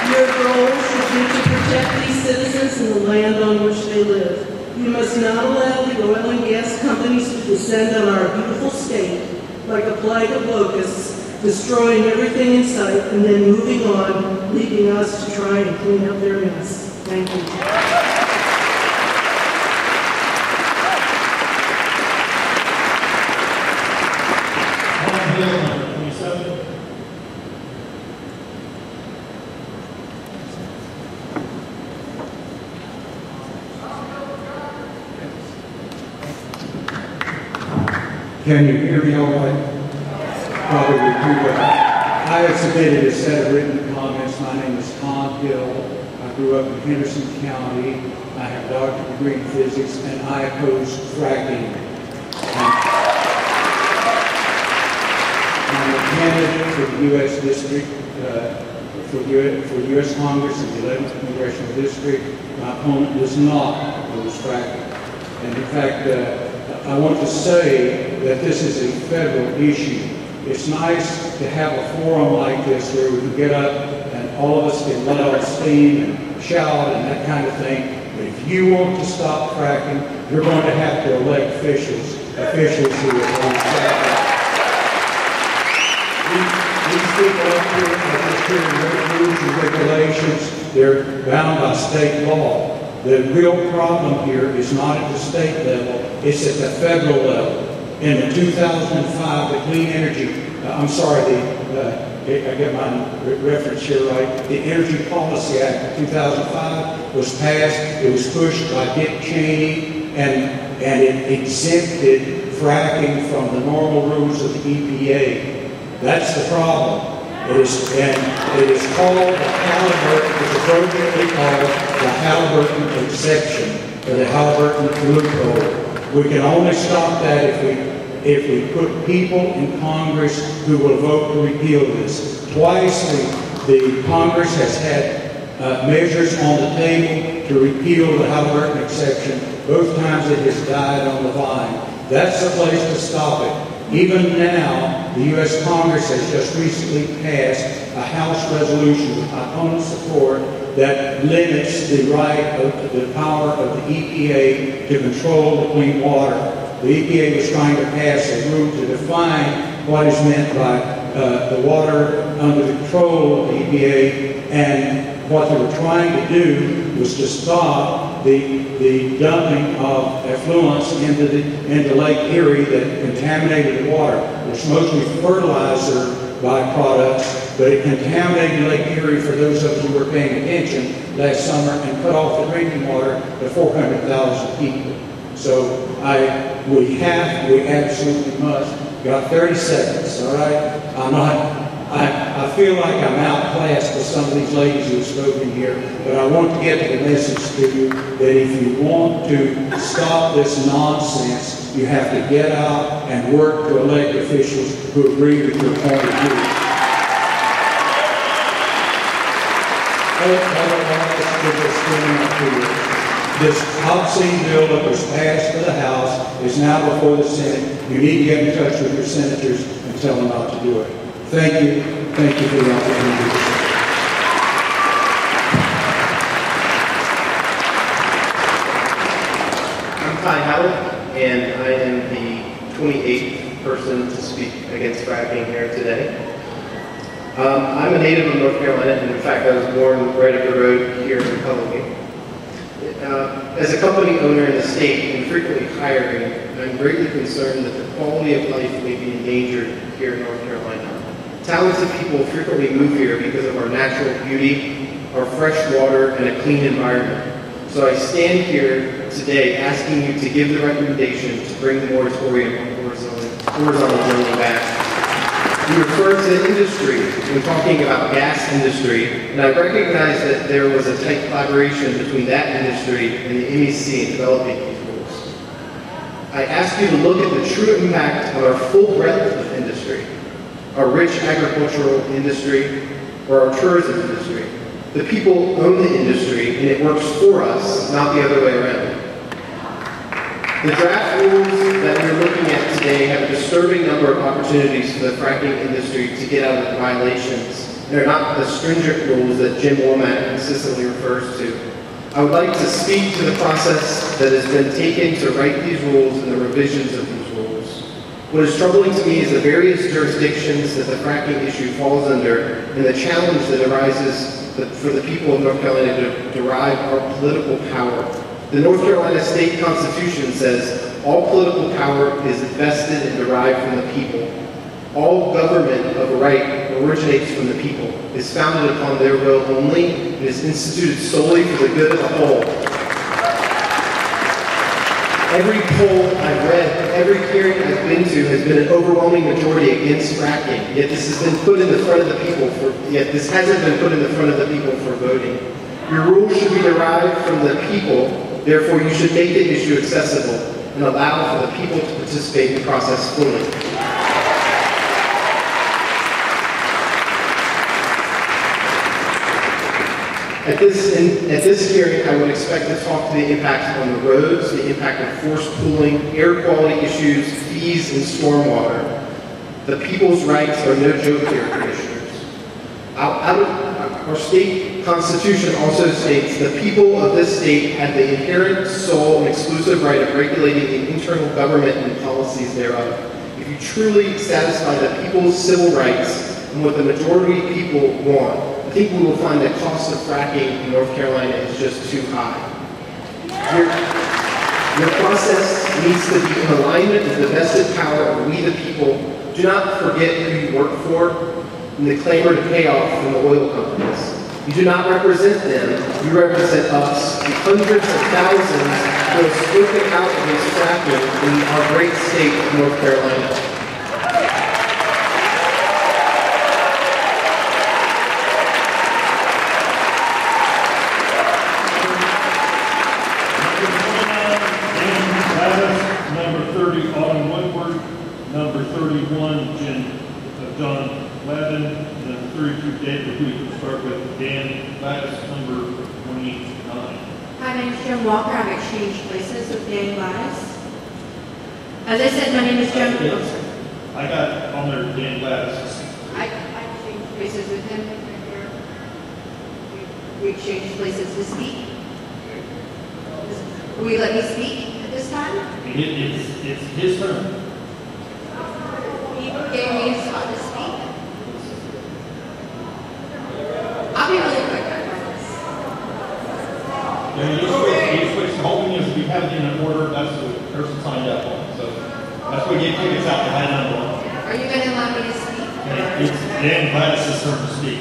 Your goal should be to protect these citizens and the land on which they live. You must not allow the oil and gas companies to descend on our beautiful state like a plague of locusts, destroying everything in sight and then moving on, leaving us to try and clean up their mess. Thank you. Can you hear me all right? Probably too well. I have submitted a set of written comments. My name is Tom Hill. I grew up in Henderson County. I have a doctorate degree in physics, and I oppose fracking. I'm a candidate for the U.S. District, for U.S. Congress in the 11th Congressional District. My opponent does not oppose fracking. And in fact, I want to say that this is a federal issue. It's nice to have a forum like this where we can get up and all of us can let out steam and shout and that kind of thing. But if you want to stop fracking, you're going to have to elect officials who will oppose fracking. These people up here are just hearing rules and regulations. They're bound by state law. The real problem here is not at the state level, it's at the federal level. In the 2005, the Clean Energy, I get my reference here right, the Energy Policy Act of 2005 was passed, it was pushed by Dick Cheney, and it exempted fracking from the normal rules of the EPA. That's the problem. It is called the Halliburton, it's appropriately called the Halliburton exception, or the Halliburton loophole. We can only stop that if we put people in Congress who will vote to repeal this. Twice the Congress has had measures on the table to repeal the Halliburton exception. Both times it has died on the vine. That's the place to stop it. Even now, the U.S. Congress has just recently passed a House resolution with my opponent's support that limits the right of the power of the EPA to control the clean water. The EPA was trying to pass a rule to define what is meant by the water under the control of the EPA, and what they were trying to do was to stop the dumping of effluents into Lake Erie that contaminated the water. It's mostly fertilizer byproducts, but it contaminated Lake Erie, for those of us who were paying attention last summer, and cut off the drinking water to 400,000 people. So we absolutely must. Got 30 seconds, all right? I feel like I'm outclassed with some of these ladies who have spoken here, but I want to get the message to you that if you want to stop this nonsense, you have to get out and work to elect officials who agree with your point of view. This obscene bill that was passed to the House is now before the Senate. You need to get in touch with your senators and tell them not to do it. Thank you. Thank you for the opportunity. I'm Ty Howard, and I am the 28th person to speak against fracking here today. I'm a native of North Carolina, and in fact I was born right up the road here in Cullowhee. As a company owner in the state and frequently hiring, I'm greatly concerned that the quality of life may be endangered here in North Carolina. Talented people frequently move here because of our natural beauty, our fresh water, and a clean environment. So I stand here today asking you to give the recommendation to bring the moratorium on horizontal drilling back. You referred to industry when talking about gas industry, and I recognize that there was a tight collaboration between that industry and the MEC in developing these rules. I ask you to look at the true impact on our full breadth of industry, our rich agricultural industry, or our tourism industry. The people own the industry, and it works for us, not the other way around. The draft rules that we're looking at today have a disturbing number of opportunities for the fracking industry to get out of the violations. They're not the stringent rules that Jim Womack consistently refers to. I would like to speak to the process that has been taken to write these rules and the revisions of these rules. What is troubling to me is the various jurisdictions that the fracking issue falls under and the challenge that arises for the people of North Carolina to derive our political power. The North Carolina State Constitution says all political power is vested and derived from the people. All government of right originates from the people, is founded upon their will only, and is instituted solely for the good of the whole. Every poll I've read, every hearing I've been to has been an overwhelming majority against fracking, yet this has been put in the front of the people this hasn't been put in the front of the people for voting. Your rules should be derived from the people. Therefore, you should make the issue accessible and allow for the people to participate in the process fully. At this hearing, I would expect to talk to the impact on the roads, the impact of forced pooling, air quality issues, fees, and stormwater. The people's rights are no joke here, Commissioners. Our state constitution also states the people of this state have the inherent, sole, and exclusive right of regulating the internal government and policies thereof. If you truly satisfy the people's civil rights and what the majority of people want, I think we will find the cost of fracking in North Carolina is just too high. Your process needs to be in alignment with the vested power of we the people. Do not forget who you work for and the clamor to pay off from the oil companies. You do not represent them, you represent us, the hundreds of thousands who have spoken out against fracking in our great state of North Carolina. Number 30, Autumn Woodward. Number 31, John Lavin. Number 32, David Wheat. We'll start with Dan Gladys, number 29. Hi, my name is Joan Walker. I've exchanged places with Dan Gladys. As I said, my name is Joan. I got on there Dan Gladys. I exchanged places with him. We exchanged places to speak. Will you let me speak at this time? It's his turn. He gave me a spot to speak. I'll be really quick, I promise. He's have it in an order, that's what the person signed up on. So that's what we get tickets out to high number on. Are you going to allow me to speak? They invite us this term to speak.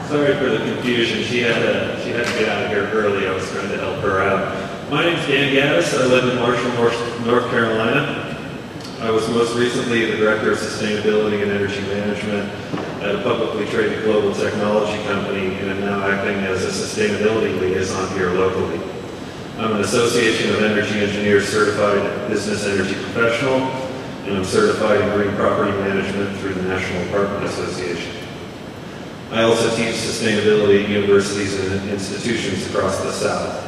Sorry for the confusion. She had to get out of here early. I was trying to help her out. My name's Dan Gaddis. I live in Marshall, North Carolina. I was most recently the Director of Sustainability and Energy Management at a publicly traded global technology company, and am now acting as a sustainability liaison here locally. I'm an Association of Energy Engineers certified business energy professional, and I'm certified in green property management through the National Apartment Association. I also teach sustainability at universities and institutions across the South.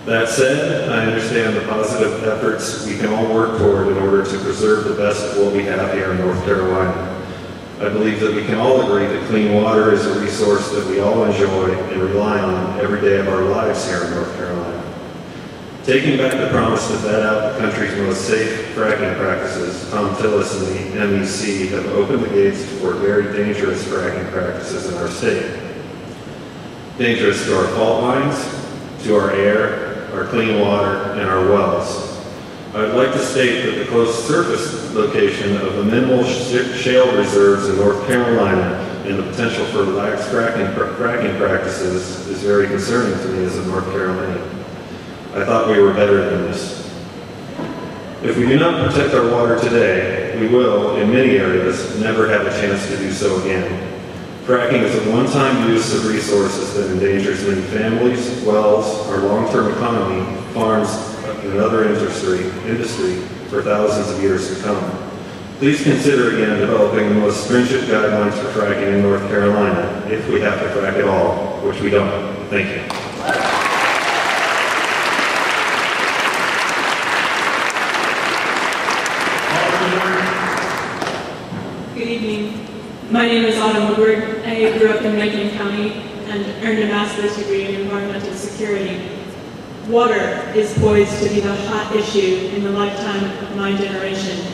That said, I understand the positive efforts we can all work toward in order to preserve the best of what we have here in North Carolina. I believe that we can all agree that clean water is a resource that we all enjoy and rely on every day of our lives here in North Carolina. Taking back the promise to vet out the country's most safe fracking practices, Tom Tillis and the MEC have opened the gates for very dangerous fracking practices in our state. Dangerous to our fault lines, to our air, our clean water, and our wells. I'd like to state that the close surface location of the minimal shale reserves in North Carolina and the potential for lax fracking practices is very concerning to me as a North Carolinian. I thought we were better than this. If we do not protect our water today, we will, in many areas, never have a chance to do so again. Fracking is a one-time use of resources that endangers many families, wells, our long-term economy, farms, and another industry for thousands of years to come. Please consider again developing the most stringent guidelines for fracking in North Carolina, if we have to frack at all, which we don't. Thank you. Good evening. My name is Autumn Woodward. I grew up in Macon County and earned a master's degree in environmental security. Water is poised to be the hot issue in the lifetime of my generation.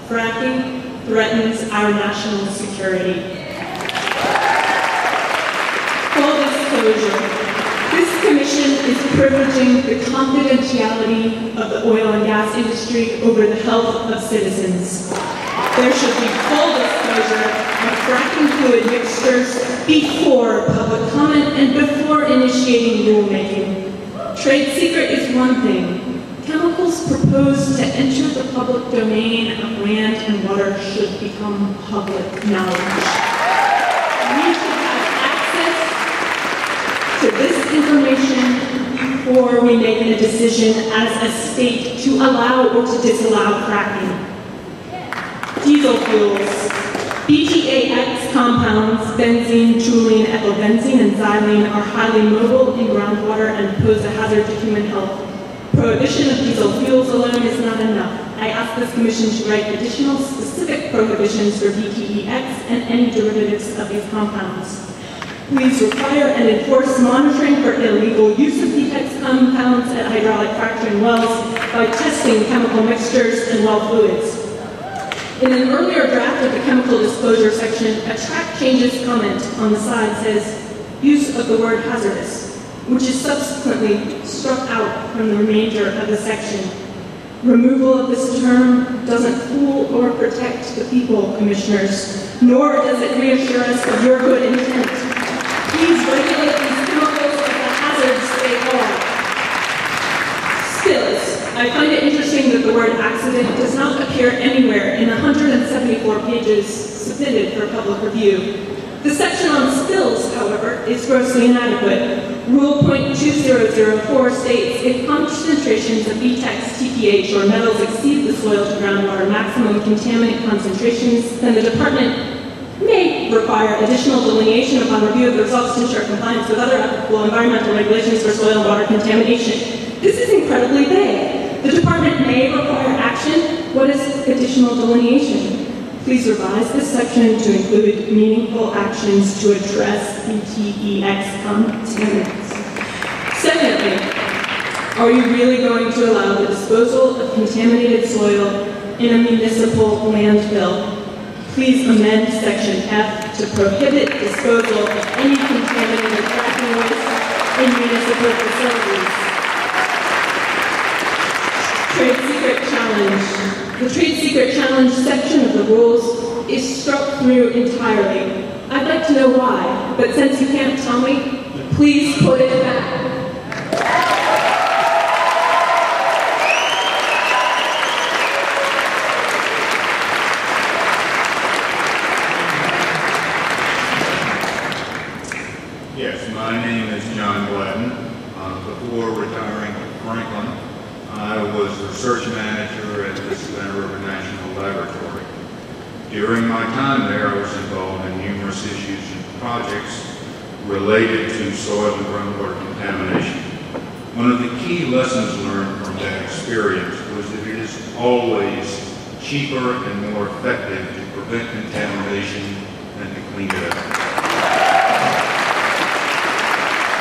Fracking threatens our national security. Full disclosure, this commission is privileging the confidentiality of the oil and gas industry over the health of citizens. There should be full disclosure of fracking fluid mixtures before public comment and before initiating rulemaking. Trade secret is one thing. Chemicals proposed to enter the public domain of land and water should become public knowledge. We should have access to this information before we make a decision as a state to allow or to disallow fracking. Diesel fuels. BTAX compounds, benzene, toluene, ethylbenzene, and xylene are highly mobile in groundwater and pose a hazard to human health. Prohibition of diesel fuels alone is not enough. I ask this commission to write additional specific prohibitions for BTEX and any derivatives of these compounds. Please require and enforce monitoring for illegal use of BTEX compounds at hydraulic fracturing wells by testing chemical mixtures and well fluids. In an earlier draft of the chemical disclosure section, a track changes comment on the side says, use of the word hazardous, which is subsequently struck out from the remainder of the section. Removal of this term doesn't fool or protect the people, commissioners, nor does it reassure us of your good intent. Please regulate these chemicals as the hazards they are. Spills. I find it interesting that the word accident does not appear anywhere in the 174 pages submitted for public review. The section on spills, however, is grossly inadequate. Rule .2004 states, if concentrations of BTEX, TPH, or metals exceed the soil to groundwater maximum contaminant concentrations, then the department may require additional delineation upon review of the results to ensure compliance with other applicable environmental regulations for soil and water contamination. This is incredibly vague. The department may require action. What is additional delineation? Please revise this section to include meaningful actions to address BTEX contaminants. Secondly, are you really going to allow the disposal of contaminated soil in a municipal landfill. Please amend Section F to prohibit disposal of any contaminated fracking waste in municipal facilities. Trade Secret Challenge. The Trade Secret Challenge section of the rules is struck through entirely. I'd like to know why, but since you can't tell me, please put it back. Yes, my name is John Gladden. Before retiring from Franklin, I was research manager at the Savannah River National Laboratory. During my time there, I was involved in numerous issues and projects related to soil and groundwater contamination. One of the key lessons learned from that experience was that it is always cheaper and more effective to prevent contamination than to clean it up.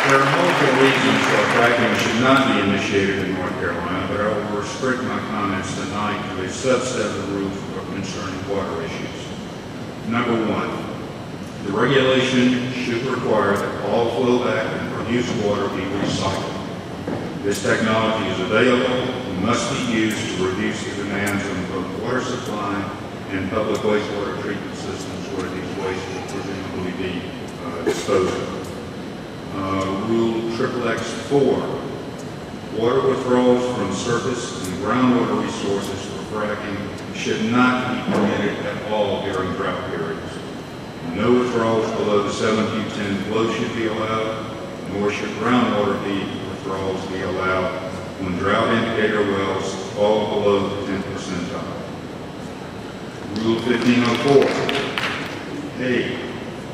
There are multiple reasons why fracking should not be initiated in North Carolina, but I will restrict my comments tonight to a subset of the rules concerning water issues. Number one, the regulation should require that all flowback and produced water be recycled. This technology is available and must be used to reduce the demands on both water supply and public wastewater treatment systems where these wastes will presumably be disposed of. Rule XXX-4, water withdrawals from surface and groundwater resources for fracking should not be permitted at all during drought periods. No withdrawals below the 7Q10 flow should be allowed, nor should groundwater withdrawals be allowed when drought indicator wells fall below the 10th percentile. Rule 1504, A.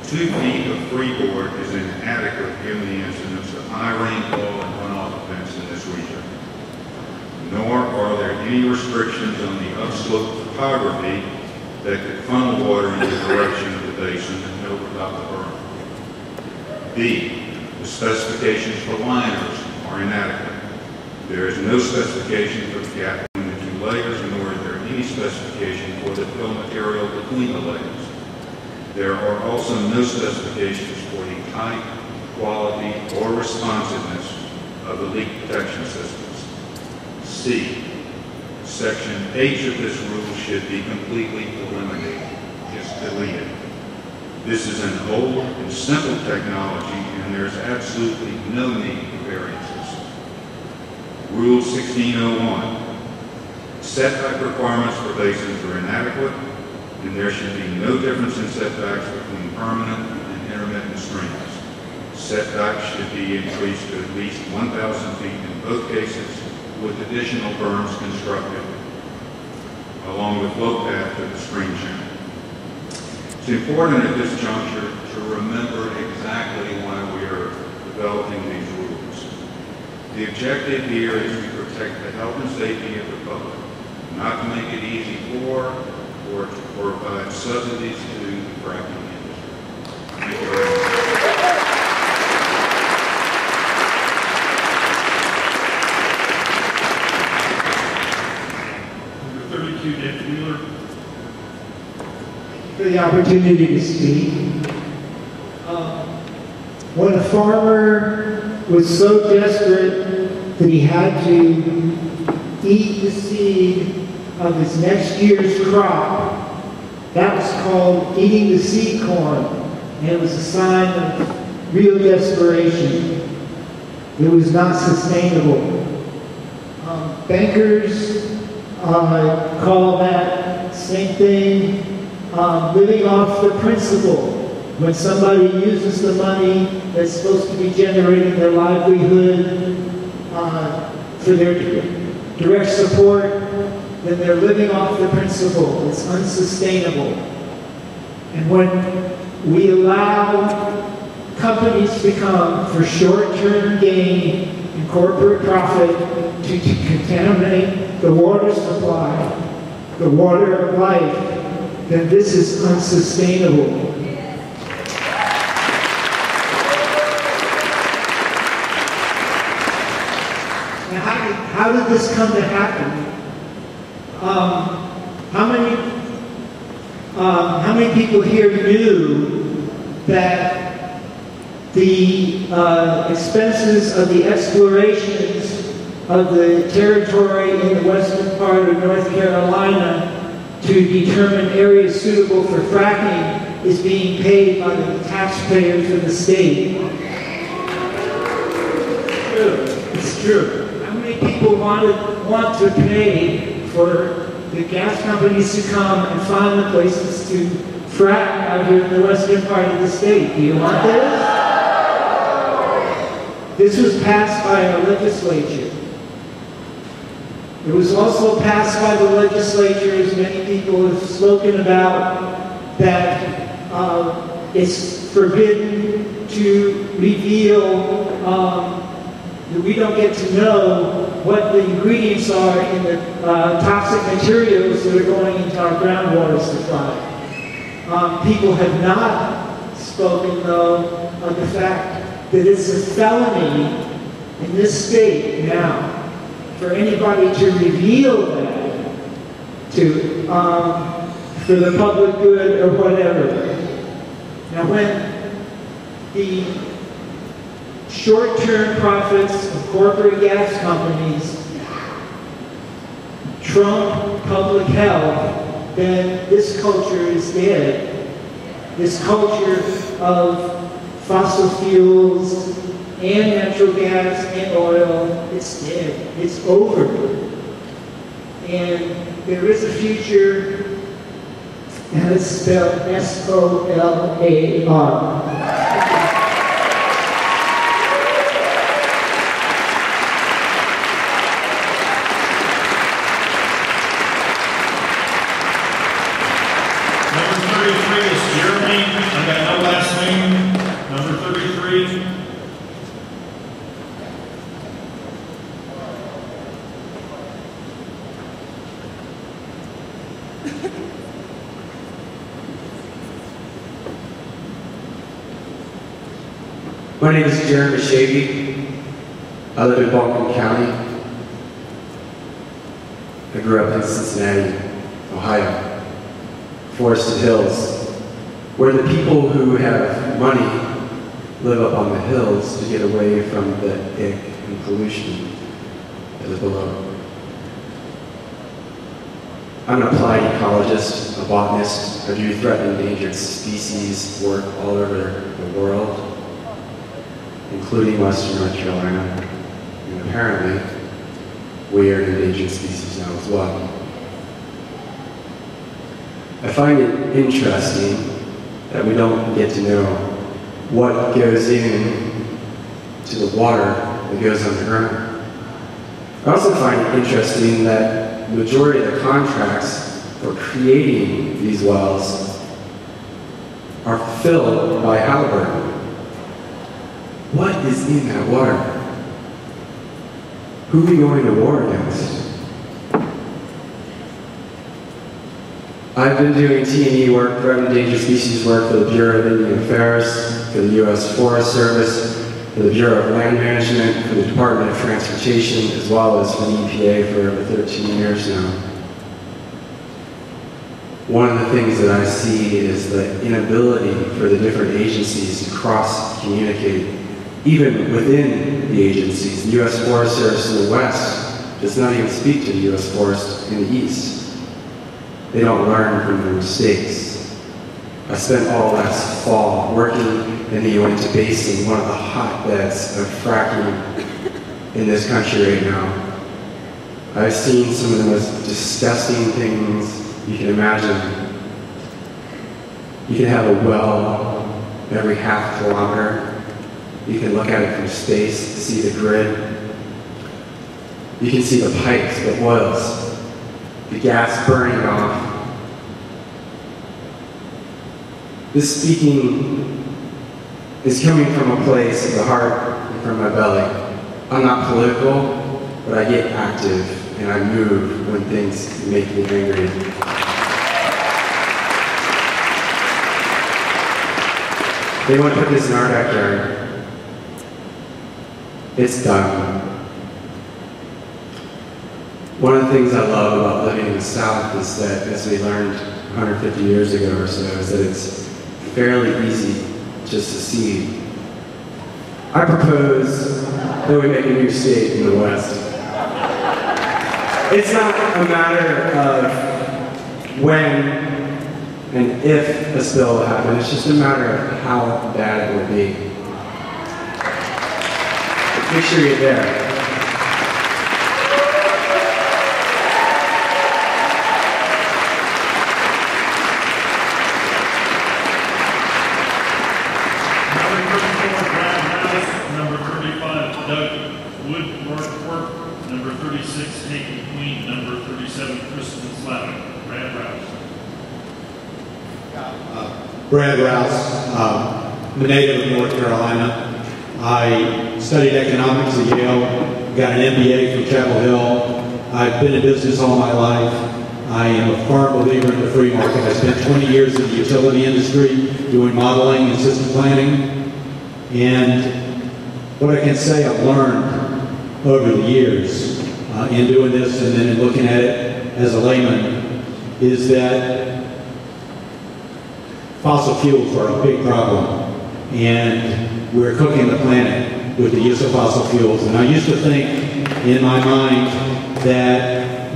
2 feet of freeboard is inadequate given the incidence of high rainfall and runoff events in this region. Nor are there any restrictions on the upslope topography that could funnel water in the direction of the basin and help without the berm. B. The specifications for liners are inadequate. There is no specification for the gap between the two layers, nor is there any specification for the fill material between the layers. There are also no specifications for the type, quality, or responsiveness of the leak protection systems. C. Section H of this rule should be completely eliminated, just deleted. This is an old and simple technology, and there's absolutely no need for variances. Rule 1601. Setback requirements for basins are inadequate, and there should be no difference in setbacks between permanent and intermittent streams. Setbacks should be increased to at least 1,000 feet in both cases, with additional berms constructed along the flow path to the stream channel. It's important at this juncture to remember exactly why we are developing these rules. The objective here is to protect the health and safety of the public, not to make it easy for or to provide subsidies to the fracking industry. Thank you very much. Number 32, David Wheeler. For the opportunity to speak. When a farmer was so desperate that he had to eat the seed of his next year's crop, that was called eating the seed corn, and it was a sign of real desperation. It was not sustainable. Bankers call that same thing living off the principal. When somebody uses the money that's supposed to be generating their livelihood for their direct support, then they're living off the principle. It's unsustainable. And when we allow companies to come for short-term gain and corporate profit to contaminate the water supply, the water of life, then this is unsustainable. Now, how did this come to happen? How many people here knew that the expenses of the explorations of the territory in the western part of North Carolina to determine areas suitable for fracking is being paid by the taxpayers of the state? It's true. How many people want to pay for the gas companies to come and find the places to frack out here in the western part of the state? Do you want this? This was passed by our legislature. It was also passed by the legislature, as many people have spoken about, that it's forbidden to reveal, that we don't get to know what the ingredients are in the toxic materials that are going into our groundwater supply. People have not spoken, though, of the fact that it's a felony in this state now for anybody to reveal that to, for the public good or whatever. Now when the short-term profits of corporate gas companies trump public health, then this culture is dead. This culture of fossil fuels and natural gas and oil, it's dead. It's over. And there is a future, and it's spelled S-O-L-A-R. Jeremy, I got no last name. Number 33. My name is Jeremy Shavy. I live in Baltimore County. I grew up in Cincinnati, Ohio. Forested Hills, where the people who have money live up on the hills to get away from the ick and pollution that is below. I'm an applied ecologist, a botanist. I do threatened endangered species work all over the world, including Western North Carolina. And apparently, we are an endangered species now as well. I find it interesting that we don't get to know what goes in to the water that goes underground. I also find it interesting that the majority of the contracts for creating these wells are filled by Halliburton. What is in that water? Who are we going to war against? I've been doing T&E work, threatened endangered species work for the Bureau of Indian Affairs, for the U.S. Forest Service, for the Bureau of Land Management, for the Department of Transportation, as well as for the EPA for over 13 years now. One of the things that I see is the inability for the different agencies to cross-communicate, even within the agencies. The U.S. Forest Service in the West does not even speak to the U.S. Forest in the East. They don't learn from their mistakes. I spent all last fall working in the Uinta Basin, one of the hotbeds of fracking in this country right now. I've seen some of the most disgusting things you can imagine. You can have a well every half kilometer. You can look at it from space, see the grid. You can see the pipes, the oils, the gas burning off. This speaking is coming from a place of the heart and from my belly. I'm not political, but I get active and I move when things make me angry. They want to put this in our backyard. It's done. One of the things I love about living in the South is that, as we learned 150 years ago or so, is that it's fairly easy just to see. I propose that we make a new state in the West. It's not a matter of when and if a spill will happen, it's just a matter of how bad it will be. Make sure you're there. Number 36, Taking Queen. Number 37, Kristen Slavic. Brad Rouse. Brad Rouse, I'm a native of North Carolina. I studied economics at Yale, got an MBA from Chapel Hill. I've been in business all my life. I am a firm believer in the free market. I spent 20 years in the utility industry doing modeling and system planning. And what I can say I've learned over the years in doing this and then in looking at it as a layman is that fossil fuels are a big problem, and we're cooking the planet with the use of fossil fuels. And I used to think in my mind that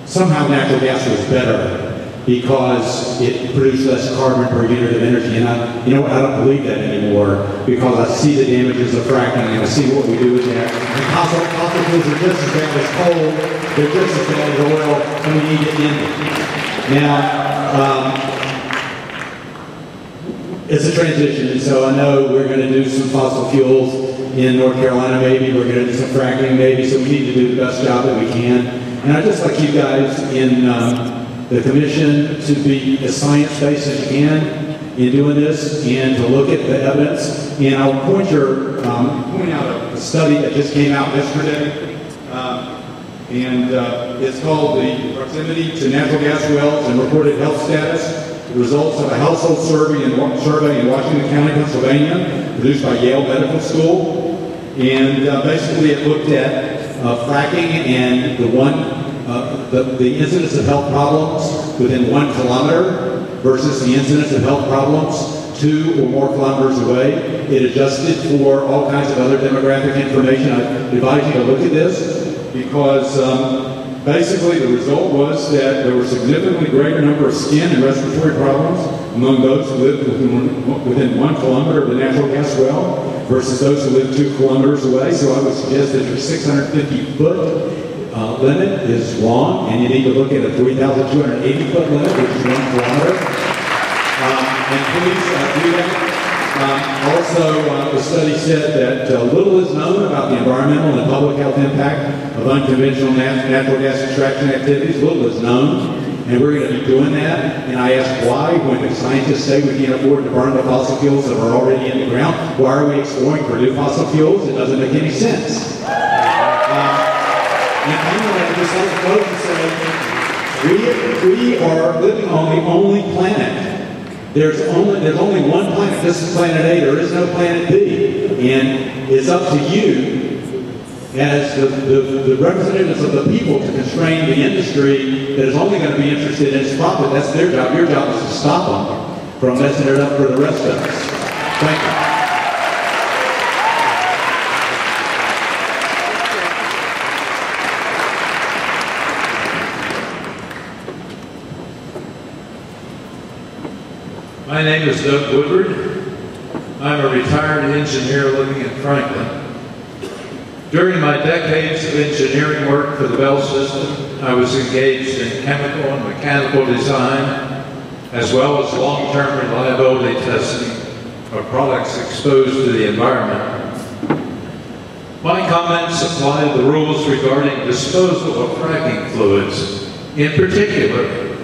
somehow natural gas was better because it produced less carbon per unit of energy. And I don't believe that anymore, because I see the damages of fracking and I see what we do with that. And fossil fuels are just as bad as coal, they're just as bad as oil, and we need to end it. Now, it's a transition, and so I know we're going to do some fossil fuels in North Carolina maybe, we're going to do some fracking maybe, so we need to do the best job that we can. And I'd just like you guys in the commission to be as science-based as you can in doing this and to look at the evidence. And I'll point out a study that just came out yesterday, and it's called The Proximity to Natural Gas Wells and Reported Health Status. The results of a household survey in Washington County, Pennsylvania, produced by Yale Medical School. And basically it looked at fracking and the incidence of health problems within 1 kilometer versus the incidence of health problems 2 or more kilometers away. It adjusted for all kinds of other demographic information. I advise you to look at this because basically the result was that there were significantly greater number of skin and respiratory problems among those who lived within 1 kilometer of the natural gas well versus those who lived 2 kilometers away. So I would suggest that your 650-foot limit is wrong, and you need to look at a 3,280-foot limit, which is 1 kilometer. And please do that. Also, the study said that little is known about the environmental and public health impact of unconventional natural gas extraction activities. Little is known, and we're going to be doing that. And I asked why, when the scientists say we can't afford to burn the fossil fuels that are already in the ground, why are we exploring for new fossil fuels? It doesn't make any sense. And finally, I just like to close and say, we are living on the only planet. There's only one planet. This is planet A. There is no planet B. And it's up to you as the representatives of the people to constrain the industry that is only going to be interested in its profit. That's their job. Your job is to stop them from messing it up for the rest of us. Thank you. My name is Doug Woodward. I'm a retired engineer living in Franklin. During my decades of engineering work for the Bell system, I was engaged in chemical and mechanical design, as well as long-term reliability testing of products exposed to the environment. My comments apply to the rules regarding disposal of fracking fluids, in particular,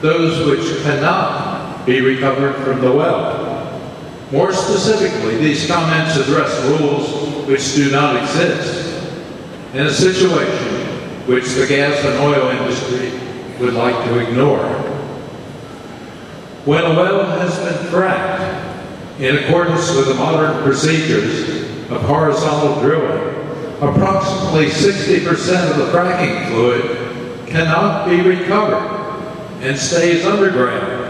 those which cannot be recovered from the well. More specifically, these comments address rules which do not exist in a situation which the gas and oil industry would like to ignore. When a well has been fracked in accordance with the modern procedures of horizontal drilling, approximately 60% of the fracking fluid cannot be recovered and stays underground.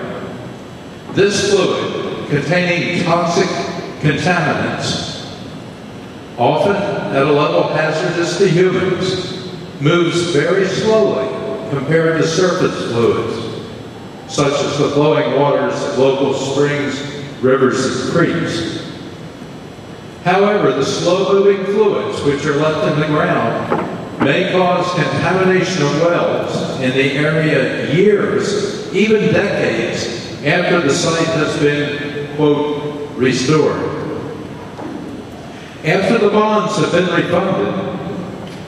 This fluid, containing toxic contaminants, often at a level hazardous to humans, moves very slowly compared to surface fluids, such as the flowing waters of local springs, rivers, and creeks. However, the slow-moving fluids which are left in the ground may cause contamination of wells in the area years, even decades, after the site has been, quote, restored. After the bonds have been refunded,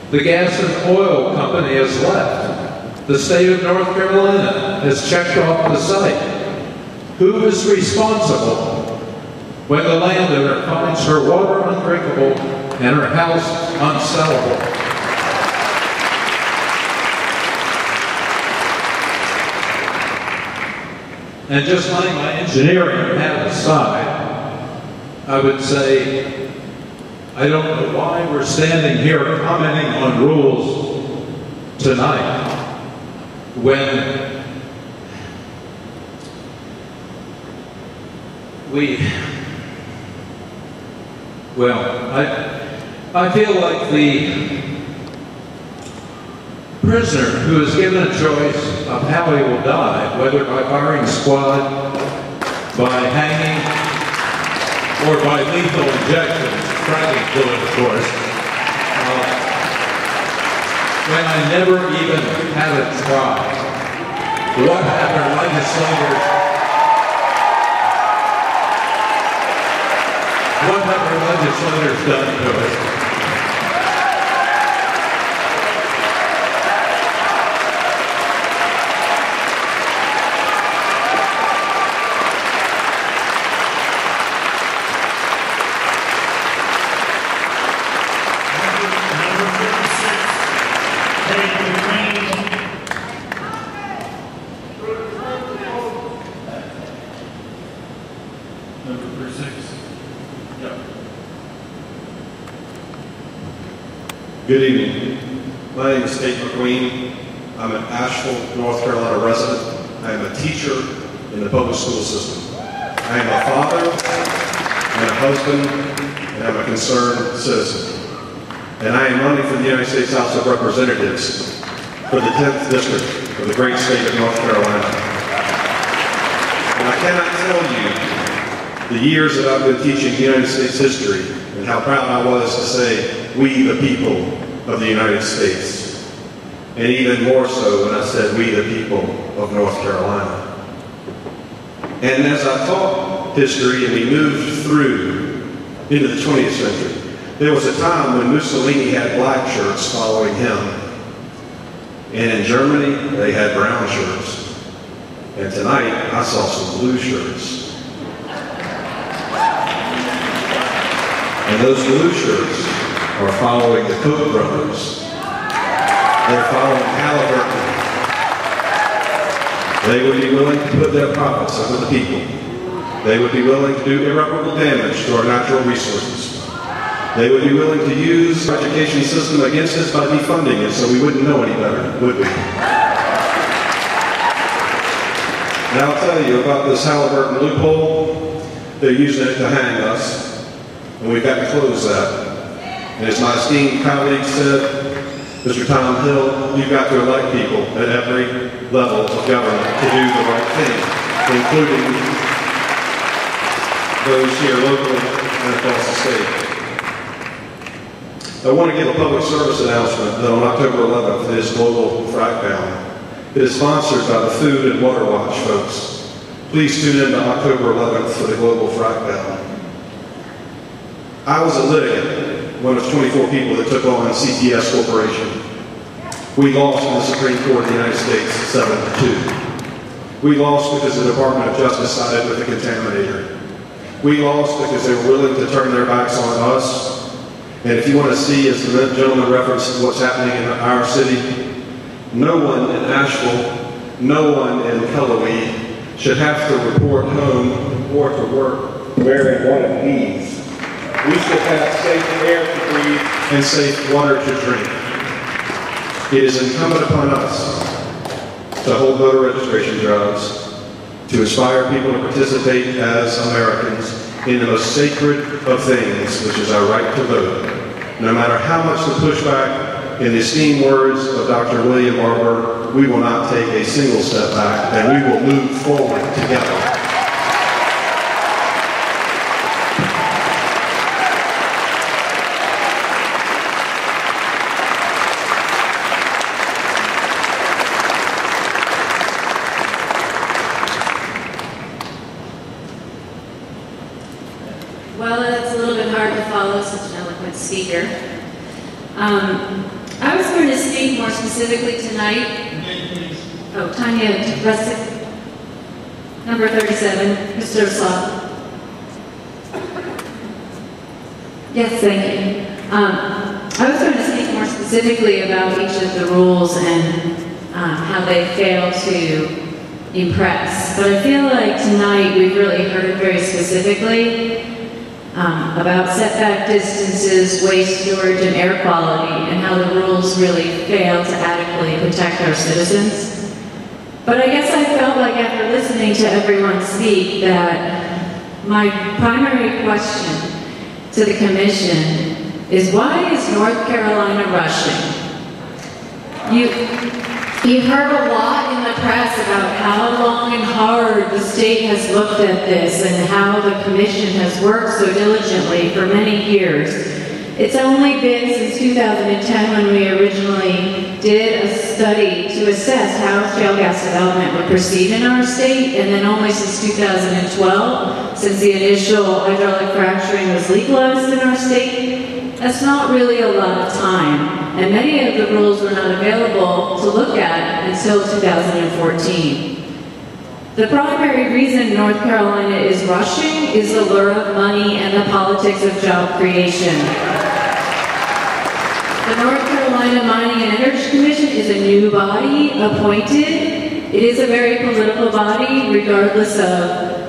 the gas and oil company has left. The state of North Carolina has checked off the site. Who is responsible when the landowner finds her water undrinkable and her house unsellable? And just letting my engineering hat aside, I would say, I don't know why we're standing here commenting on rules tonight when I feel like the prisoner who is given a choice of how he will die, whether by firing squad, by hanging, or by lethal injection, fracking fluid, of course, when I never even had a try. What have our legislators done to us? Good evening. My name is Tate McQueen. I'm an Asheville, North Carolina resident. I am a teacher in the public school system. I am a father and a husband, and I'm a concerned citizen. And I am running for the United States House of Representatives for the 10th District of the great state of North Carolina. And I cannot tell you the years that I've been teaching United States history and how proud I was to say, we the people of the United States. And even more so when I said, we the people of North Carolina. And as I taught history and we moved through into the 20th century, there was a time when Mussolini had black shirts following him. And in Germany, they had brown shirts. And tonight, I saw some blue shirts. And those blue shirts are following the Koch brothers. They're following Halliburton. They would be willing to put their profits over the people. They would be willing to do irreparable damage to our natural resources. They would be willing to use our education system against us by defunding it so we wouldn't know any better, would we? Now I'll tell you about this Halliburton loophole. They're using it to hang us, and we've got to close that. And as my esteemed colleague said, Mr. Tom Hill, you've got to elect people at every level of government to do the right thing, including those here locally and across the state. I want to give a public service announcement that on October 11th is Global Frack Down. It is sponsored by the Food and Water Watch folks. Please tune in to October 11th for the Global Frack Down. I was a litigant, one of 24 people that took on CTS Corporation. We lost in the Supreme Court of the United States 7-2. We lost because the Department of Justice sided with the contaminator. We lost because they were willing to turn their backs on us. And if you want to see, as the gentleman referenced, what's happening in our city, no one in Asheville, no one in Cullowhee should have to report home or to work wearing one of these. We should have safe air to breathe and safe water to drink. It is incumbent upon us to hold voter registration drives, to inspire people to participate as Americans in the most sacred of things, which is our right to vote. No matter how much the pushback, in the esteemed words of Dr. William Barber, we will not take a single step back, and we will move forward together. Well, it's a little bit hard to follow such an eloquent speaker. I was going to speak more specifically tonight. Oh, Tanya Russick, number 37, Mr. Slaw. Yes, thank you. I was going to speak more specifically about each of the rules and how they fail to impress. But I feel like tonight we've really heard very specifically about setback distances, waste storage, and air quality, and how the rules really fail to adequately protect our citizens. But I guess I felt like after listening to everyone speak that my primary question to the Commission is, why is North Carolina rushing? You've heard a lot in the press about how long and hard the state has looked at this and how the Commission has worked so diligently for many years. It's only been since 2010 when we originally did a study to assess how shale gas development would proceed in our state, and then only since 2012, since the initial hydraulic fracturing was legalized in our state. That's not really a lot of time. And many of the rules were not available to look at until 2014. The primary reason North Carolina is rushing is the lure of money and the politics of job creation. The North Carolina Mining and Energy Commission is a new body appointed. It is a very political body, regardless of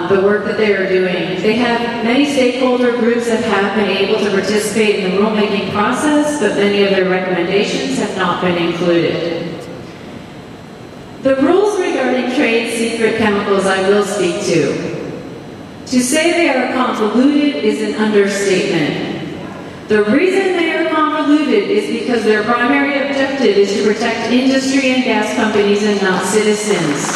the work that they are doing. They have many stakeholder groups that have been able to participate in the rulemaking process, but many of their recommendations have not been included. The rules regarding trade secret chemicals I will speak to. To say they are convoluted is an understatement. The reason they are convoluted is because their primary objective is to protect industry and gas companies and not citizens.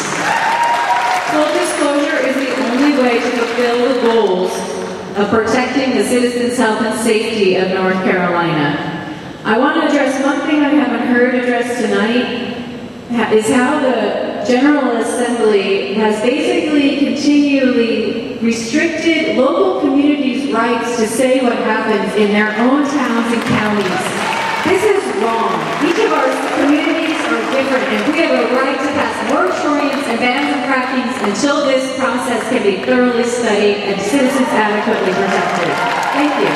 Full disclosure is the only way to fulfill the goals of protecting the citizens' health and safety of North Carolina. I want to address one thing I haven't heard addressed tonight, is how the General Assembly has basically continually restricted local communities' rights to say what happens in their own towns and counties. This is wrong. Each of our communities are different, and we have a right to pass moratoriums and bans of frackings until this process can be thoroughly studied and citizens adequately protected. Thank you.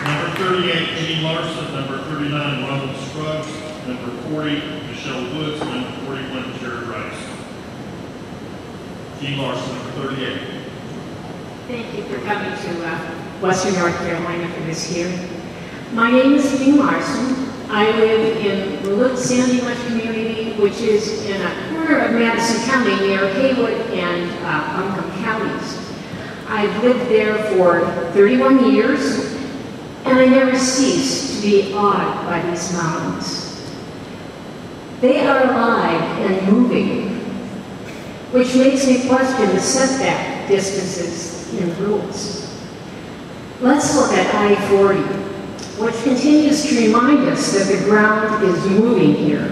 Number 38, Jean Larson. Number 39, Ronald Scruggs. Number 40, Michelle Woods. Number 41, Jared Rice. Jean Larson, number 38. Thank you for coming to Western North Carolina for this hearing. My name is Jean Larson. I live in the Little Sandy Much community, which is in a corner of Madison County near Haywood and Buncombe counties. I've lived there for 31 years, and I never cease to be awed by these mountains. They are alive and moving, which makes me question the setback distances in rules. Let's look at I-40, which continues to remind us that the ground is moving here.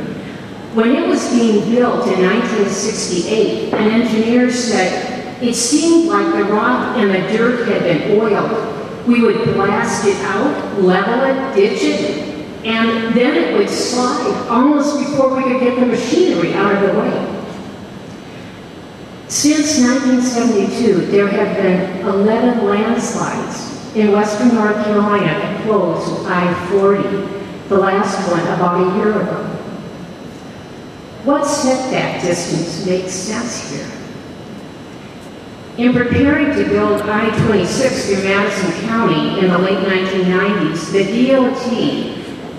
When it was being built in 1968, an engineer said it seemed like the rock and the dirt had been oiled. We would blast it out, level it, ditch it, and then it would slide almost before we could get the machinery out of the way. Since 1972, there have been 11 landslides in western North Carolina that closed I-40, the last one about a year ago. What setback distance makes sense here? In preparing to build I-26 through Madison County in the late 1990s, the DOT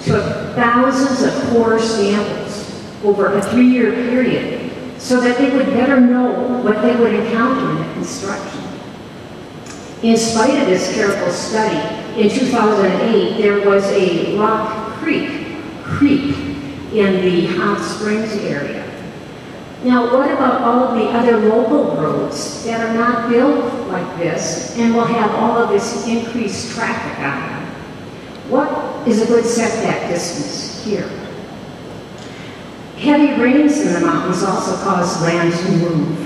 took thousands of core samples over a 3-year period so that they would better know what they would encounter in the construction. In spite of this careful study, in 2008, there was a rock creek in the Hot Springs area. Now, what about all of the other local roads that are not built like this and will have all of this increased traffic on them? What is a good setback distance here? Heavy rains in the mountains also cause land to move.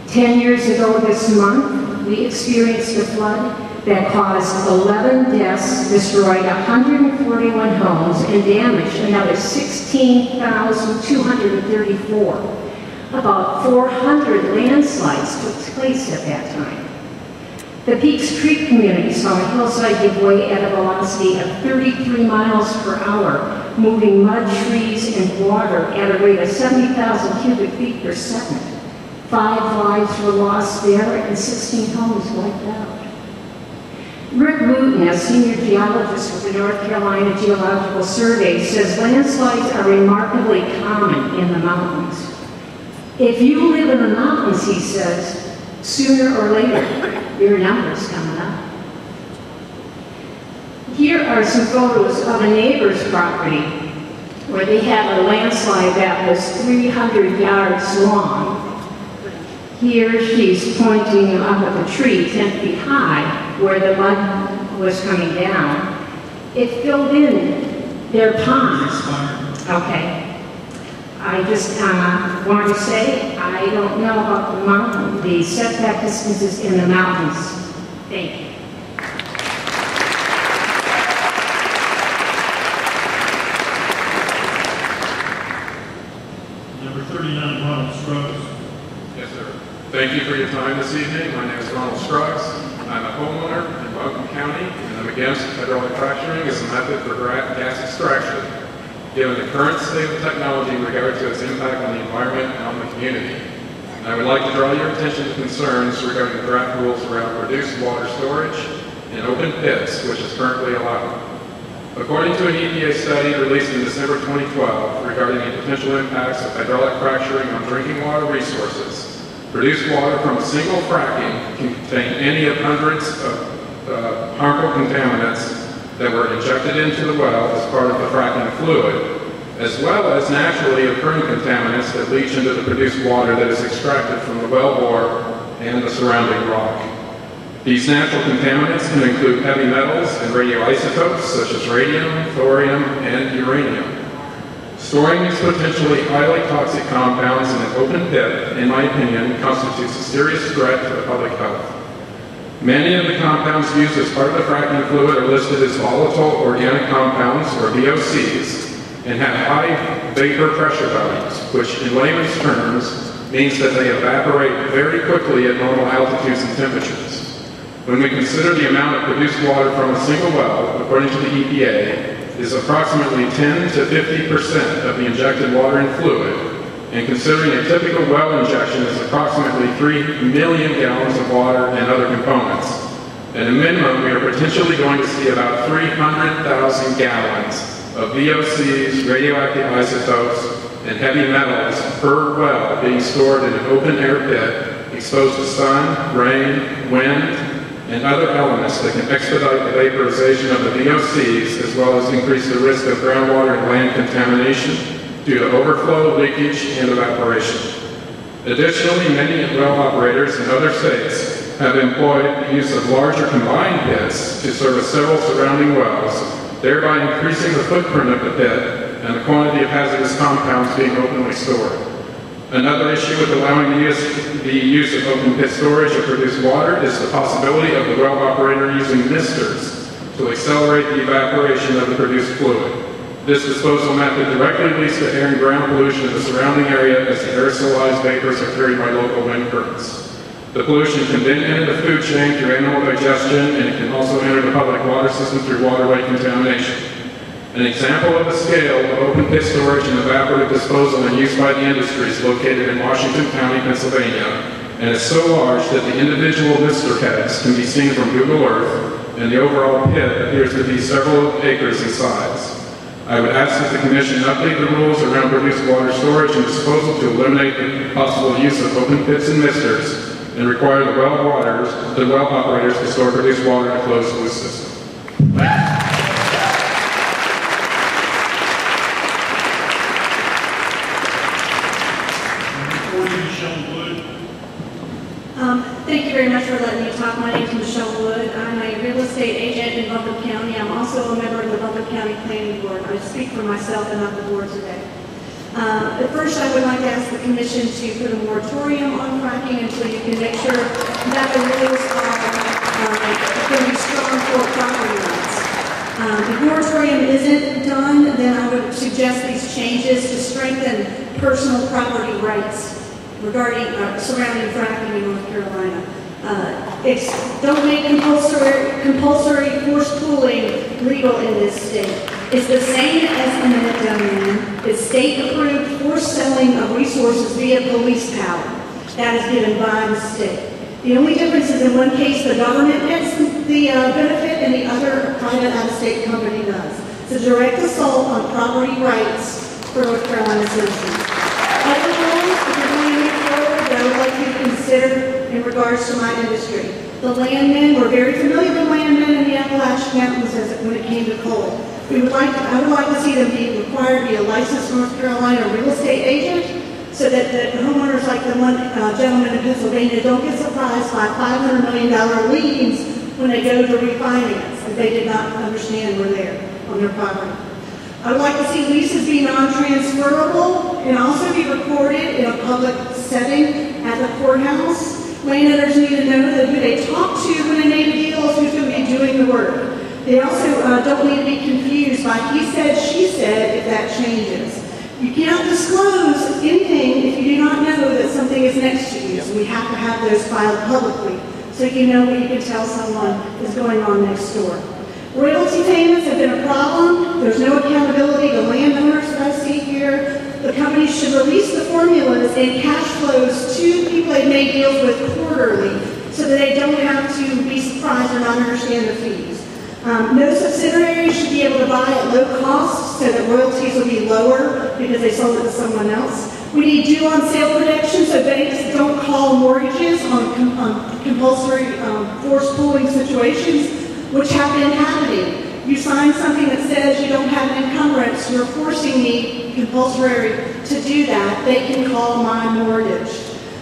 10 years ago this month, we experienced a flood that caused 11 deaths, destroyed 141 homes, and damaged another 16,234. About 400 landslides took place at that time. The Peaks Creek community saw a hillside give way at a velocity of 33 miles per hour, moving mud, trees, and water at a rate of 70,000 cubic feet per second. 5 lives were lost there and 16 homes wiped out. Rick Wooten, a senior geologist with the North Carolina Geological Survey, says landslides are remarkably common in the mountains. If you live in the mountains, he says, sooner or later, your number's coming up. Here are some photos of a neighbor's property where they had a landslide that was 300 yards long. Here she's pointing up at the tree 10 feet high where the mud was coming down. It filled in their ponds. Okay. I just want to say, I don't know about the mountain, the setback distances in the mountains. Thank you. Number 39, Ronald Scruggs. Yes, sir. Thank you for your time this evening. My name is Ronald Scruggs. I'm a homeowner in Buncombe County, and I'm against hydraulic fracturing as a method for gas extraction, given the current state of technology in regard to its impact on the environment and on the community. And I would like to draw your attention to concerns regarding the draft rules around produced water storage in open pits, which is currently allowed. According to an EPA study released in December 2012 regarding the potential impacts of hydraulic fracturing on drinking water resources, produced water from a single fracking can contain any of hundreds of harmful contaminants that were injected into the well as part of the fracking fluid, as well as naturally occurring contaminants that leach into the produced water that is extracted from the wellbore and the surrounding rock. These natural contaminants can include heavy metals and radioisotopes such as radium, thorium, and uranium. Storing these potentially highly toxic compounds in an open pit, in my opinion, constitutes a serious threat to the public health. Many of the compounds used as part of the fracking fluid are listed as volatile organic compounds, or VOCs, and have high vapor pressure values, which in layman's terms means that they evaporate very quickly at normal altitudes and temperatures. When we consider the amount of produced water from a single well, according to the EPA, is approximately 10 to 50% of the injected water and fluid, and considering a typical well injection is approximately 3 million gallons of water and other components, at a minimum we are potentially going to see about 300,000 gallons of VOCs, radioactive isotopes, and heavy metals per well being stored in an open air pit, exposed to sun, rain, wind, and other elements that can expedite the vaporization of the VOCs, as well as increase the risk of groundwater and land contamination due to overflow, leakage, and evaporation. Additionally, many well operators in other states have employed the use of larger combined pits to service several surrounding wells, thereby increasing the footprint of the pit and the quantity of hazardous compounds being openly stored. Another issue with allowing the use of open pit storage of produced water is the possibility of the well operator using misters to accelerate the evaporation of the produced fluid. This disposal method directly leads to air and ground pollution in the surrounding area as the aerosolized vapors are carried by local wind currents. The pollution can then enter the food chain through animal digestion, and it can also enter the public water system through waterway contamination. An example of the scale of open pit storage and evaporative disposal and use by the industry is located in Washington County, Pennsylvania, and is so large that the individual mister heads can be seen from Google Earth, and the overall pit appears to be several acres in size. I would ask that the Commission update the rules around produced water storage and disposal to eliminate the possible use of open pits and misters, and require the well operators to store produced water in a closed loop system. Thank you very much for letting me talk. My name is Michelle Wood. I'm a real estate agent in Buncombe County. I'm also a member of the Buncombe County Planning Board. I speak for myself and not the board today. At first, I would like to ask the Commission to put a moratorium on fracking until you can make sure that the rules are going to be strong for property rights. If the moratorium isn't done, then I would suggest these changes to strengthen personal property rights regarding surrounding fracking in North Carolina. Don't make compulsory forced pooling legal in this state. It's the same as eminent domain. It's state-approved forced selling of resources via police power. That is given by the state. The only difference is in one case the government gets the benefit and the other private out-of-state company does. It's a direct assault on property rights for North Carolina citizens. Other rules, if you're going to move forward, that I would like you to consider in regards to my industry. The landmen, we're very familiar with landmen in the Appalachian Mountains when it came to coal. I would like to see them be required to be a licensed North Carolina real estate agent so that the homeowners like the one gentleman in Pennsylvania don't get surprised by $500 million liens when they go to refinance that they did not understand were there on their property. I would like to see leases be non-transferable and also be recorded in a public setting at the courthouse. Landowners need to know that who they talk to when they make a deal is who's going to be doing the work. They also don't need to be confused by he said, she said, if that changes. You cannot disclose anything if you do not know that something is next to you. So we have to have those filed publicly so you know what you can tell someone is going on next door. Royalty payments have been a problem. There's no accountability to landowners that I see here. The companies should release the formulas and cash flows to people they've made deals with quarterly so that they don't have to be surprised or not understand the fees. No subsidiaries should be able to buy at low cost so that royalties will be lower because they sold it to someone else. We need due on sale protection so banks don't call mortgages on compulsory forced pooling situations, which have been happening. You sign something that says you don't have an encumbrance, you're forcing me compulsory to do that, they can call my mortgage.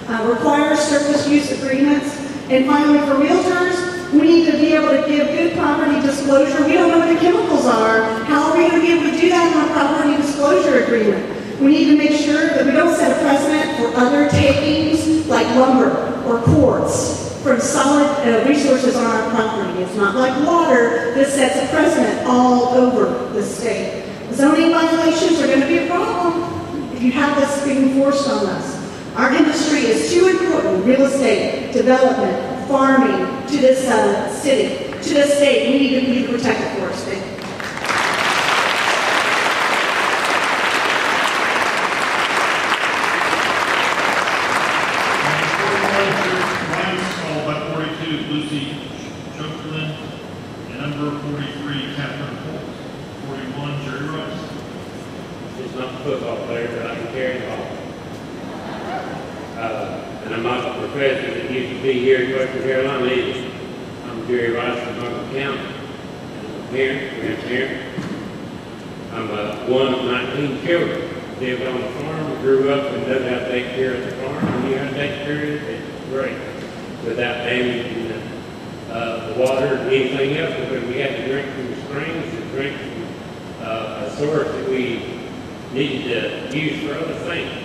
Require surface use agreements. And finally, for realtors, we need to be able to give good property disclosure. We don't know what the chemicals are. How are we going to be able to do that on a property disclosure agreement? We need to make sure that we don't set a precedent for other takings like lumber or quartz from solid resources on our property. It's not like water. This sets a precedent all over the state. Zoning violations are going to be a problem if you have this being forced on us. Our industry is too important, real estate, development, farming, to this city, to this state. We need to protect it for our state. Lucy Joplin, and number 43, Catherine Holt. 41, Jerry Rice. It's not a football player, but I can carry the ball. And I'm not a professor that used to be here in Western Carolina either. I'm Jerry Rice from Buncombe County. I'm a parent, grandparent. I'm one of 19 children. Lived on a farm, grew up and knows how to take care of the farm. And knew how to take care of it. It's great. Without damaging the water or anything else, because we had to drink from the springs and drink from a source that we needed to use for other things.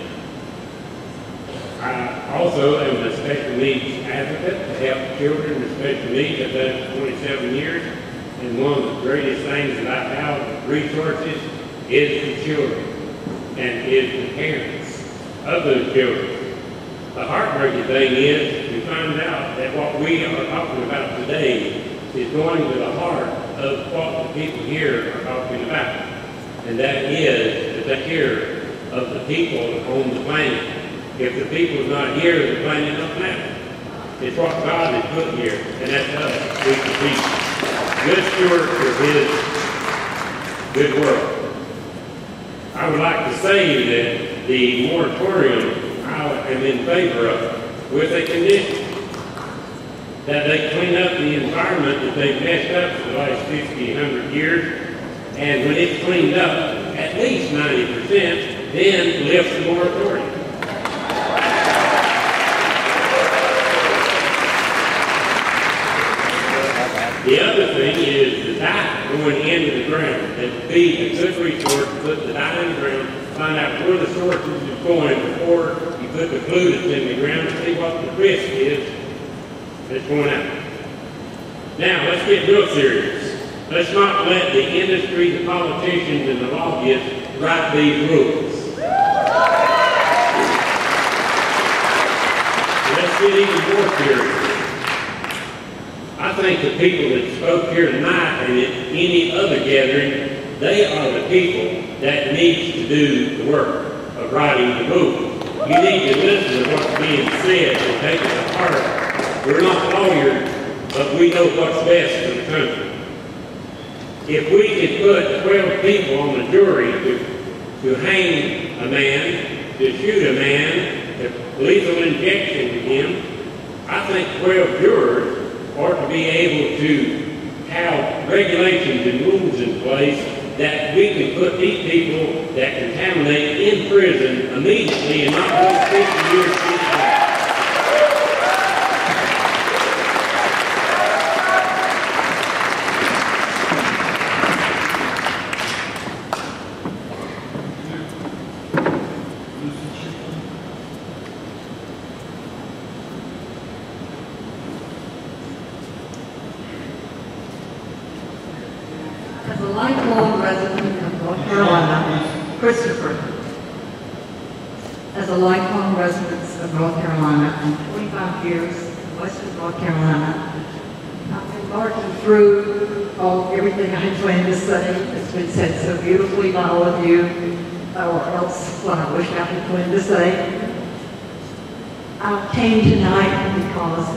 I also am a special needs advocate to help children with special needs. I've done it for 27 years, and one of the greatest things that I have resources is the children and is the parents of those children. The heartbreaking thing is we find out that what we are talking about today is going to the heart of what the people here are talking about. and that is to take care of the people on the planet. If the people's not here, the planet doesn't matter. It's what God has put here, and that's us. We can be good stewards of His good work. I would like to say that the moratorium I am in favor of, with a condition that they clean up the environment that they've messed up for the last 50, 100 years, and when it's cleaned up, at least 90%, then lift the moratorium. The other thing is the dye going into the ground. That would be a good resource to put the dye in the ground, find out where the sources is going before you put the pollutants in the ground, and see what the risk is that's going out. Now, let's get real serious. Let's not let the industry, the politicians, and the lobbyists write these rules. Let's get even more serious. I think the people that spoke here tonight and at any other gathering, they are the people that need to do the work of writing the rules. You need to listen to what's being said and take it to heart. We're not lawyers, but we know what's best for the country. If we could put 12 people on the jury to hang a man, to shoot a man, to lethal injection to him, I think 12 jurors ought to be able to have regulations and rules in place that we can put these people that contaminate in prison immediately and not wait 50 years to get back. As a lifelong resident of North Carolina, Christopher. As a lifelong resident of North Carolina and 25 years in Western North Carolina, I've been marching through everything I planned to say. It's been said so beautifully by all of you, or else what I wish I had planned to say. I came tonight because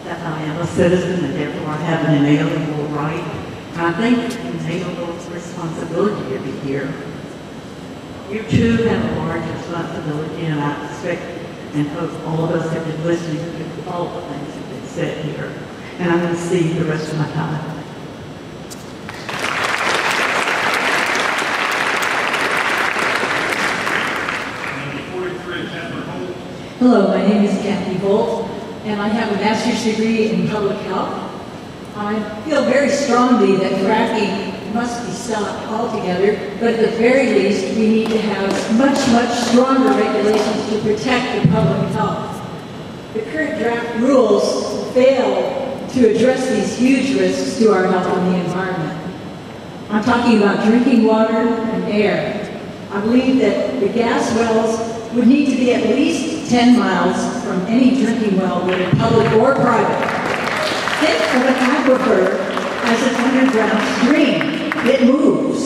that I am a citizen and therefore I have an inalienable right. I think inalienable responsibility to be here. You too have a large responsibility, and I expect and hope all of us have been listening to all the things that have been said here. And I'm going to see the rest of my time. Hello, my name is Kathy Bolt, and I have a master's degree in public health. I feel very strongly that fracking must be stopped altogether, but at the very least, we need to have much, much stronger regulations to protect the public health. The current draft rules fail to address these huge risks to our health and the environment. I'm talking about drinking water and air. I believe that the gas wells would need to be at least 10 miles from any drinking well, whether public or private. Think of an aquifer as an underground stream. It moves.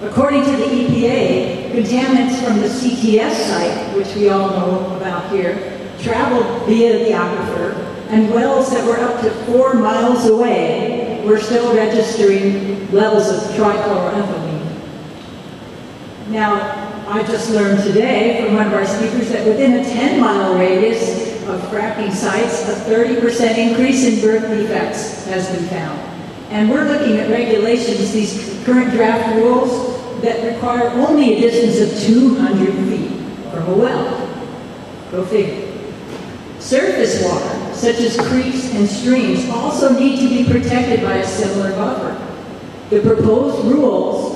According to the EPA, contaminants from the CTS site, which we all know about here, traveled via the aquifer, and wells that were up to 4 miles away were still registering levels of trichloroethylene. Now, I just learned today from one of our speakers that within a 10-mile radius of fracking sites, a 30% increase in birth defects has been found. And we're looking at regulations, these current draft rules, that require only a distance of 200 feet from a well. Go figure. Surface water, such as creeks and streams, also need to be protected by a similar buffer. The proposed rules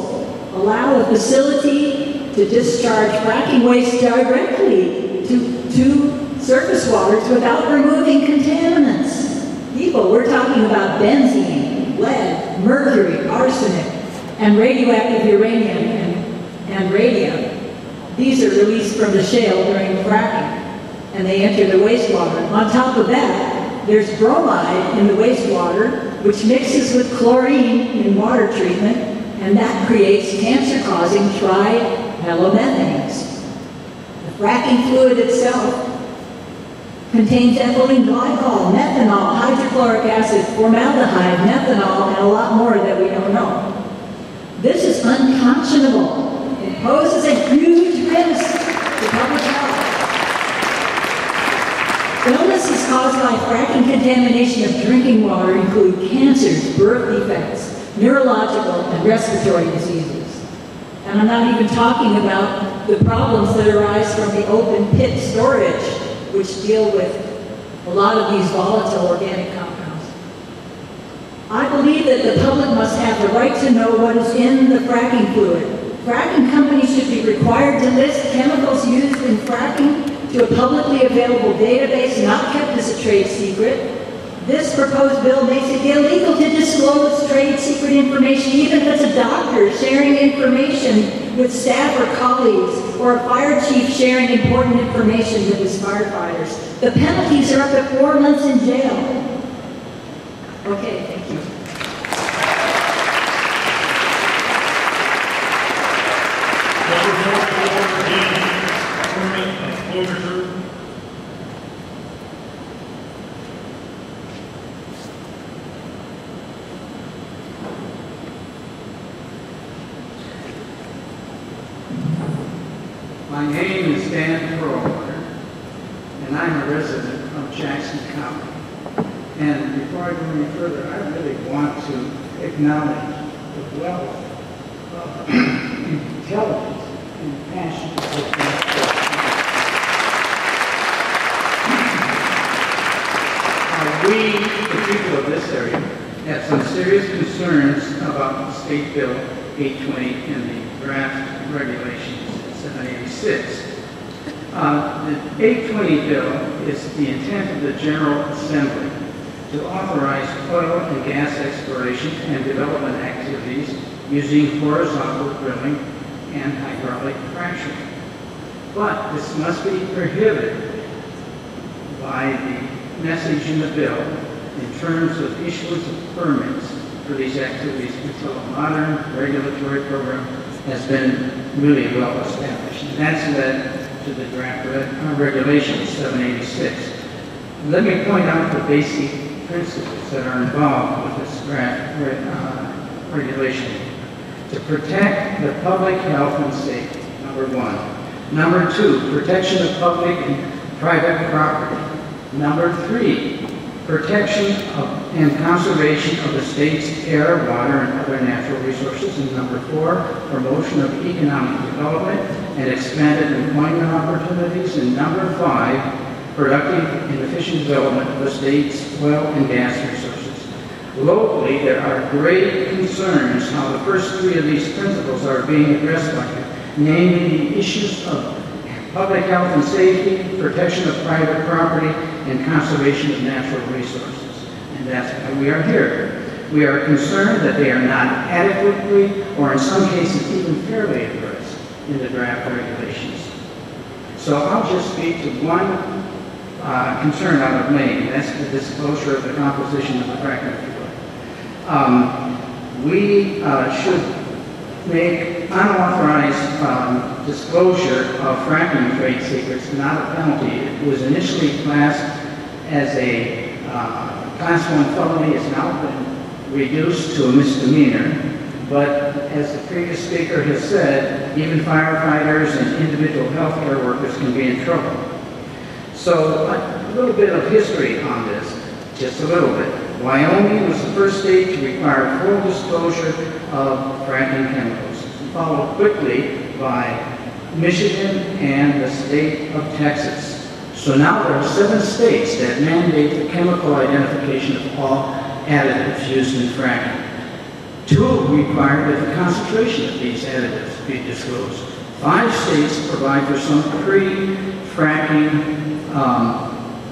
allow a facility to discharge fracking waste directly to surface waters without removing contaminants. People, we're talking about benzene, lead, mercury, arsenic, and radioactive uranium and radium. These are released from the shale during fracking, and they enter the wastewater. On top of that, there's bromide in the wastewater, which mixes with chlorine in water treatment and that creates cancer-causing trihalomethanes. The fracking fluid itself contains ethylene glycol, methanol, hydrochloric acid, formaldehyde, methanol, and a lot more that we don't know. This is unconscionable. It poses a huge risk to public health. Illnesses caused by fracking contamination of drinking water include cancers, birth defects, neurological and respiratory diseases. And I'm not even talking about the problems that arise from the open pit storage, which deal with a lot of these volatile organic compounds. I believe that the public must have the right to know what is in the fracking fluid. Fracking companies should be required to list chemicals used in fracking to a publicly available database, not kept as a trade secret. This proposed bill makes it illegal to disclose trade secret information, even if it's a doctor sharing information with staff or colleagues, or a fire chief sharing important information with his firefighters. The penalties are up to 4 months in jail. Okay, thank you. My name is Dan Perlmutter, and I'm a resident of Jackson County. And before I go any further, I really want to acknowledge the wealth of intelligence and passion that we, the people of this area, have some serious concerns about State Bill 820 and the draft regulations. 786. The 820 bill is the intent of the General Assembly to authorize oil and gas exploration and development activities using horizontal drilling and hydraulic fracturing. But this must be prohibited by the message in the bill in terms of issuance of permits for these activities until a modern regulatory program has been really well established. And that's led to the draft regulation 786. Let me point out the basic principles that are involved with this draft regulation. To protect the public health and safety, number one. Number two, protection of public and private property. Number three, protection of and conservation of the state's air, water, and other natural resources. And number four, promotion of economic development and expanded employment opportunities. And number five, productive and efficient development of the state's oil and gas resources. Locally, there are great concerns how the first three of these principles are being addressed by you, namely the issues of public health and safety, protection of private property, and conservation of natural resources. And that's why we are here. We are concerned that they are not adequately, or in some cases even fairly addressed in the draft regulations. So I'll just speak to one concern out of many, and that's the disclosure of the composition of the fracking fluid. We should make unauthorized disclosure of fracking trade secrets not a penalty. It was initially classed as a Class 1 felony. It's now been reduced to a misdemeanor. But as the previous speaker has said, even firefighters and individual healthcare workers can be in trouble. So a little bit of history on this, just a little bit. Wyoming was the first state to require full disclosure of fracking chemicals, followed quickly by Michigan and the state of Texas. So now there are 7 states that mandate the chemical identification of all additives used in fracking. 2 require that the concentration of these additives be disclosed. 5 states provide for some pre-fracking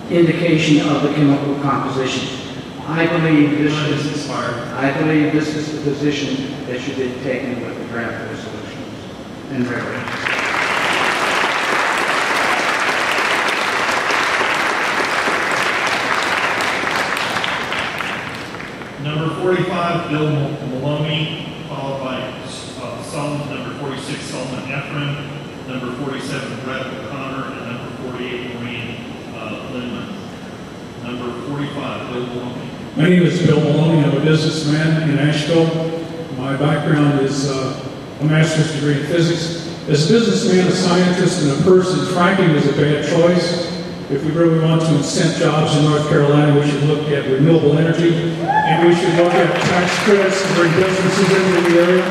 indication of the chemical composition. I believe this is the position that should be taken with the draft resolutions and regulations. Number 45, Bill Maloney, followed by Solomon, number 46, Solomon Efron, number 47, Brett O'Connor, and number 48, Maureen Lindman. Number 45, Bill Maloney. My name is Bill Maloney. I'm a businessman in Asheville. My background is a master's degree in physics. As a businessman, a scientist, and a person, fracking is a bad choice. If we really want to incent jobs in North Carolina, we should look at renewable energy, and we should look at tax credits to bring businesses into the area.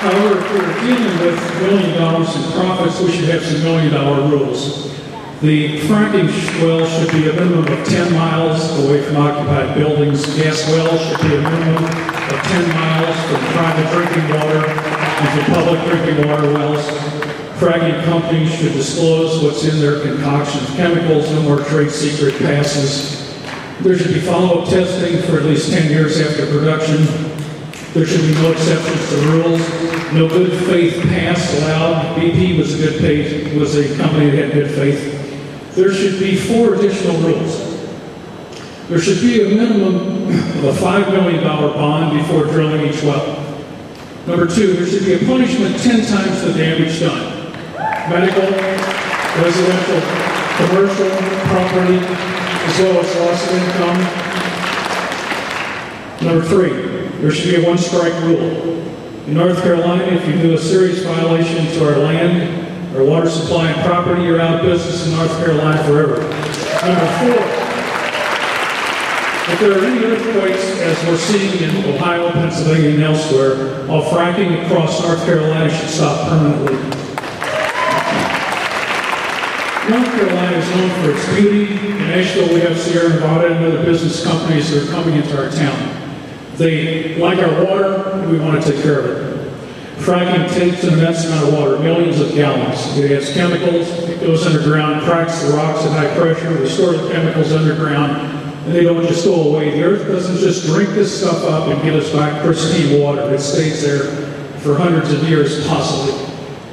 However, if we're dealing with $1 million in profits, we should have some $1 million rules. The fracking well should be a minimum of 10 miles away from occupied buildings. Gas wells should be a minimum of 10 miles from private drinking water and from public drinking water wells. Fracking companies should disclose what's in their concoction of chemicals, no more trade secret passes. There should be follow-up testing for at least 10 years after production. There should be no exceptions to rules. No good faith pass allowed. BP was a company that had good faith. There should be 4 additional rules. There should be a minimum of a $5 million bond before drilling each well. Number 2, there should be a punishment 10 times the damage done. Medical, residential, commercial, property, as well as loss of income. Number 3, there should be a one-strike rule. In North Carolina, if you do a serious violation to our land, our water supply and property, you're out of business in North Carolina forever. Number 4, if there are any earthquakes, as we're seeing in Ohio, Pennsylvania, and elsewhere, all fracking across North Carolina should stop permanently. North Carolina is known for its beauty. In Asheville, we have Sierra Nevada and other business companies that are coming into our town. They like our water, and we want to take care of it. Fracking takes an immense amount of water, millions of gallons. It adds chemicals, it goes underground, cracks the rocks at high pressure, we store the chemicals underground, and they don't just go away. The earth doesn't just drink this stuff up and get us back pristine water. It stays there for hundreds of years, possibly.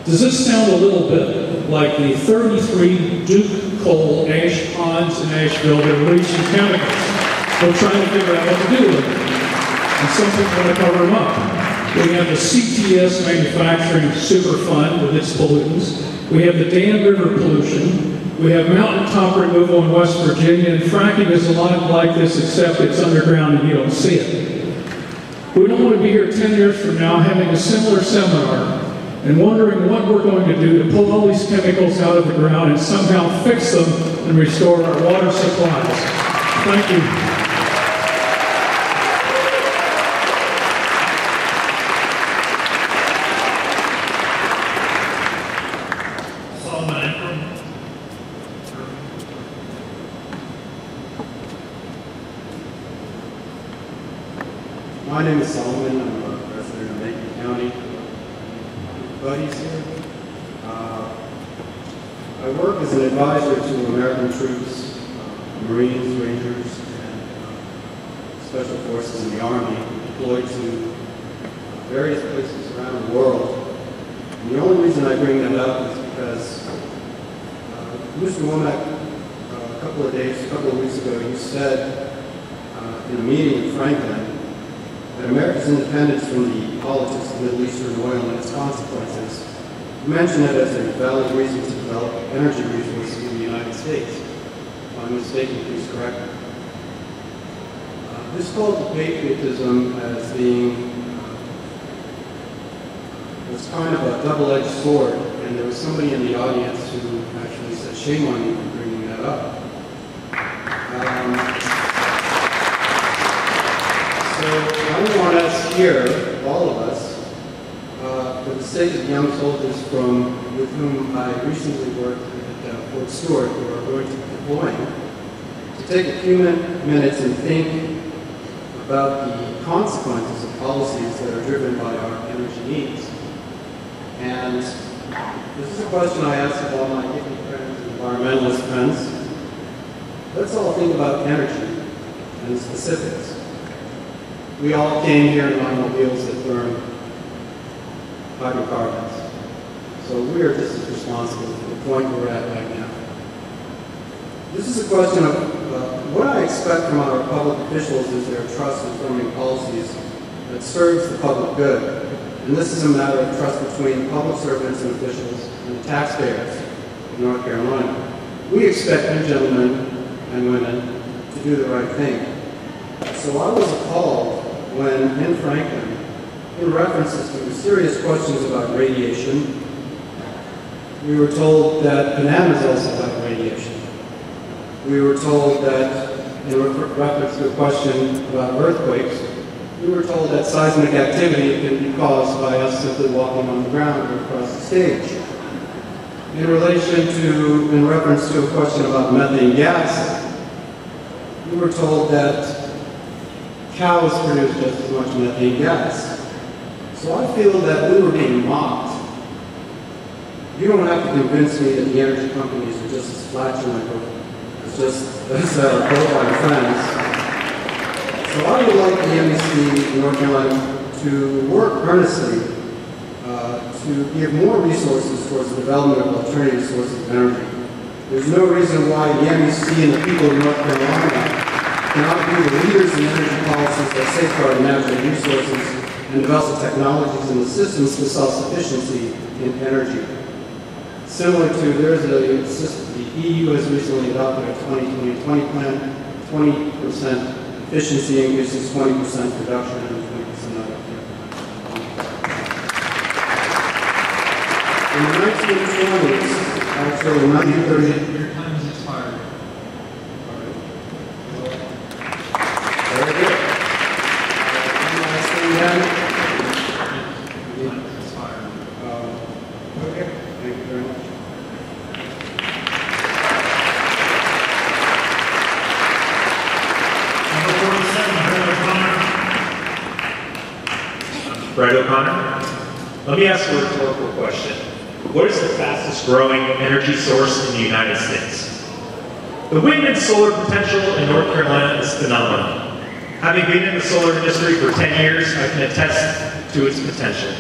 Does this sound a little bit like the 33 Duke coal ash ponds in Asheville that are releasing chemicals? We're trying to figure out what to do with them. And some people want to cover them up. We have the CTS Manufacturing Superfund with its pollutants. We have the Dam River pollution. We have mountaintop removal in West Virginia, and fracking is a lot like this, except it's underground and you don't see it. We don't want to be here 10 years from now having a similar seminar and wondering what we're going to do to pull all these chemicals out of the ground and somehow fix them and restore our water supplies. Thank you. My name is Solomon. I'm a resident of Macon County. Buddies here. I work as an advisor to American troops, Marines, Rangers, and Special Forces in the Army, deployed to various places around the world. And the only reason I bring that up is because Mr. Womack, a couple of weeks ago, you said in a meeting in Franklin that America's independence from the politics of Middle Eastern oil and its consequences, you mentioned it as a valid reason to develop energy resources in the United States. If I'm mistaken, please correct me. This called to patriotism as being was kind of a double-edged sword, and there was somebody in the audience who actually said, shame on you for bringing that up. So I want us here, all of us, for the sake of young soldiers with whom I recently worked at Fort Stewart, who are going to be deploying, to take a few minutes and think about the consequences of policies that are driven by our energy needs. And this is a question I ask of all my hippie friends and environmentalist friends. Let's all think about energy and the specifics. We all came here in automobiles that burn hydrocarbons. So we are just as responsible for the point we're at right now. This is a question of what I expect from our public officials is their trust in forming policies that serves the public good. And this is a matter of trust between public servants and officials and the taxpayers of North Carolina. We expect you gentlemen and women to do the right thing. So I was appalled when in Franklin, in references to serious questions about radiation, we were told that bananas also have radiation. We were told that, in reference to a question about earthquakes, we were told that seismic activity can be caused by us simply walking on the ground or across the stage. In reference to a question about methane gas, we were told that cows produce just as much methane gas. So I feel that we were being mocked. You don't have to convince me that the energy companies are just as flatulent as both our friends. So I would like the MEC in North Carolina to work earnestly to give more resources towards the development of alternative sources of energy. There's no reason why the MEC and the people of North Carolina cannot be the leaders in energy policies that safeguard natural resources and develop the technologies and the systems for self-sufficiency in energy. Similar to, the EU has recently adopted a 2020 plan, 20% efficiency increases, 20% production, and 20% output. In the 1920s, actually 1930s, your time has expired. Very good. One last thing then. Your time has expired. Okay, thank you very much. Brad O'Connor. Let me ask a rhetorical question. What is the fastest growing energy source in the United States? The wind and solar potential in North Carolina is phenomenal. Having been in the solar industry for 10 years, I can attest to its potential.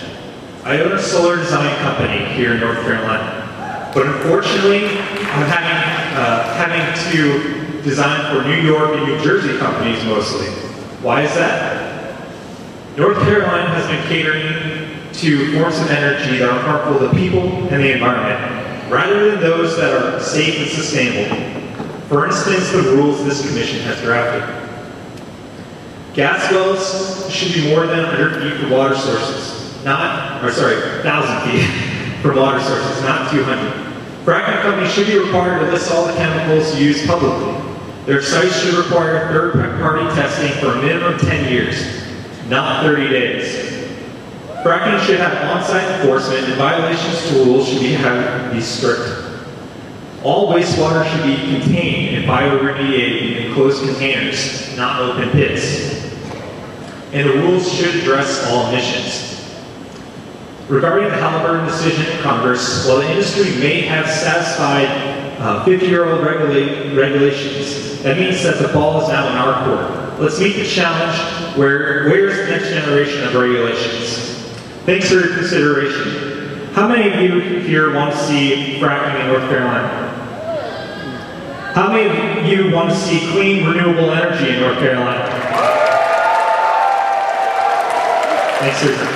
I own a solar design company here in North Carolina, but unfortunately, I'm having to design for New York and New Jersey companies mostly. Why is that? North Carolina has been catering to forms of energy that are harmful to people and the environment, rather than those that are safe and sustainable. For instance, the rules this commission has drafted. Gas wells should be more than 100 feet from water sources, 1,000 feet from water sources, not 200. Fracking companies should be required to list all the chemicals used publicly. Their sites should require third-party testing for a minimum of 10 years, not 30 days. Fracking should have on-site enforcement, and violations to rules should be strict. All wastewater should be contained and bioremediated in closed containers, not open pits. And the rules should address all emissions. Regarding the Halliburton decision in Congress, while the industry may have satisfied 50-year-old regulations, that means that the ball is now in our court. Let's meet the challenge. Where's the next generation of regulations? Thanks for your consideration. How many of you here want to see fracking in North Carolina? How many of you want to see clean, renewable energy in North Carolina? Thanks for your time.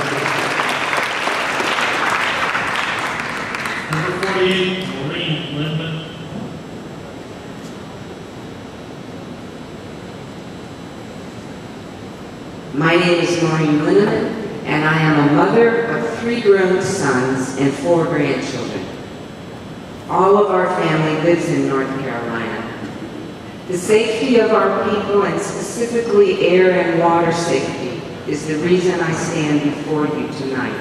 Number 48, Maureen Lindman. My name is Maureen Linneman, and I am a mother of 3 grown sons and 4 grandchildren. All of our family lives in North Carolina. The safety of our people, and specifically air and water safety, is the reason I stand before you tonight.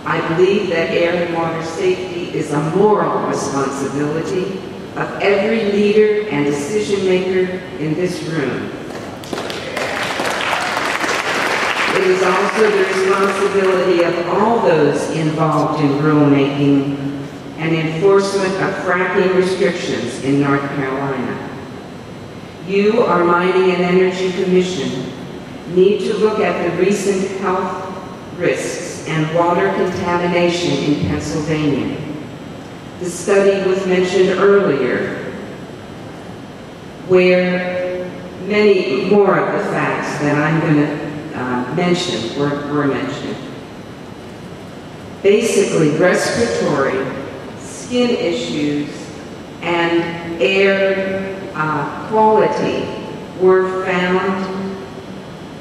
I believe that air and water safety is a moral responsibility of every leader and decision maker in this room. It is also the responsibility of all those involved in rulemaking and enforcement of fracking restrictions in North Carolina. You, our Mining and Energy Commission, need to look at the recent health risks and water contamination in Pennsylvania. The study was mentioned earlier, where many more of the facts that I'm going to were mentioned. Basically, respiratory, skin issues, and air quality were found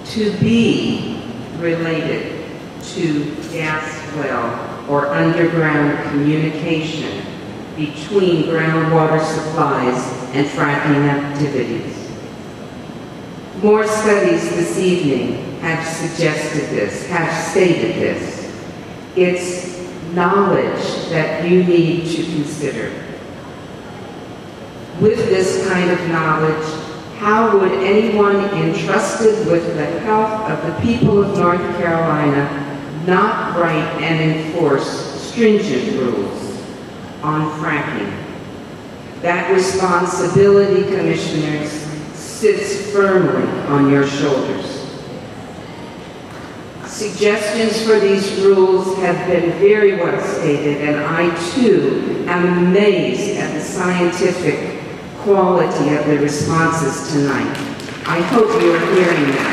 to be related to gas well or underground communication between groundwater supplies and fracking activities. More studies this evening have suggested this, have stated this. It's knowledge that you need to consider. With this kind of knowledge, how would anyone entrusted with the health of the people of North Carolina not write and enforce stringent rules on fracking? That responsibility, commissioners, sits firmly on your shoulders. Suggestions for these rules have been very well stated, and I too am amazed at the scientific quality of the responses tonight. I hope you are hearing them.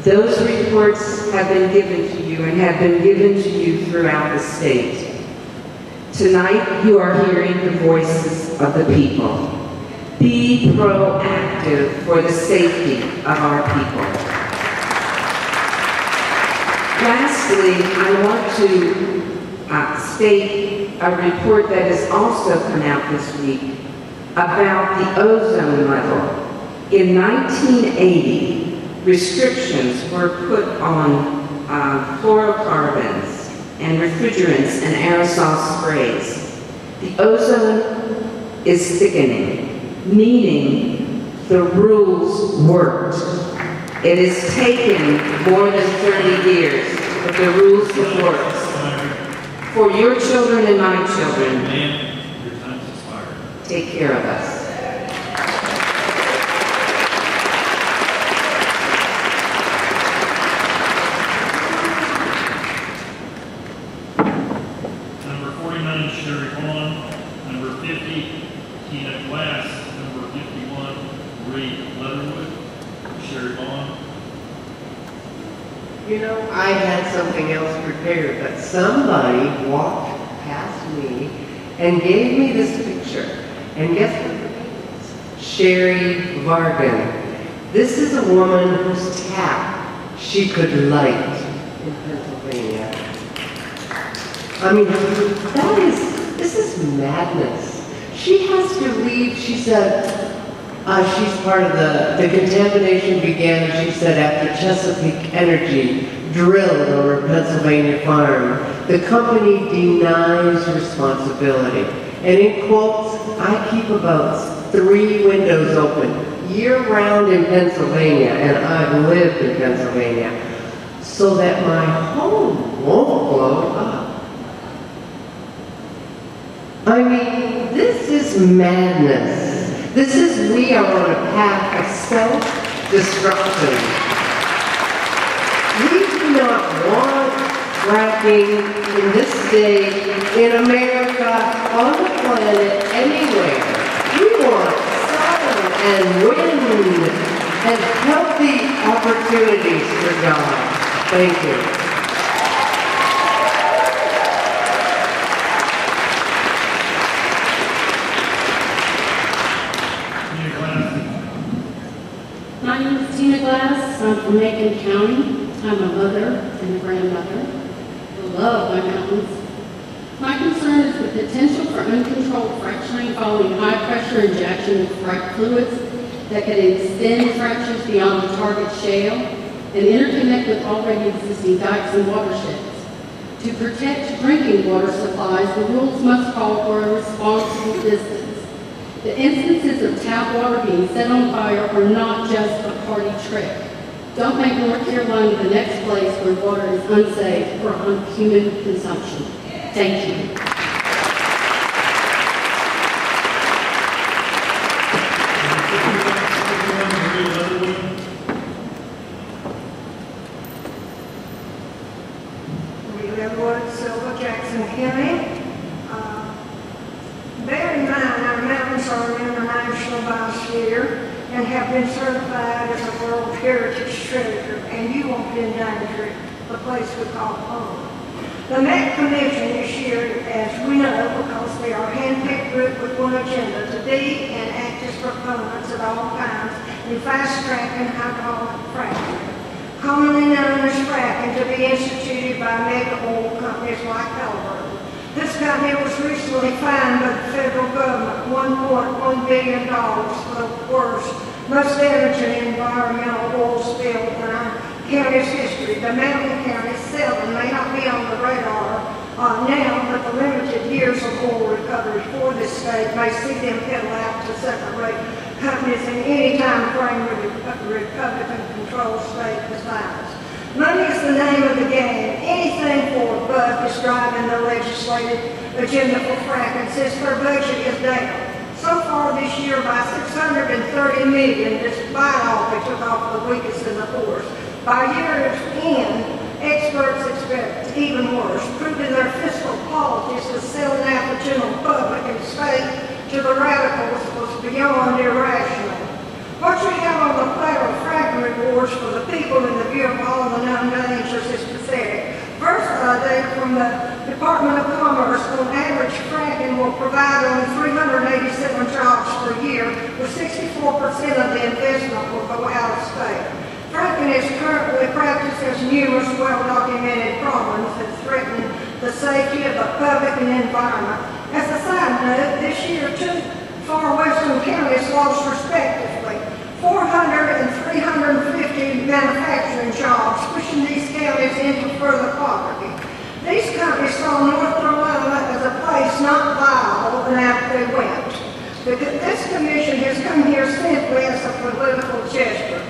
Those reports have been given to you and have been given to you throughout the state. Tonight, you are hearing the voices of the people. Be proactive for the safety of our people. Lastly, I want to state a report that has also come out this week about the ozone level. In 1980, restrictions were put on fluorocarbons and refrigerants and aerosol sprays. The ozone is thickening, meaning the rules worked. It has taken more than 30 years, but the rules have worked. For your children and my children, Your time's expired. take care of us. Number 49, Sherry Vaughn. Number 50, Tina Glass. Number 51, Reed Leatherwood. Sherry Vaughn. You know, I had something else prepared, but somebody walked past me and gave me this picture. And guess what her name is? Sherry Vargan. This is a woman whose tap she could light in Pennsylvania. I mean, this is madness. She has to leave, she said, she's part of the contamination began, she said, after Chesapeake Energy drilled over a Pennsylvania farm. The company denies responsibility. And in quotes, I keep about 3 windows open year-round in Pennsylvania, and I've lived in Pennsylvania, so that my home won't blow up. I mean, this is madness. This is, we are on a path of self-destruction. We do not want fracking in this state, in America, on the planet, anywhere. We want sun and wind and healthy opportunities for jobs. Thank you. My name is Tina Glass. I'm from Macon County. I'm a mother and a grandmother. I love my mountains. My concern is the potential for uncontrolled fracturing following high-pressure injection of frac fluids that could extend fractures beyond the target shale and interconnect with already existing dikes and watersheds. To protect drinking water supplies, the rules must call for a responsible distance. The instances of tap water being set on fire are not just a party trick. Don't make North Carolina the next place where water is unsafe for human consumption. Thank you. Leatherwood, Silva, Jackson County. Bear in mind, our mountains are an international biosphere, and have been certified as a World Heritage Treasure, and you won't endanger the place we call home. The MEC Commission this year, as we know, because they are a handpicked group with one agenda, to be and act as proponents at all times in fast-tracking hydraulic fracturing, commonly known as fracking, to be instituted by mega oil companies like Halliburton. This company was recently fined by the federal government $1.1 billion for the worst, most damaging environmental oil spill in our county's history. The mountain counties seldom may not be on the radar now, but the limited years of oil recovery for this state may see them pedal out to second-rate companies in any time frame with a Republican-controlled state besides. Money is the name of the game. Anything for a buck is driving the legislative agenda for fracking since their budget is down. So far this year by $630 million, despite all they took off the weakest and the poorest. By year's end, experts expect even worse, proving their fiscal politics of selling out the general public and state to the radicals was beyond irrational. What you have on the platter of fracking rewards for the people in the view of all the known dangers is pathetic. First data from the Department of Commerce on average fracking will provide only 387 jobs per year, with 64% of the investment will go out of state. Fracking is currently practiced as numerous well-documented problems that threaten the safety of the public and environment. As a side note, this year two far western counties lost respectively 400 and 350 manufacturing jobs, pushing these counties into further poverty. These companies saw North Carolina as a place not viable, and out they went. This commission has come here simply as a political gesture.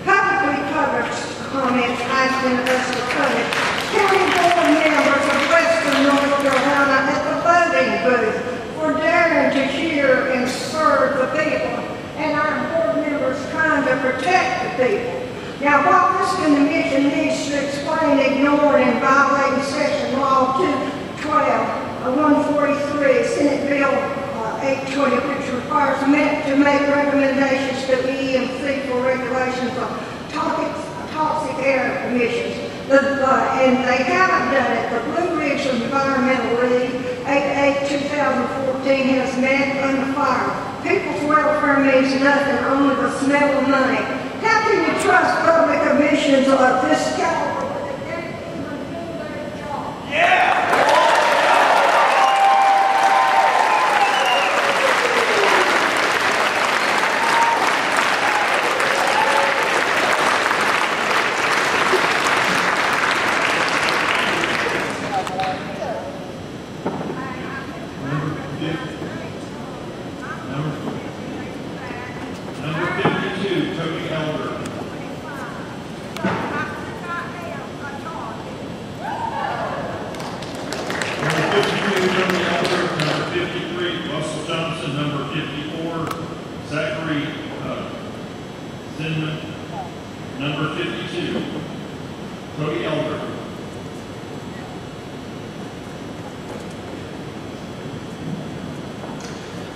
Publicly published comments asking us to punish county board members of western North Carolina at the voting booth for daring to hear and serve the people, and our board members trying to protect the people. Now, while this commission needs to explain ignoring and violating Section Law 212-143, Senate Bill 820, which requires MEC to make recommendations to EMC for regulations on toxic air emissions. And they haven't done it. The Blue Ridge Environmental League 8/8/2014 has MEC under fire. People's welfare means nothing, only the smell of money. How can you trust public commissions of this caliber when they can't even do their job? Yeah!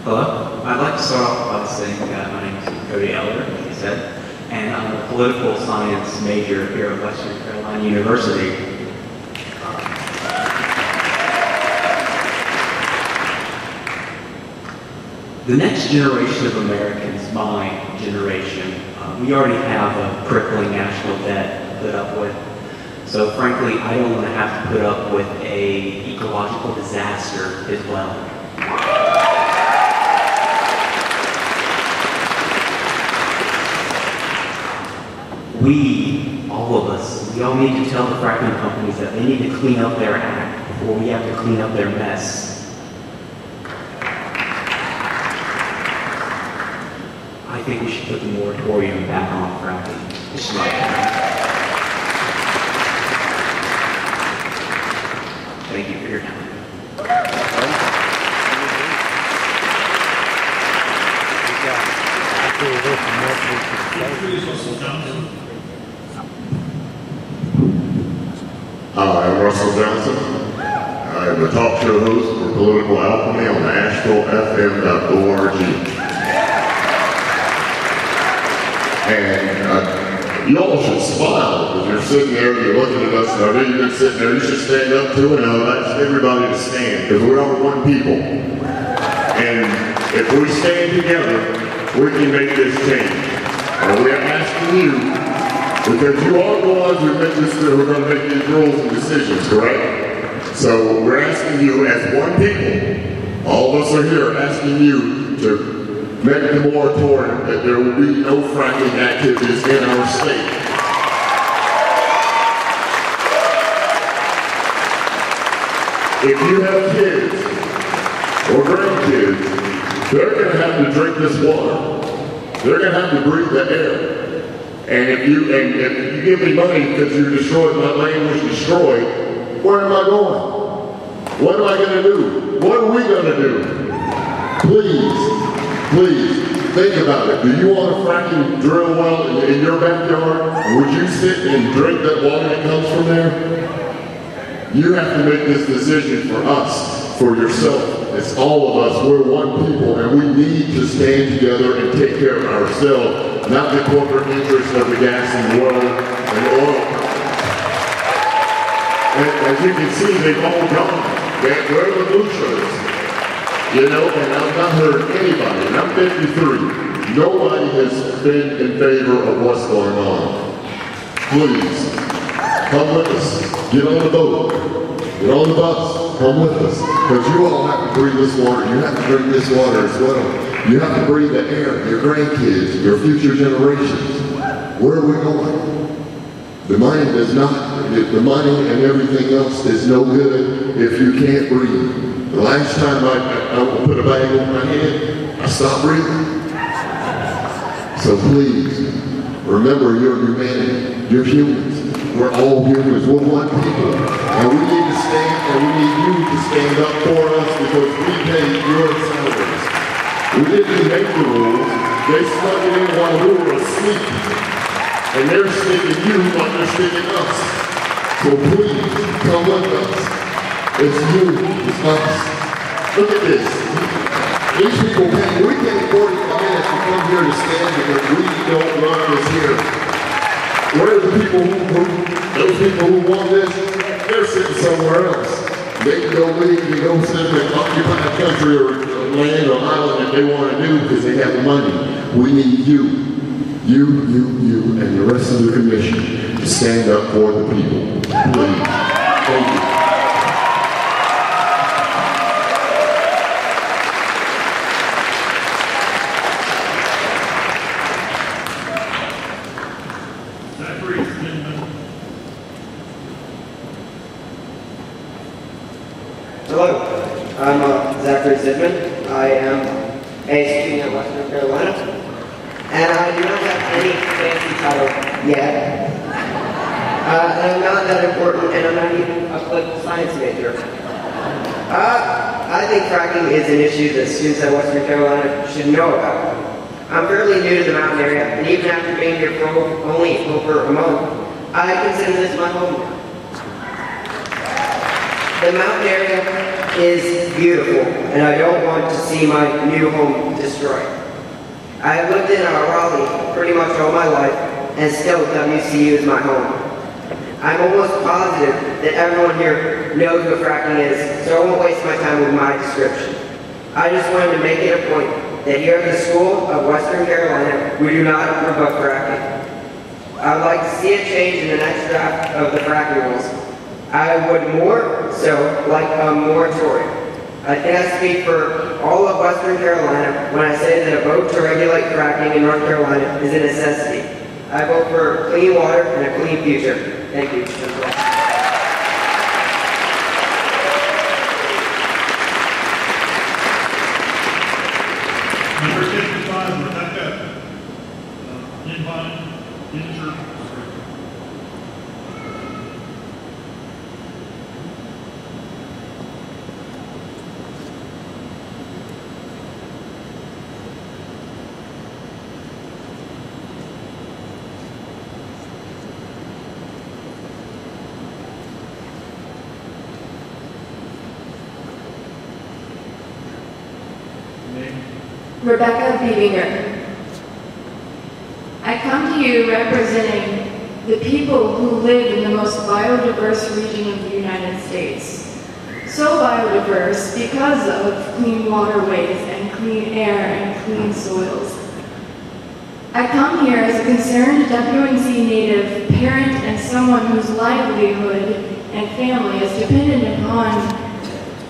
Hello. I'd like to start off by saying that my name is Cody Elder, like you said, and I'm a political science major here at Western Carolina University. The next generation of Americans, my generation, we already have a crippling national debt to put up with. So frankly, I don't want to have to put up with an ecological disaster as well. We, all of us, we all need to tell the fracking companies that they need to clean up their act before we have to clean up their mess. I think we should put the moratorium back on fracking. This is my opinion. Thank you for your time. Hi, I'm Russell Johnson. I am the talk show host for Political Alchemy on AshevilleFM.org. You all should smile because you're sitting there and you're looking at us, and I know you've been sitting there. You should stand up too, and I'll ask everybody to stand because we are one people. And if we stand together, we can make this change. And we're asking you, because you are the ones who make this, who are going to make these rules and decisions, correct? So we're asking you as one people, all of us are here asking you to make the moratorium that there will be no fracking activities in our state. If you have kids or grandkids, they're going to have to drink this water. They're going to have to breathe the air. And if you give me money because you destroyed, my land was destroyed, where am I going? What am I going to do? What are we going to do? Please, think about it. Do you want a fracking drill well in your backyard? Would you sit and drink that water that comes from there? You have to make this decision for us, for yourself. It's all of us. We're one people, and we need to stand together and take care of ourselves, not the corporate interests of the gas and oil and oil. And as you can see, they've all gone. Where are the blue shirts? You know, and I've not heard anybody, and I'm 53, nobody has been in favor of what's going on. Please, come with us. Get on the boat. Get on the bus. Come with us. Because you all have to breathe this water. You have to drink this water as well. You have to breathe the air, your grandkids, your future generations. Where are we going? The money does not, the money and everything else is no good if you can't breathe. The last time I put a bag over my head, I stopped breathing. So please, remember your humanity. You're humans. We're all humans. We're one people. And we need to stand, and we need you to stand up for us because we pay your salaries. We didn't make the rules. They snuck it in while we were asleep. And they're sticking you while they're sticking us. So please, come with us. It's you, it's us. Look at this. These people pay, we pay 45 minutes to come here to stand because we don't run this here. Where are the people those people who want this? They're sitting somewhere else. They can go leave and go sit and occupy a country or land or island that they want to do because they have the money. We need you, and the rest of the commission to stand up for the people. Please. Thank you. Hello, I'm Zachary Zidman. I am a student at Western Carolina, and I do not have any fancy title yet. And I'm not that important, and I'm not even a political science major. I think fracking is an issue that students at Western Carolina should know about. I'm fairly new to the mountain area, and even after being here for only over a month, I consider this my home now. The mountain area is beautiful, and I don't want to see my new home destroyed. I have lived in Raleigh pretty much all my life, and still WCU is my home. I'm almost positive that everyone here knows what fracking is, so I won't waste my time with my description. I just wanted to make it a point that here at the School of Western Carolina, we do not promote fracking. I would like to see a change in the next draft of the fracking rules. I would more so like a moratorium. I think I speak for all of Western Carolina when I say that a vote to regulate fracking in North Carolina is a necessity. I vote for clean water and a clean future. Thank you. Number 55, Rebecca Inter. Rebecca Bevinger. I come to you representing the people who live in the most biodiverse region of the United States. So biodiverse because of clean waterways and clean air and clean soils. I come here as a concerned WNC native, parent, and someone whose livelihood and family is dependent upon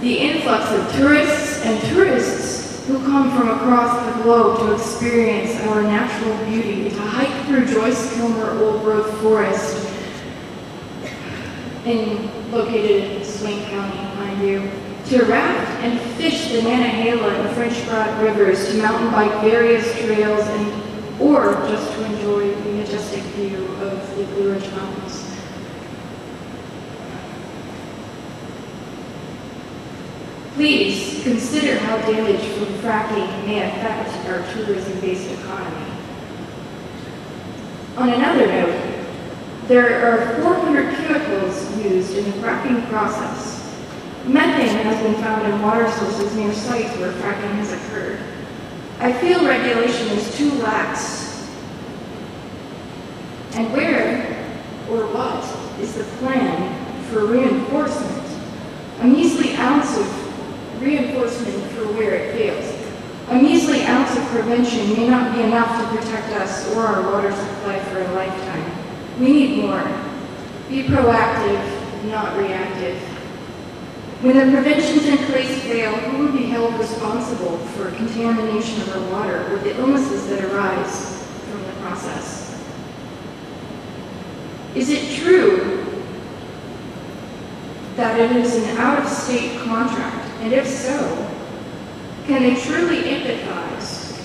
the influx of tourists who come from across the globe to experience our natural beauty, to hike through Joyce Kilmer Old Growth Forest located in Swain County, mind you, to raft and fish the Nantahala and French Broad rivers, to mountain bike various trails, or just to enjoy the majestic view of the Blue Ridge Mountains. Please consider how damage from fracking may affect our tourism-based economy. On another note, there are 400 chemicals used in the fracking process. Methane has been found in water sources near sites where fracking has occurred. I feel regulation is too lax. And where or what is the plan for reinforcement? A measly ounce of reinforcement for where it fails. A measly ounce of prevention may not be enough to protect us or our water supply for a lifetime. We need more. Be proactive, not reactive. When the preventions in place fail, who will be held responsible for contamination of our water or the illnesses that arise from the process? Is it true that it is an out-of-state contract? And if so, can they truly empathize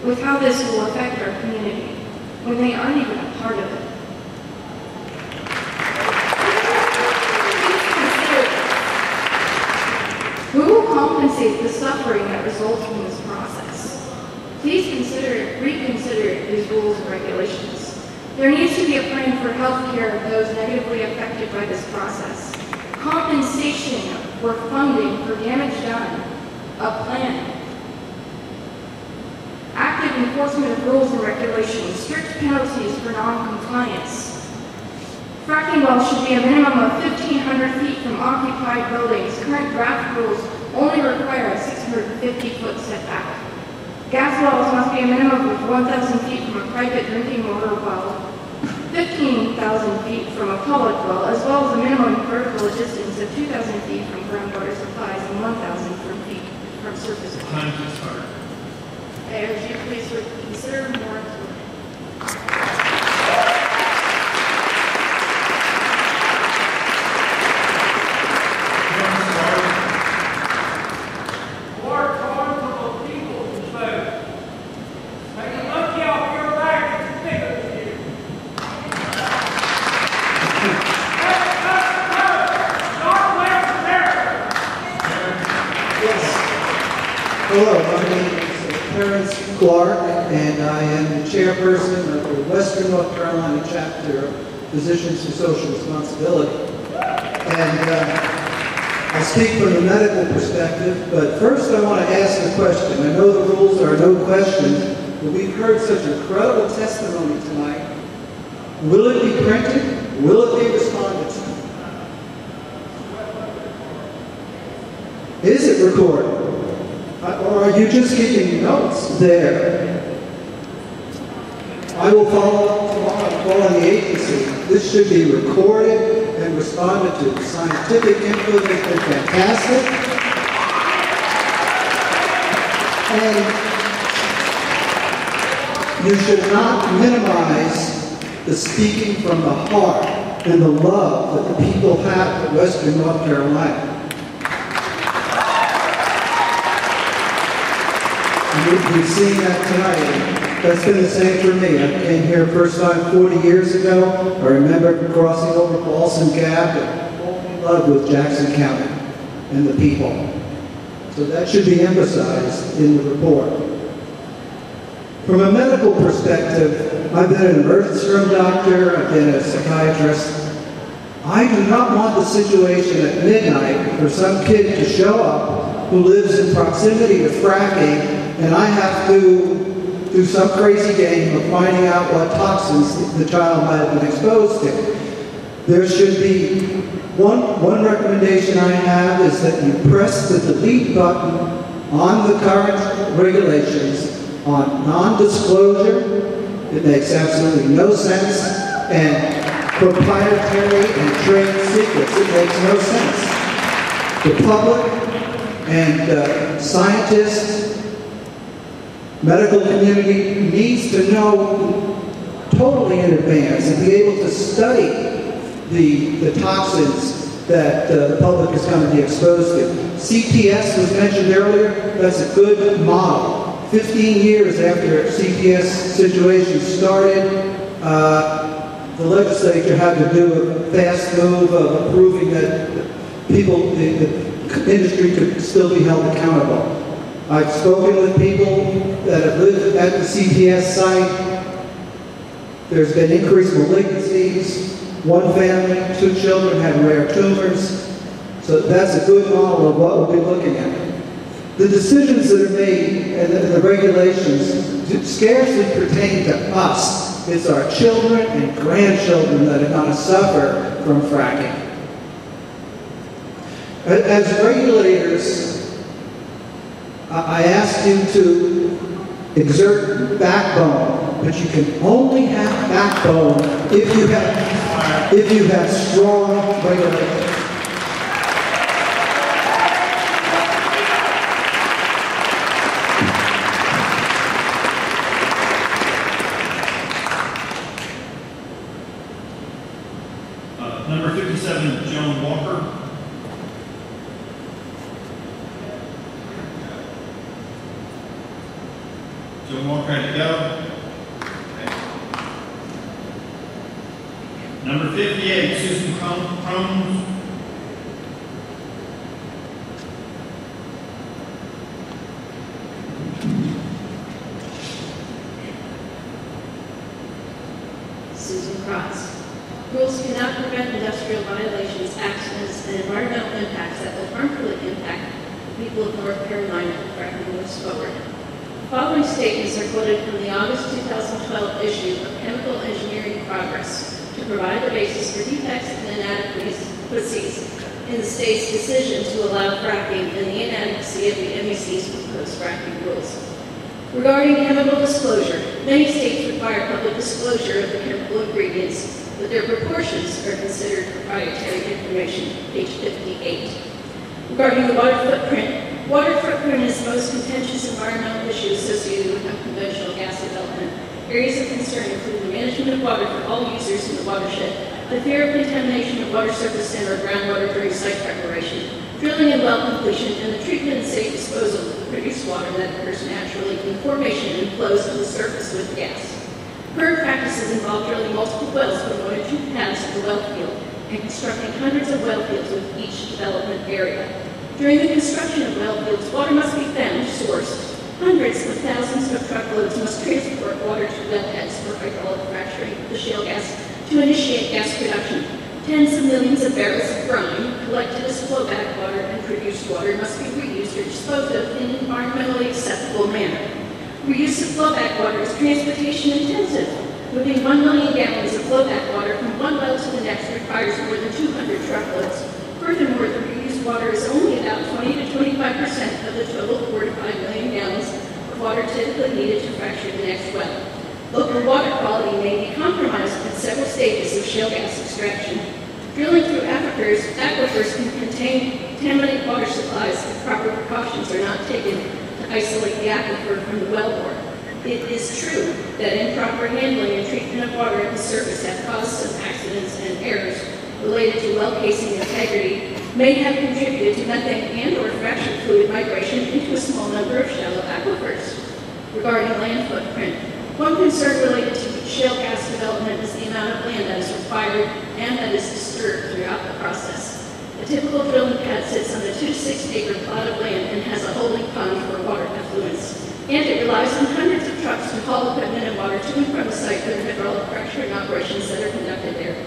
with how this will affect our community when they aren't even a part of it? Who will compensate the suffering that results from this process? Please reconsider these rules and regulations. There needs to be a plan for health care of those negatively affected by this process. Compensation or funding for damage done. A plan. Active enforcement of rules and regulations. Strict penalties for non-compliance. Fracking wells should be a minimum of 1,500 feet from occupied buildings. Current draft rules only require a 650-foot setback. Gas wells must be a minimum of 1,000 feet from a private drinking water well, 15,000 feet from a public well, as well as a minimum vertical distance of 2,000 feet from groundwater supplies and 1,000 feet from surface water. Time to start. I urge you please consider more improvement. Hello, my name is Terrence Clark, and I am the chairperson of the Western North Carolina chapter of Physicians for Social Responsibility. And I speak from the medical perspective, but first I want to ask a question. I know the rules are no questions, but we've heard such incredible testimony tonight. Will it be printed? Will it be responded to? Is it recorded? Or are you just keeping notes there? I will follow up tomorrow, call on the agency. This should be recorded and responded to. The scientific input has been fantastic. And you should not minimize the speaking from the heart and the love that the people have at Western North Carolina. We've seen that tonight. That's been the same for me. I came here first time 40 years ago. I remember crossing over Balsam Gap and falling in love with Jackson County and the people. So that should be emphasized in the report. From a medical perspective, I've been an emergency room doctor, I've been a psychiatrist. I do not want the situation at midnight for some kid to show up who lives in proximity to fracking, and I have to do some crazy game of finding out what toxins the child might have been exposed to. There should be one recommendation I have is that you press the delete button on the current regulations on non-disclosure. It makes absolutely no sense. And proprietary and trade secrets. It makes no sense. The public and scientists, medical community needs to know totally in advance and be able to study the toxins that the public is going to be exposed to. CPS was mentioned earlier. That's a good model. 15 years after CPS situation started, the legislature had to do a fast move of approving that people, the industry could still be held accountable. I've spoken with people that have lived at the CPS site. There's been increased malignancies. One family, 2 children had rare tumors. So that's a good model of what we'll be looking at. The decisions that are made and the regulations scarcely pertain to us. It's our children and grandchildren that are going to suffer from fracking. As regulators, I ask you to exert backbone, but you can only have backbone if you have strong regulators. Number 57, Joan Walker. Joan Walker, ready to go? Okay. Number 58, Susan Crumbs. Susan Cross. Rules cannot prevent industrial violations, accidents, and environmental impacts that will harmfully impact the people of North Carolina if fracking moves forward. The following statements are quoted from the August 2012 issue of Chemical Engineering Progress to provide the basis for defects and inadequacies in the state's decision to allow fracking and the inadequacy of the MEC's proposed fracking rules. Regarding chemical disclosure, many states require public disclosure of the chemical ingredients, but their proportions are considered proprietary information, page 58. Regarding the water footprint is the most contentious environmental issue associated with unconventional gas development. Areas of concern include the management of water for all users in the watershed, the fear of contamination of water surface and or groundwater during site preparation, drilling and well completion, and the treatment and safe disposal of the produced water that occurs naturally in formation and flows to the surface with gas. Current practices involve drilling multiple wells from 1 or 2 paths of the well field and constructing hundreds of well fields with each development area. During the construction of well fields, water must be found, sourced. Hundreds of thousands of truckloads must transport water to wellheads for hydraulic fracturing of the shale gas to initiate gas production. Tens of millions of barrels of brine collected as flowback water and produced water must be reused or disposed of in an environmentally acceptable manner. Reuse of flowback water is transportation intensive. Moving 1 million gallons of flowback water from one well to the next requires more than 200 truckloads. Furthermore, the reused water is only about 20 to 25% of the total 4 to 5 million gallons of water typically needed to fracture the next well. Local water quality may be compromised at several stages of shale gas extraction. Drilling through aquifers can contain contaminated water supplies if proper precautions are not taken to isolate the aquifer from the wellbore. It is true that improper handling and treatment of water at the surface have caused some accidents and errors related to well casing integrity may have contributed to methane and or fractured fluid migration into a small number of shallow aquifers. Regarding land footprint, one concern related to shale gas development is the amount of land that is required and that is disturbed throughout the process. A typical drilling pad sits on a 2 to 6 acre plot of land and has a holding pond for water effluents. And it relies on hundreds of trucks to haul equipment and water to and from the site for the hydraulic fracturing operations that are conducted there.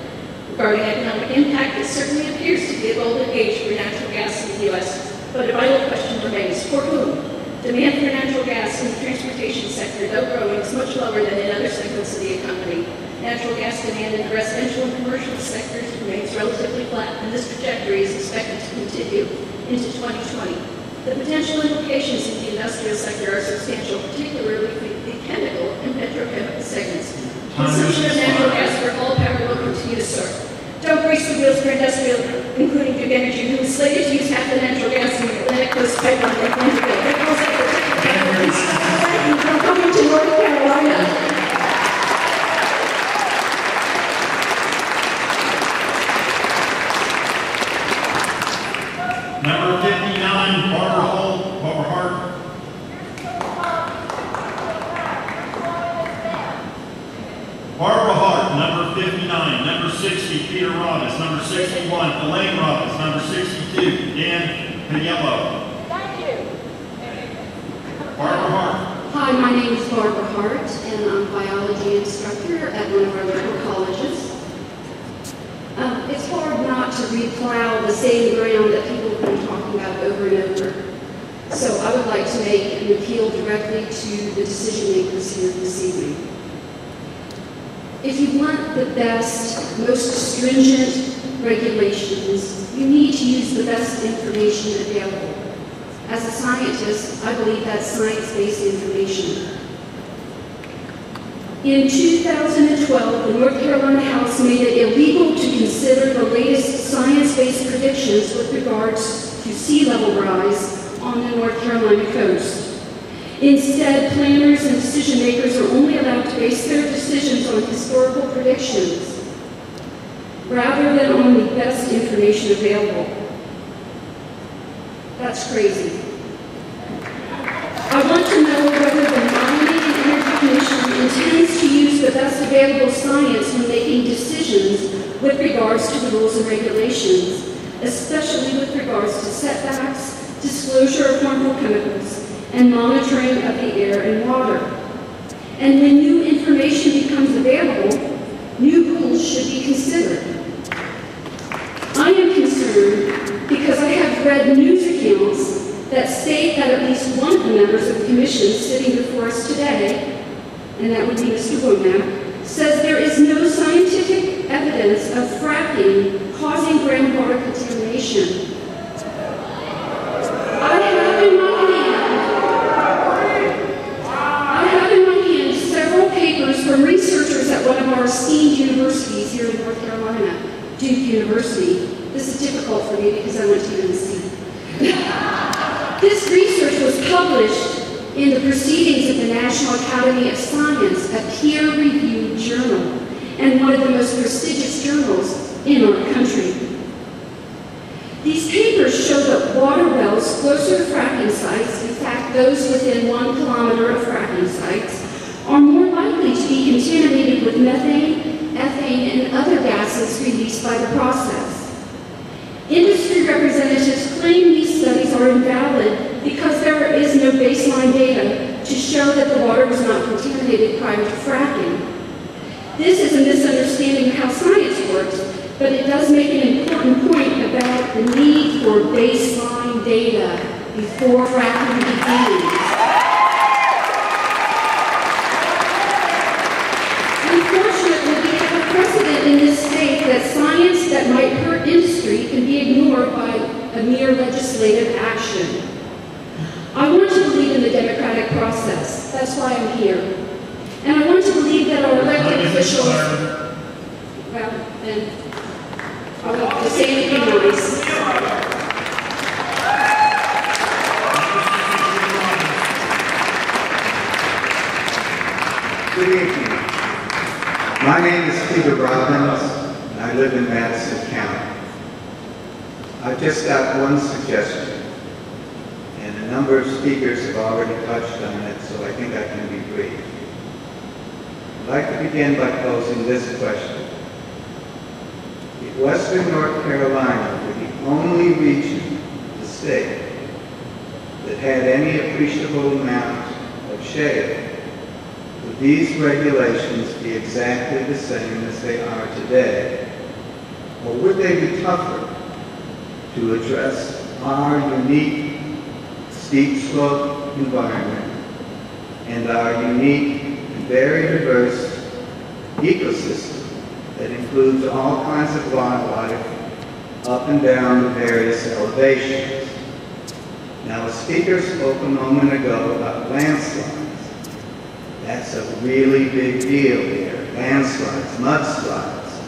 Regarding economic impact, it certainly appears to be a golden age for natural gas in the U.S., but a vital question remains: for whom? Demand for natural gas in the transportation sector, though growing, is much lower than in other segments of the economy. Natural gas demand in the residential and commercial sectors remains relatively flat, and this trajectory is expected to continue into 2020. The potential implications in the industrial sector are substantial, particularly for the chemical and petrochemical segments. Consumption of natural gas for all power will continue to soar. Don't grease the wheels for industrial, including Duke Energy, who is slated to use half the natural gas in the Atlantic Coast pipeline at Vanderbilt. That calls out for technicalities from coming to North Carolina. Number 59, Barbara Hart. Barbara Hart, number 59. Number 60, Peter Robbins. Number 61, Elaine Robbins. Number 62, Dan Paniello. Thank you. Barbara Hart. Hi, my name is Barbara Hart, and I'm a biology instructor at one of our local colleges. It's hard not to replow the same ground that people have been talking about over and over. So I would like to make an appeal directly to the decision makers here this evening. If you want the best, most stringent regulations, you need to use the best information available. As a scientist, I believe that's science-based information. In 2012, the North Carolina House made it illegal to consider the latest science-based predictions with regards to sea level rise on the North Carolina coast. Instead, planners and decision makers are only allowed to base their decisions on historical predictions, rather than on the best information available. That's crazy. I want to know whether the nominating Energy Commission intends to use the best available science when making decisions with regards to the rules and regulations, especially with regards to setbacks, disclosure of harmful chemicals, and monitoring of the air and water. And when new information becomes available, new rules should be considered. I am concerned because I have read news accounts that state that at least one of the members of the commission sitting before us today, and that would be Mr. Womack, says there is no scientific evidence of fracking causing groundwater contamination. I have in my hand several papers from researchers at one of our esteemed universities here in North Carolina, Duke University. This is difficult for me because I went to UNC. This research was published in the Proceedings of the National Academy of Science, a peer-reviewed journal, and one of the most prestigious journals in our country. These papers show that water wells closer to fracking sites, in fact those within 1 kilometer of fracking sites, are more likely to be contaminated with methane, ethane, and other gases released by the process. Industry representatives claim these studies are invalid because there is no baseline data to show that the water was not contaminated prior to fracking. This is a misunderstanding of how science works, but it does make an important point about the need for baseline data before fracking begins. Unfortunately, we have a precedent in this state that science that might hurt industry can be ignored by a mere legislative action. I want to believe in the democratic process. That's why I'm here. And I want to believe that our elected officials, well, then, I want to say anything nice. Good evening. My name is Peter Robbins, and I live in Madison County. I've just got one suggestion, and a number of speakers have already touched on it, so I think I can be brief. I'd like to begin by posing this question. If Western North Carolina were the only region of the state that had any appreciable amount of shale, would these regulations be exactly the same as they are today? Or would they be tougher to address our unique steep slope environment and our unique and very diverse ecosystem that includes all kinds of wildlife up and down the various elevations. Now, a speaker spoke a moment ago about landslides. That's a really big deal here. Landslides, mudslides.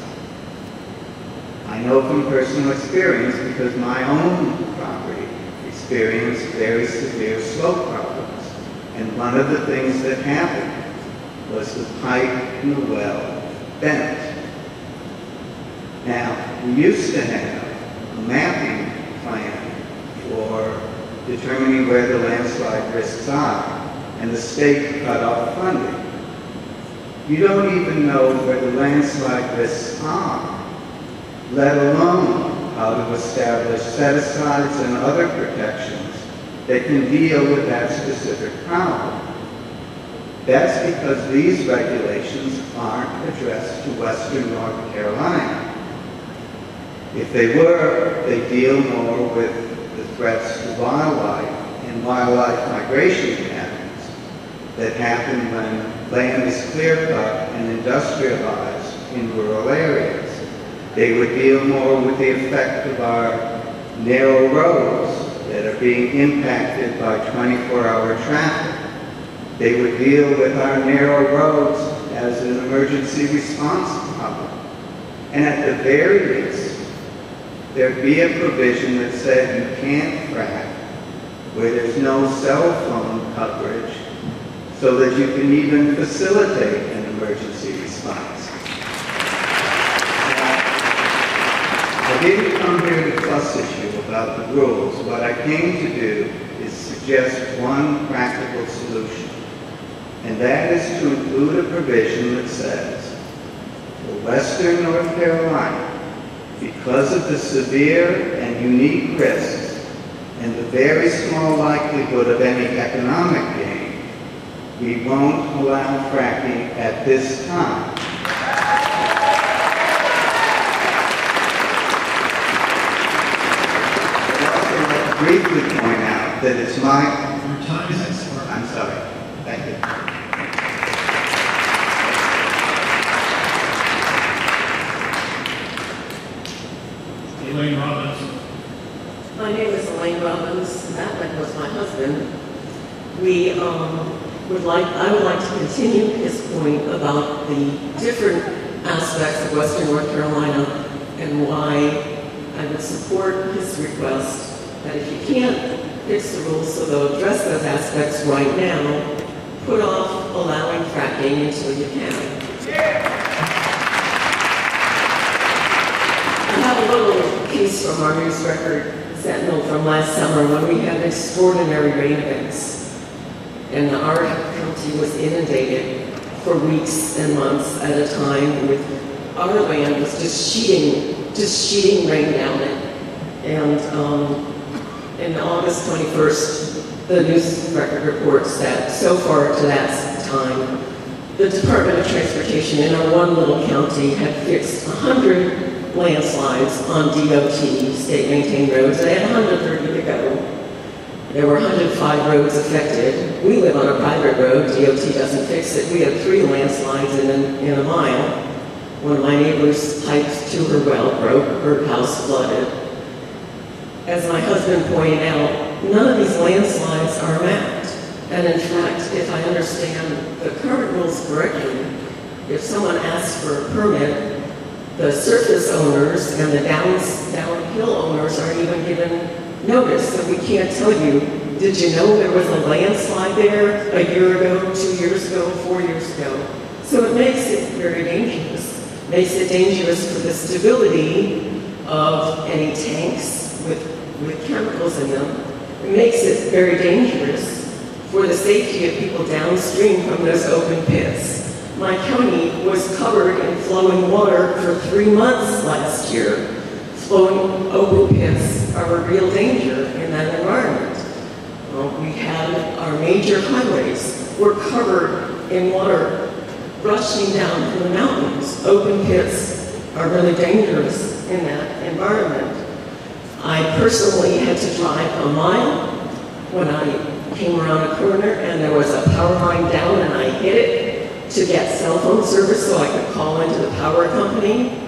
I know from personal experience because my own property experienced very severe slope problems. And one of the things that happened was the pipe in the well bent. Now, we used to have a mapping plan for determining where the landslide risks are, and the state cut off funding. You don't even know where the landslide risks are, let alone how to establish set-asides and other protections that can deal with that specific problem. That's because these regulations aren't addressed to Western North Carolina. If they were, they deal more with the threats to wildlife and wildlife migration patterns that happen when land is clear-cut and industrialized in rural areas. They would deal more with the effect of our narrow roads that are being impacted by 24-hour traffic. They would deal with our narrow roads as an emergency response problem. And at the very least, there'd be a provision that said you can't frack where there's no cell phone coverage so that you can even facilitate an emergency response. Now, I didn't come here to fuss at you about the rules. What I came to do is suggest one practical solution, and that is to include a provision that says, for Western North Carolina, because of the severe and unique risks and the very small likelihood of any economic gain, we won't allow fracking at this time. I'd also like to briefly point out that it's my... Your time is expired. I'm sorry. Thank you. Elaine Robbins. My name is Elaine Robbins. That was my husband. I would like to continue his point about the different aspects of Western North Carolina and why I would support his request that if you can't fix the rules so they'll address those aspects right now, put off allowing fracking until you can. I have a little piece from our News Record Sentinel from last summer when we had extraordinary rain events. And our county was inundated for weeks and months at a time with our land was just sheeting rain down it. And in August 21st, the News Record reports that so far to that time, the Department of Transportation in our one little county had fixed 100 landslides on DOT, state-maintained roads. They had 130 to go. There were 105 roads affected. We live on a private road. DOT doesn't fix it. We had 3 landslides in a mile. One of my neighbor's pipes to her well broke. Her house flooded. As my husband pointed out, none of these landslides are mapped. And in fact, if I understand the current rules correctly, if someone asks for a permit, the surface owners and the downhill owners aren't even given notice, so we can't tell you, did you know there was a landslide there a year ago, 2 years ago, 4 years ago? So it makes it very dangerous. Makes it dangerous for the stability of any tanks with chemicals in them. It makes it very dangerous for the safety of people downstream from those open pits. My county was covered in flowing water for 3 months last year. Flowing open pits are a real danger in that environment. We had our major highways were covered in water rushing down from the mountains. Open pits are really dangerous in that environment. I personally had to drive a mile when I came around a corner and there was a power line down and I hit it to get cell phone service so I could call into the power company.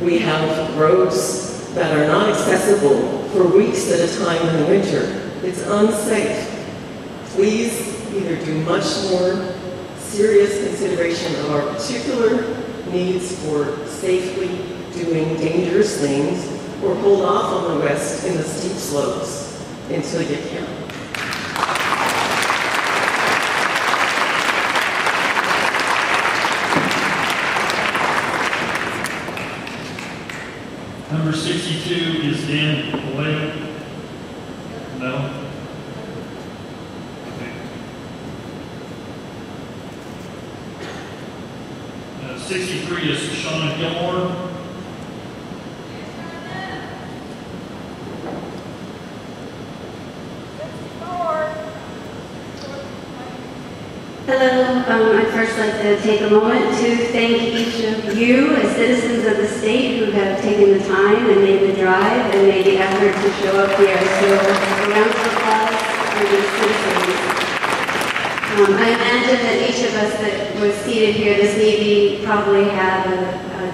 We have roads that are not accessible for weeks at a time in the winter. It's unsafe. Please either do much more serious consideration of our particular needs for safely doing dangerous things, or hold off on the west in the steep slopes until you can. Number 62 is Dan Vallejo. No? 63 is Sean Gilmore. Hello, I'd first like to take a moment to thank each of you as citizens of the state who have taken the time and made the drive and made the effort to show up here. So a round of applause for these citizens. I imagine that each of us that was seated here this evening probably have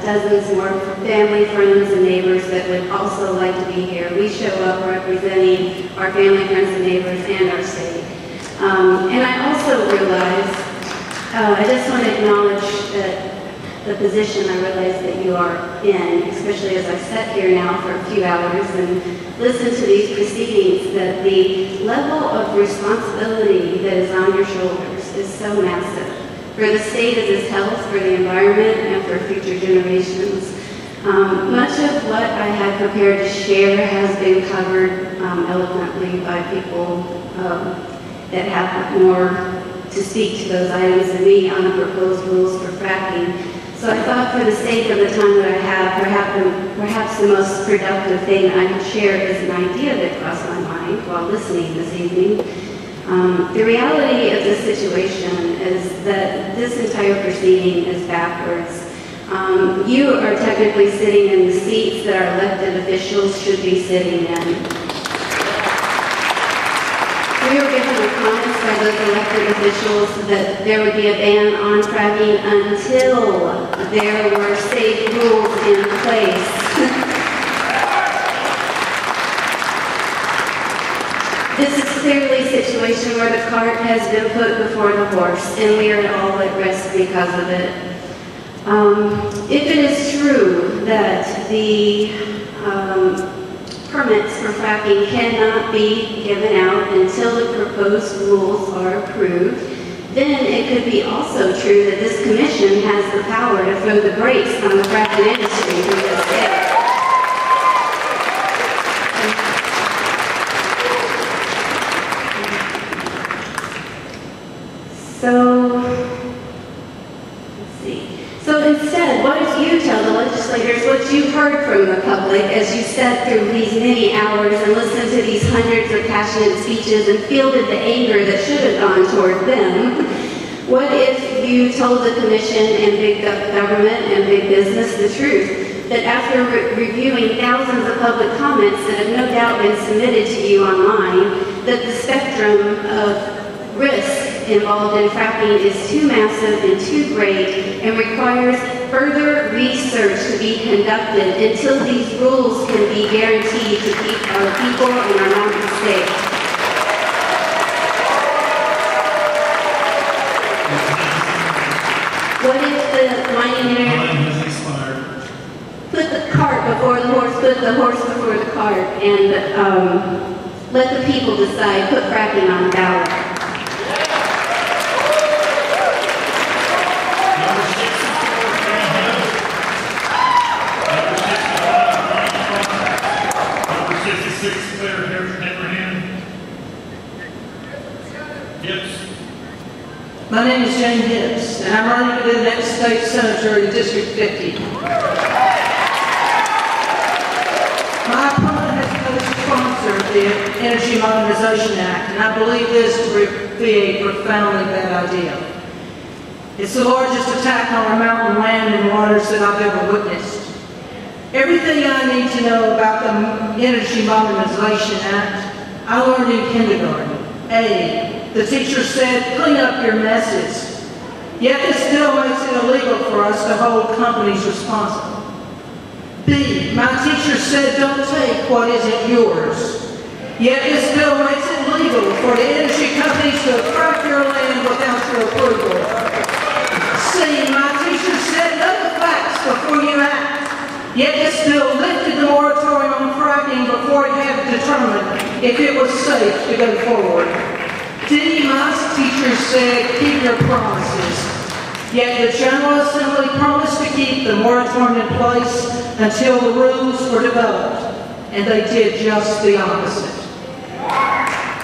dozens more family, friends, and neighbors that would also like to be here. We show up representing our family, friends, and neighbors and our state. And I also realize, I just want to acknowledge that the position I realize that you are in, especially as I sat here now for a few hours and listen to these proceedings, that the level of responsibility that is on your shoulders is so massive for the state as its health, for the environment, and for future generations. Much of what I had prepared to share has been covered eloquently by people that have more to speak to those items than me on the proposed rules for fracking. So I thought for the sake of the time that I have, perhaps the most productive thing I could share is an idea that crossed my mind while listening this evening. The reality of the situation is that this entire proceeding is backwards. You are technically sitting in the seats that our elected officials should be sitting in. We were given the comments by those elected officials that there would be a ban on fracking until there were safe rules in place. This is clearly a situation where the cart has been put before the horse, and we are all at risk because of it. If it is true that the permits for fracking cannot be given out until the proposed rules are approved, then it could be also true that this commission has the power to throw the brakes on the fracking industry in this state. So instead, what if you tell the legislators what you've heard from the public as you sat through these many hours and listened to these hundreds of passionate speeches and fielded the anger that should have gone toward them? What if you told the commission and big government and big business the truth? That after reviewing thousands of public comments that have no doubt been submitted to you online, that the spectrum of risk involved in fracking is too massive and too great and requires further research to be conducted until these rules can be guaranteed to keep our people and our mountains safe. What if the mining engineer put the cart before the horse, put the horse before the cart, and let the people decide, put fracking on the ballot? My name is Jane Hibbs, and I'm running for the next state senator in District 50. My opponent has co-sponsored the Energy Modernization Act, and I believe this to be a profoundly bad idea. It's the largest attack on our mountain land and waters that I've ever witnessed. Everything I need to know about the Energy Modernization Act, I learned in kindergarten. A, the teacher said, clean up your messes. Yet this still makes it illegal for us to hold companies responsible. B, my teacher said, don't take what isn't yours. Yet this bill makes it legal for the energy companies to frack your land without your approval. C, my teacher said, know the facts before you act. Yet this bill lifted the moratorium on fracking before it had determined if it was safe to go forward. D, my teacher said, keep your promises. Yet the General Assembly promised to keep the moratorium in place until the rules were developed, and they did just the opposite.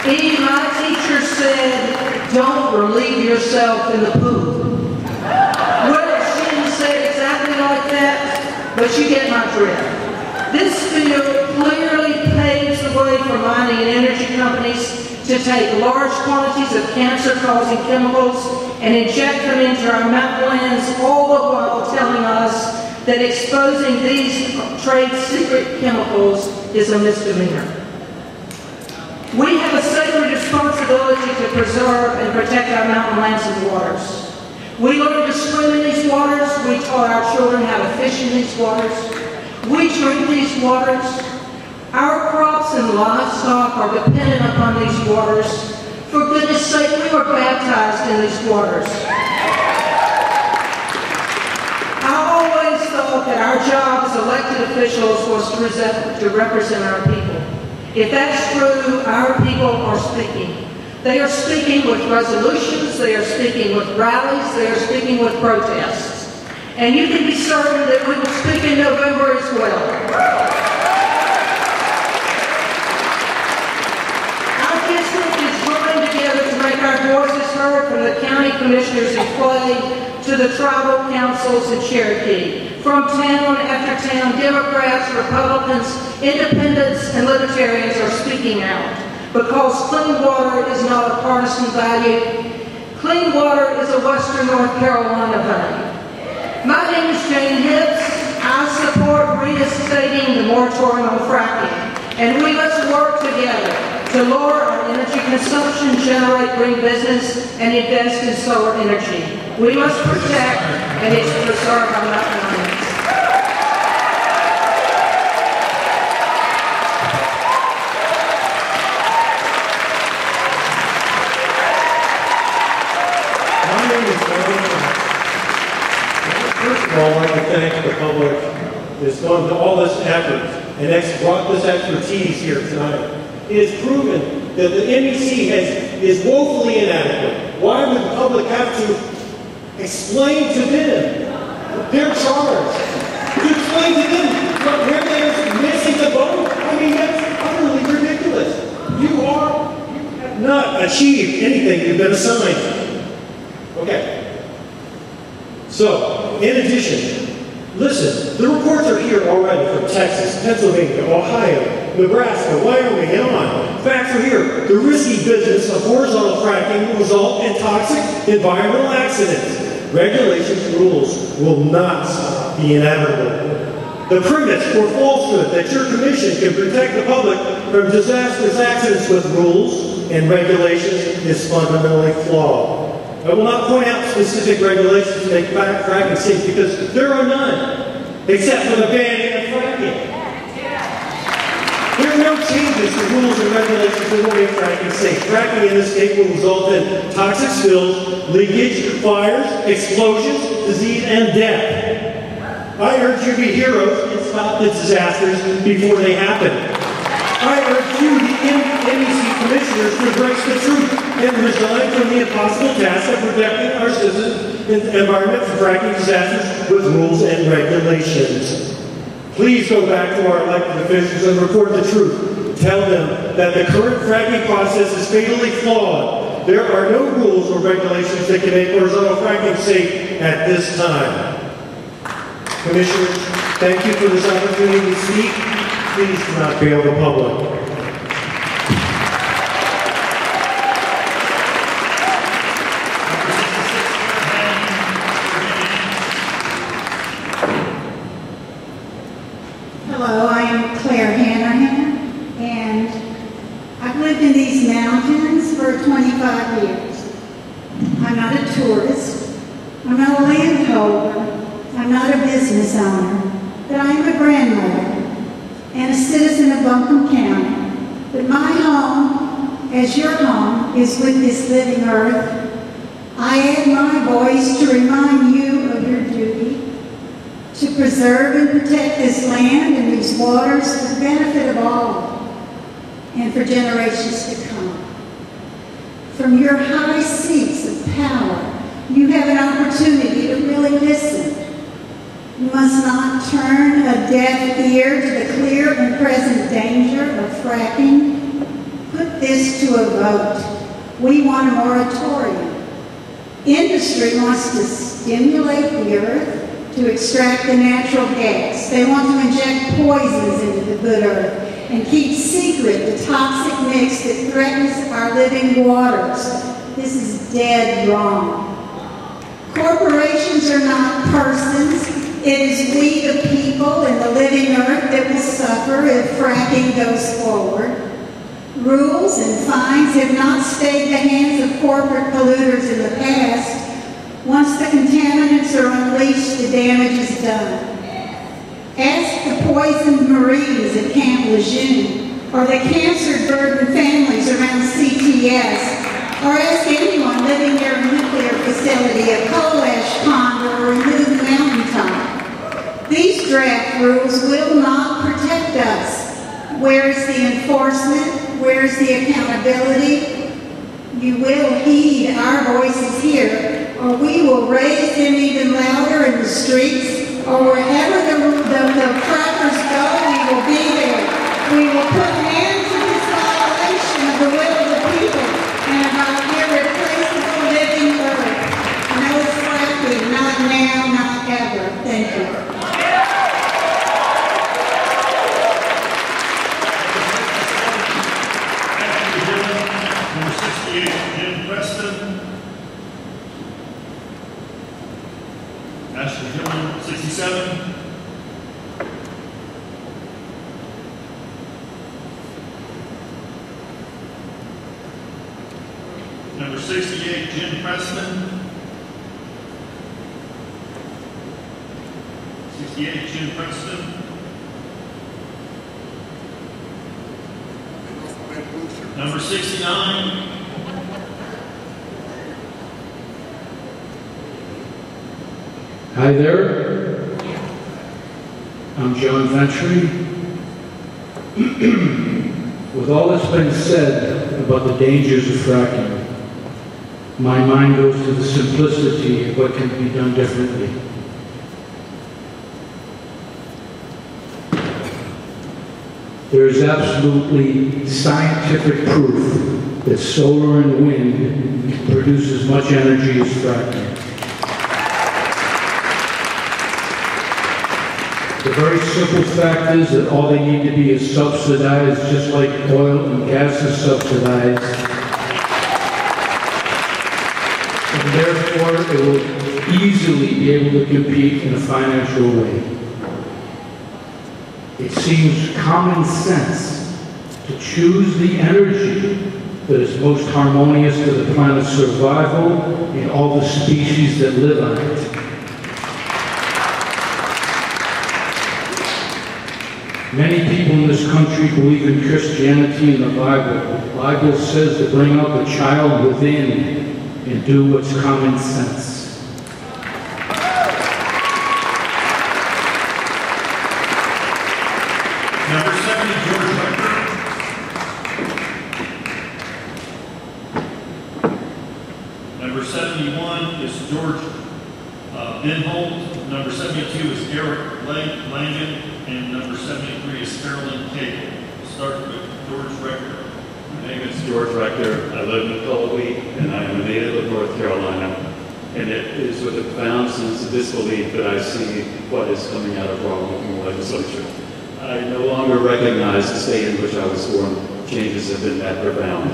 E, my teacher said, don't relieve yourself in the pool. Well, she didn't say it exactly like that, but you get my drift. This bill clearly paves the way for mining and energy companies to take large quantities of cancer-causing chemicals and inject them into our mountain lands, all the while telling us that exposing these trade secret chemicals is a misdemeanor. We have a sacred responsibility to preserve and protect our mountain lands and waters. We learned to swim in these waters. We taught our children how to fish in these waters. We drink these waters. Our crops and livestock are dependent upon these waters. For goodness sake, we were baptized in these waters. I always thought that our job as elected officials was to represent our people. If that's true, our people are speaking. They are speaking with resolutions, they are speaking with rallies, they are speaking with protests. And you can be certain that we will speak in November as well. To make our voices heard from the county commissioners in Clay to the tribal councils in Cherokee. From town after town, Democrats, Republicans, independents, and libertarians are speaking out because clean water is not a partisan value. Clean water is a Western North Carolina value. My name is Jane Hibbs. I support reinstating the moratorium on fracking, and we must work together to lower our energy consumption, generate green business, and invest in solar energy. We must protect and preserve our mountain lands. My name is John. First of all, I'd like to thank the public that's gone to all this effort and brought this expertise here tonight. It has proven that the MEC is woefully inadequate. Why would the public have to explain to them their charge? To explain to them where they're missing the boat? I mean, that's utterly ridiculous. You have not achieved anything you've been assigned. Okay. So, in addition, listen, the reports are here already from Texas, Pennsylvania, Ohio, Nebraska, Wyoming, and on. Facts are here. The risky business of horizontal fracking will result in toxic environmental accidents. Regulations and rules will not stop the inevitable. The premise or falsehood that your commission can protect the public from disastrous accidents with rules and regulations is fundamentally flawed. I will not point out specific regulations to make fracking safe because there are none, except for the banning of fracking. There are no changes to rules and regulations that will make fracking safe. Fracking in this state will result in toxic spills, leakage, fires, explosions, disease, and death. I urge you to be heroes and stop the disasters before they happen. I urge you, the MEC commissioners, to embrace the truth and resign from the impossible task of protecting our citizens and the environment from fracking disasters with rules and regulations. Please go back to our elected officials and report the truth. Tell them that the current fracking process is fatally flawed. There are no rules or regulations that can make horizontal fracking safe at this time. Commissioners, thank you for this opportunity to speak. Please do not fail the public. Hello, I am Claire Hanahan, and I've lived in these mountains for 25 I'm not a landholder, I'm not a business owner, but I am a grandmother and a citizen of Buncombe County. But my home, as your home, is with this living earth. I add my voice to remind you of your duty to preserve and protect this land and these waters for the benefit of all and for generations to come. From your high seats of power, you have an opportunity to really listen. You must not turn a deaf ear to the clear and present danger of fracking. Put this to a vote. We want a moratorium. Industry wants to stimulate the earth to extract the natural gas. They want to inject poisons into the good earth and keep secret the toxic mix that threatens our living waters. This is dead wrong. Corporations are not persons. It is we, the people, and the living earth that will suffer if fracking goes forward. Rules and fines have not stayed the hands of corporate polluters in the past. Once the contaminants are unleashed, the damage is done. Ask the poisoned Marines at Camp Lejeune, or the cancer-burdened families around CTS, or ask anyone living near a nuclear facility, a coal ash pond, or a removed mountaintop. These draft rules will not protect us. Where is the enforcement? Where is the accountability? You will heed our voices here, or we will raise them even louder in the streets, or wherever the frackers go, we will be there. We will put an end to this violation of the will of the people and of our irreplaceable living earth. No fracking, not now, not ever. Thank you. Jim Preston. Ashley Dillon, 67. Number 68, Jim Preston. 68, Jim Preston. Number 69. Hi there, I'm John Ventry. With all that's been said about the dangers of fracking, my mind goes to the simplicity of what can be done differently. There is absolutely scientific proof that solar and wind can produce as much energy as fracking. The very simple fact is that all they need to be is subsidized, just like oil and gas is subsidized. And therefore, it will easily be able to compete in a financial way. It seems common sense to choose the energy that is most harmonious to the planet's survival and all the species that live on it. Many people in this country believe in Christianity and the Bible. The Bible says to bring out the child within and do what's common sense. Number 70, George Rector. Number 71 is George Benhold. Number 72 is Eric Langen. And number 73 is Carolyn Cable. Start with George Rector. My name is George Rector. I live in Colby, and I am a native of North Carolina. And it is with a profound sense of disbelief that I see what is coming out of our local legislature. I no longer recognize the state in which I was born. Changes have been that profound.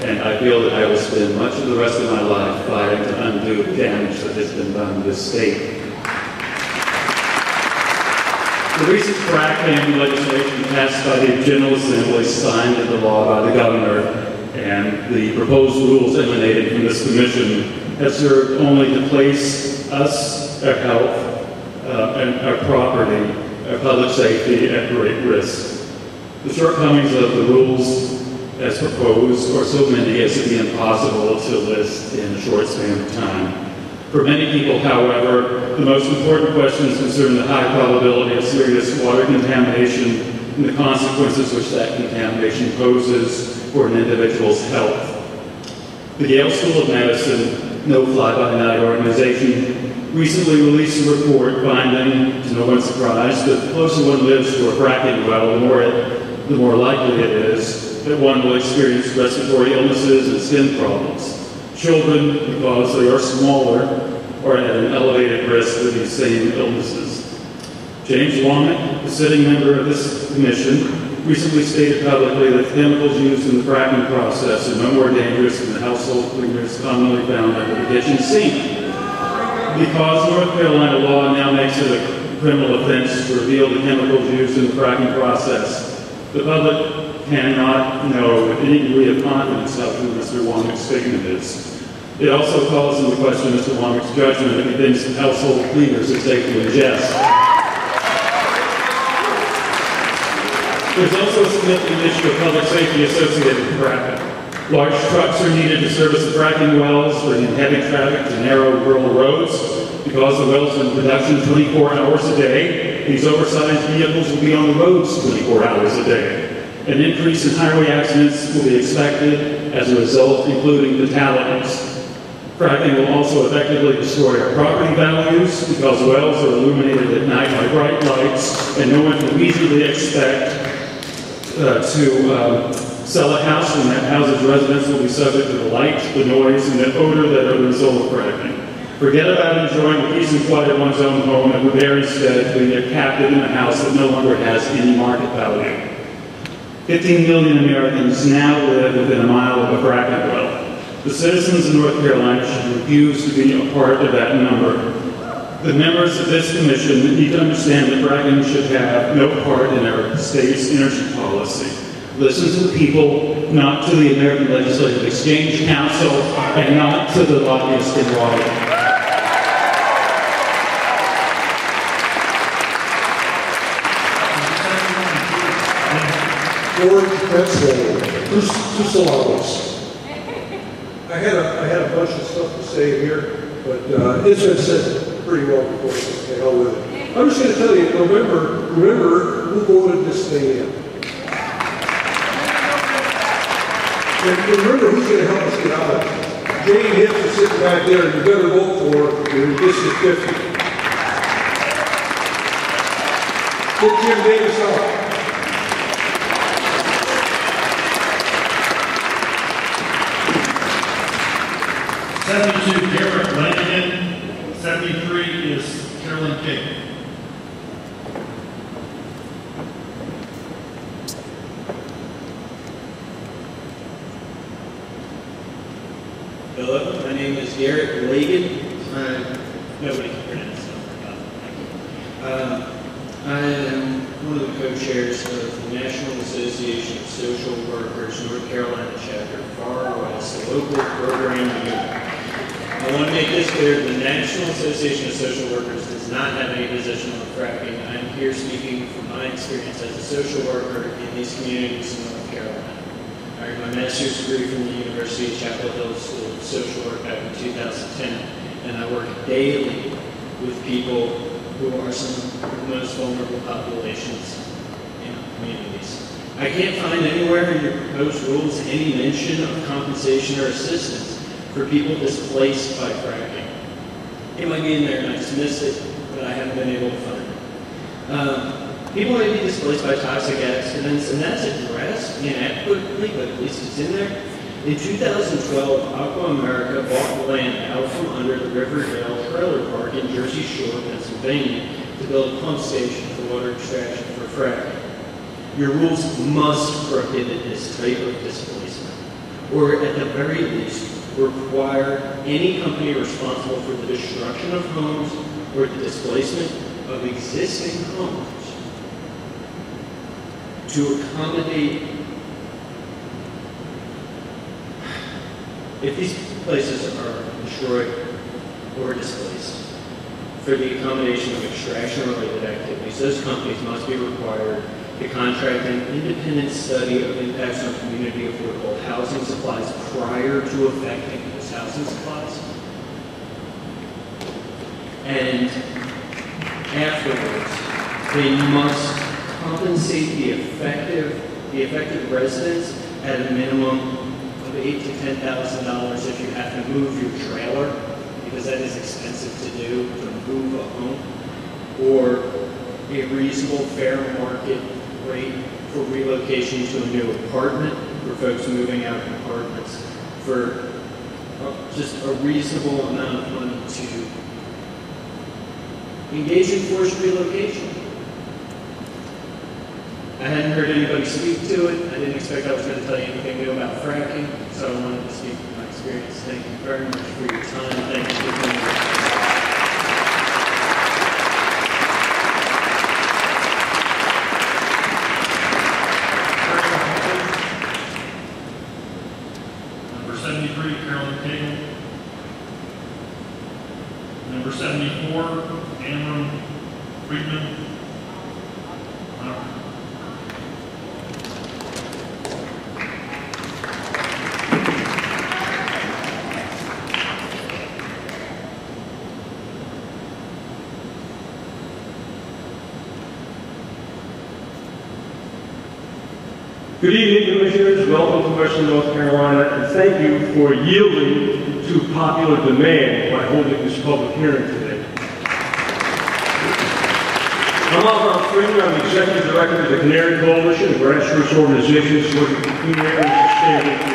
And I feel that I will spend much of the rest of my life fighting to undo the damage that has been done to this state. The recent fracking legislation passed by the General Assembly, signed into law by the governor, and the proposed rules emanating from this commission have served only to place us, our health, and our property, our public safety at great risk. The shortcomings of the rules as proposed are so many as to be impossible to list in a short span of time. For many people, however, the most important questions concern the high probability of serious water contamination and the consequences which that contamination poses for an individual's health. The Yale School of Medicine, no fly-by-night organization, recently released a report finding, to no one's surprise, that the closer one lives to a fracking well, the more likely it is that one will experience respiratory illnesses and skin problems. Children, because they are smaller, are at an elevated risk for these same illnesses. James Womack, the sitting member of this commission, recently stated publicly that chemicals used in the fracking process are no more dangerous than the household cleaners commonly found under the kitchen sink. Because North Carolina law now makes it a criminal offense to reveal the chemicals used in the fracking process, the public cannot know with any degree of confidence how true Mr. Womack's statement is. It also calls into question Mr. Womack's judgment if he thinks that household cleaners are safe to ingest. There's also a significant issue of public safety associated with fracking. Large trucks are needed to service the fracking wells, bringing heavy traffic to narrow rural roads. Because the wells are in production 24 hours a day, these oversized vehicles will be on the roads 24 hours a day. An increase in highway accidents will be expected as a result, including fatalities. Fracking will also effectively destroy our property values because wells are illuminated at night by bright lights, and no one can easily expect to sell a house when that house's residents will be subject to the light, the noise, and the odor that are the result of fracking. Forget about enjoying the peace and quiet of one's own home and prepare instead to be a captive in a house that no longer has any market value. 15 million Americans now live within a mile of a fracking well. The citizens of North Carolina should refuse to be a part of that number. The members of this commission need to understand that fracking should have no part in our state's energy policy. Listen to the people, not to the American Legislative Exchange Council, and not to the lobbyists in Raleigh. George Petzl, two syllables. I had a bunch of stuff to say here, but it's been said pretty well before, so hell with it. I'm just going to tell you, remember who voted this thing in. And remember who's going to help us get out of it. Jane Hibbs is sitting back there, and you better vote for her in District 50. Get Jim Davis out. Garrett Lanigan. 73 is Carolyn King. Hello, my name is Garrett Lagan. Nobody can pronounce it. I am one of the co-chairs of the National Association of Social Workers, North Carolina chapter, Far West, a local program unit. I want to make this clear, the National Association of Social Workers does not have any position on fracking. I'm here speaking from my experience as a social worker in these communities in North Carolina. I earned my master's degree from the University of Chapel Hill School of Social Work back in 2010, and I work daily with people who are some of the most vulnerable populations in our communities. I can't find anywhere in your proposed rules any mention of compensation or assistance for people displaced by fracking. It might be in there and I just missed it, but I haven't been able to find it. People may be displaced by toxic accidents, and that's addressed inadequately, but at least it's in there. In 2012, Aqua America bought land out from under the Riverdale Trailer Park in Jersey Shore, Pennsylvania, to build a pump station for water extraction for fracking. Your rules must prohibit this type of displacement, or at the very least, require any company responsible for the destruction of homes or the displacement of existing homes to accommodate. If these places are destroyed or displaced, for the accommodation of extraction-related activities, those companies must be required to contract an independent study of impacts on community affordable housing supplies prior to affecting those housing supplies. And afterwards, they must compensate the affected residents at a minimum of $8,000 to $10,000 if you have to move your trailer, because that is expensive to do, to move a home, or a reasonable fair market rate for relocation to a new apartment for folks moving out of apartments, for just a reasonable amount of money to engage in forced relocation. I hadn't heard anybody speak to it. I didn't expect I was going to tell you anything new about fracking, so I wanted to speak from my experience. Thank you very much for your time. Thank you for coming. Number 73, Carolyn Cagle. Number 74, Amram Friedman. Good evening, Commissioners. Welcome to Western North Carolina, and thank you for yielding to popular demand by holding this public hearing today. I'm Alvin Freeman. I'm the Executive Director of the Canary Coalition, a grassroots organization supporting clean air and sustainable.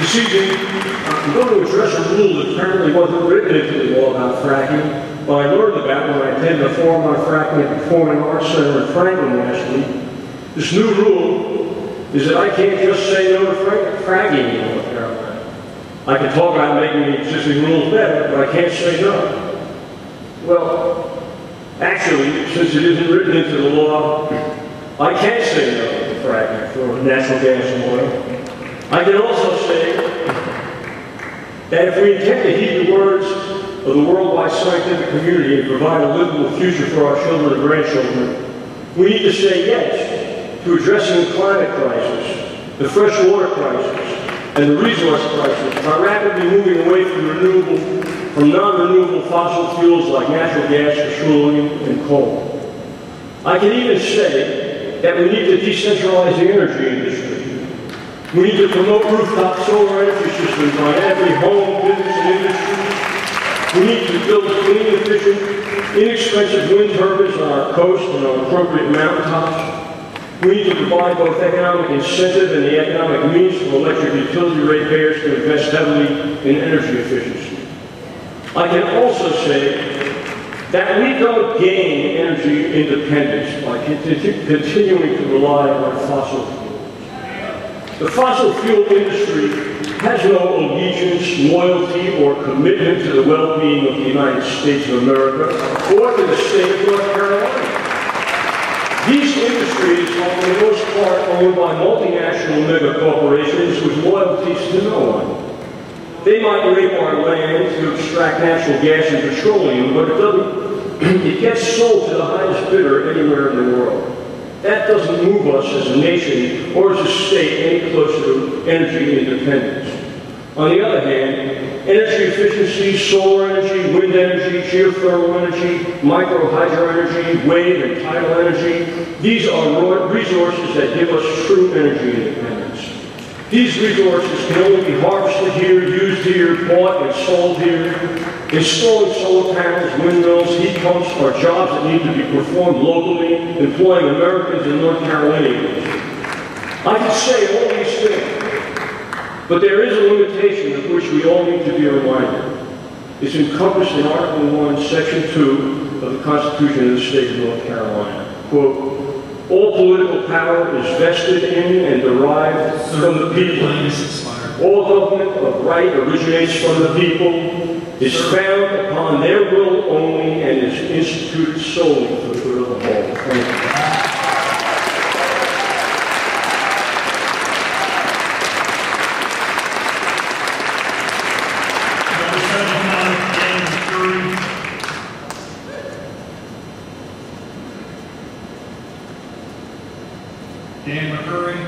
This evening, I'm going to address a rule that apparently wasn't written into the law about fracking, but I learned about when I attended a forum on fracking at the Performing Arts Center in Franklin last week. This new rule is that I can't just say no to fracking in North Carolina. I can talk about making the existing rules better, but I can't say no. Well, actually, since it isn't written into the law, I can say no to fracking for natural gas and oil. I can also say that if we intend to heed the words of the worldwide scientific community and provide a livable future for our children and grandchildren, we need to say yes to addressing the climate crisis, the fresh water crisis, and the resource crisis by rapidly moving away from non-renewable fossil fuels like natural gas, petroleum, and coal. I can even say that we need to decentralize the energy industry. We need to promote rooftop solar energy systems on every home, business, and industry. We need to build clean, efficient, inexpensive wind turbines on our coast and on appropriate mountaintops. We need to provide both economic incentive and the economic means for electric utility ratepayers to invest heavily in energy efficiency. I can also say that we don't gain energy independence by continuing to rely on fossil fuels. The fossil fuel industry has no allegiance, loyalty, or commitment to the well-being of the United States of America or to the state of North Carolina. These industries are for the most part owned by multinational mega corporations with loyalties to no one. They might rape our land to extract natural gas and petroleum, but it gets sold to the highest bidder anywhere in the world. That doesn't move us as a nation or as a state any closer to energy independence. On the other hand, energy efficiency, solar energy, wind energy, geothermal energy, micro hydro energy, wave and tidal energy, these are resources that give us true energy independence. These resources can only be harvested here, used here, bought and sold here. Installing solar panels, windmills, heat pumps are jobs that need to be performed locally, employing Americans and North Carolinians. I can say all these things, but there is a limitation of which we all need to be reminded. It's encompassed in Article 1, Section 2 of the Constitution of the State of North Carolina. Quote, all political power is vested in and derived from the people. All government of right originates from the people, is found upon their will only, and is instituted solely for the good of the whole. Thank you. Number 79, James Dan McCurry.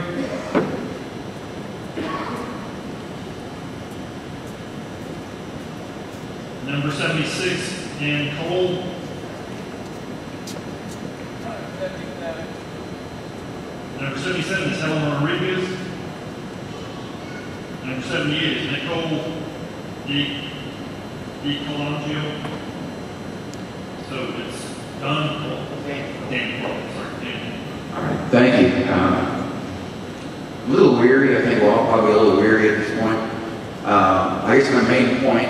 Number 76, Dan Cole. Number 77 is Helen Rodriguez. Number 78 is Nicole DiColangio. So it's Dan Cole. Dan Cole, sorry, Dan. All right, thank you. A little weary, I think we're all probably a little weary at this point. I guess my main point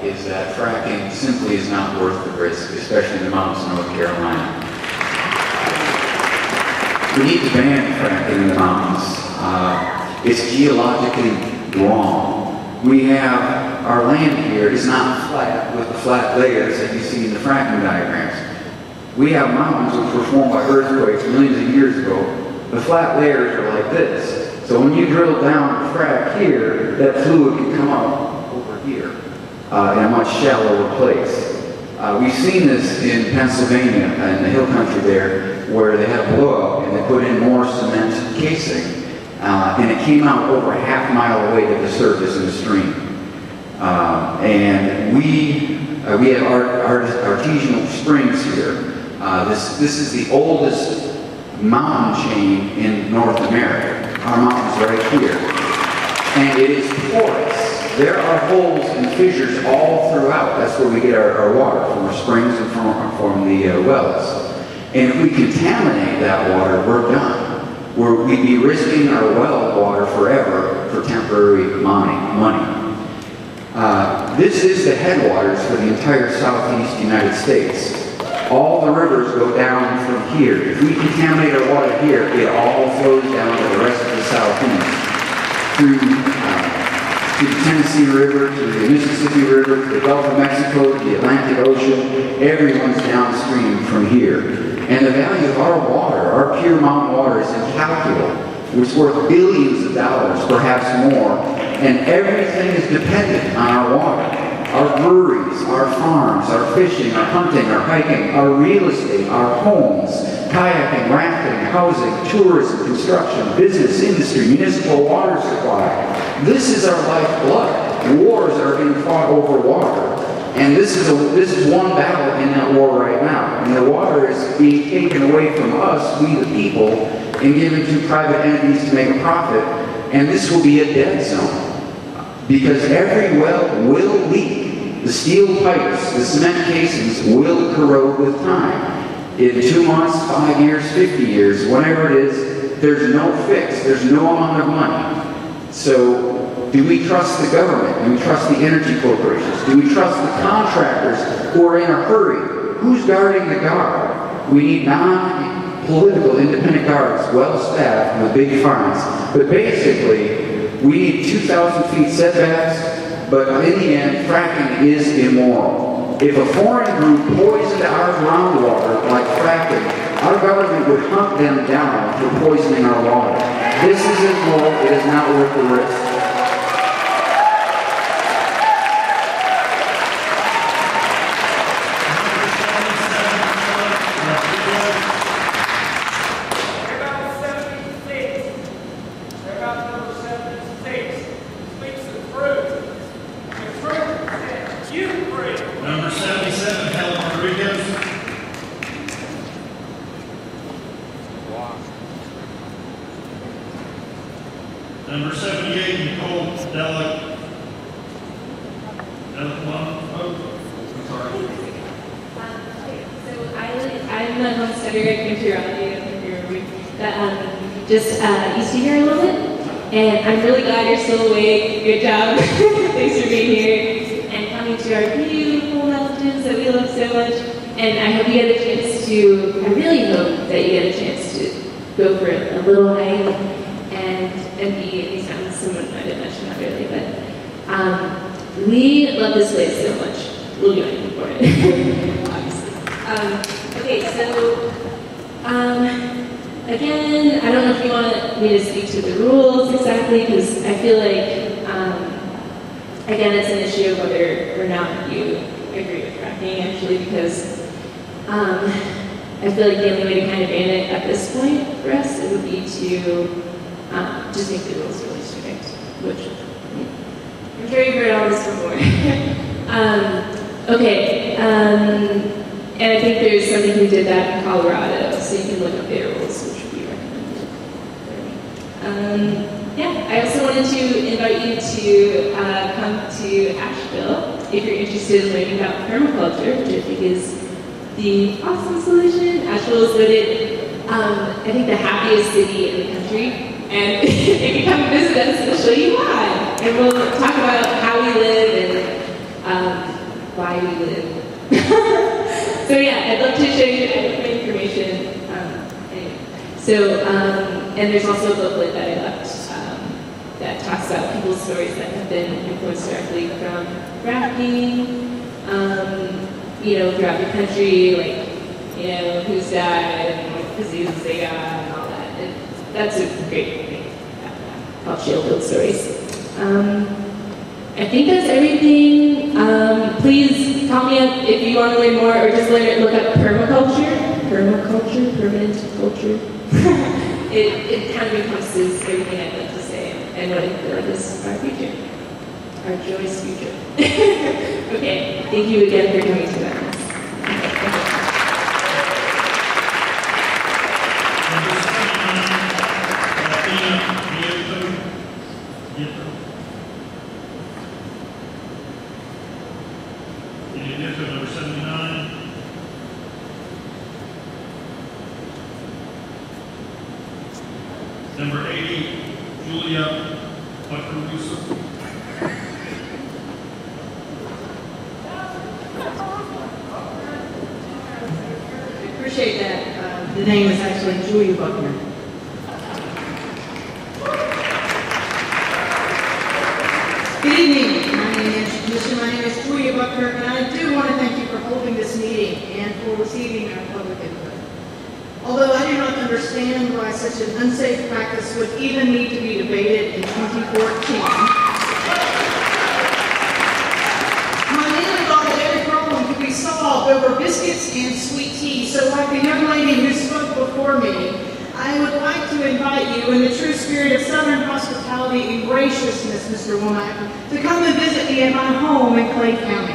is that fracking simply is not worth the risk, especially in the mountains of North Carolina. We need to ban fracking in the mountains. It's geologically wrong. We have, our land here is not flat with the flat layers that you see in the fracking diagrams. We have mountains which were formed by earthquakes millions of years ago. The flat layers are like this. So when you drill down and frack here, that fluid can come up over here in a much shallower place. We've seen this in Pennsylvania, in the hill country there, where they had a blowout and they put in more cement casing, and it came out over a half-mile away to the surface in the stream. And we have artesianal springs here. This is the oldest mountain chain in North America. Our mountain's right here. And it is porous. There are holes and fissures all throughout. That's where we get our water, from our springs and from the wells. And if we contaminate that water, we're done. We'd be risking our well water forever for temporary money. This is the headwaters for the entire southeast United States. All the rivers go down from here. If we contaminate our water here, it all flows down to the rest of the southeast. Through to the Tennessee River, to the Mississippi River, to the Gulf of Mexico, to the Atlantic Ocean. Everyone's downstream from here. And the value of our water, our pure mountain water, is incalculable. It's worth billions of dollars, perhaps more. And everything is dependent on our water. Our breweries, our farms, our fishing, our hunting, our hiking, our real estate, our homes, kayaking, rafting, housing, tourism, construction, business, industry, municipal water supply. This is our lifeblood. Wars are being fought over water. And this is one battle in that war right now. And the water is being taken away from us, we the people, and given to private entities to make a profit. And this will be a dead zone. Because every well will leak. The steel pipes, the cement casings will corrode with time. In 2 months, 5 years, 50 years, whatever it is, there's no fix. There's no amount of money. So, do we trust the government? Do we trust the energy corporations? Do we trust the contractors who are in a hurry? Who's guarding the guard? We need non-political independent guards, well-staffed with big farms. But basically, we need 2,000 feet setbacks. But in the end, fracking is immoral. If a foreign group poisoned our groundwater like fracking, our government would hunt them down for poisoning our water. This is immoral. It is not worth the risk. Number 77, Helen Rodriguez. Number 78, Nicole I'm a homesteader. I came to Raleigh that just used to here a little bit. And I'm really glad you're still awake. Good job. Thanks for being here and coming to our beautiful mountains that we love so much. And I hope you get a chance to, I really hope that you get a chance to go for a little hike and be in these mountains. Someone might have mentioned that earlier, but we love this place so much. We'll do anything for it, obviously. Okay, so again, I don't know if you want me to speak to the rules exactly, because I feel like, again, it's an issue of whether or not you agree with fracking, actually, because I feel like the only way to kind of ban it at this point for us, it would be to just make the rules really strict, which I'm sure you've heard all this before. And I think there's somebody who did that in Colorado, so you can look up their rules, which would be recommended. I also wanted to invite you to come to Asheville if you're interested in learning about permaculture, which I think is the awesome solution. Asheville is voted, I think, the happiest city in the country. And if you come and visit us, we'll show you why. And we'll talk about how we live and why we live. I'd love to show you my information. And there's also a booklet that I left that talks about people's stories that have been influenced directly from fracking, throughout the country, who's died and what diseases they got and all that. And that's a great thing called Shield Build Stories. I think that's everything. Please call me up if you want to learn more, or just look up permaculture. Permaculture, permanent culture. It kind of encompasses everything I'd like to say and what I feel like is our future, our joyous future. Okay, thank you again for coming to that. Number 79. Number 80, Julia Buckarusa. I appreciate that. The name is actually Julia Buckner. Good evening. My name is Julia Buckner, and I do want to thank you for holding this meeting and for receiving our public input. Although I do not understand why such an unsafe practice would even need to be debated in 2014, my man thought that every problem could be solved over biscuits and sweet tea. So like the young lady who spoke before me, I would like to invite you, in the true spirit of Southern hospitality and graciousness, Mr. Womack, to come and visit me at my home in Clay County.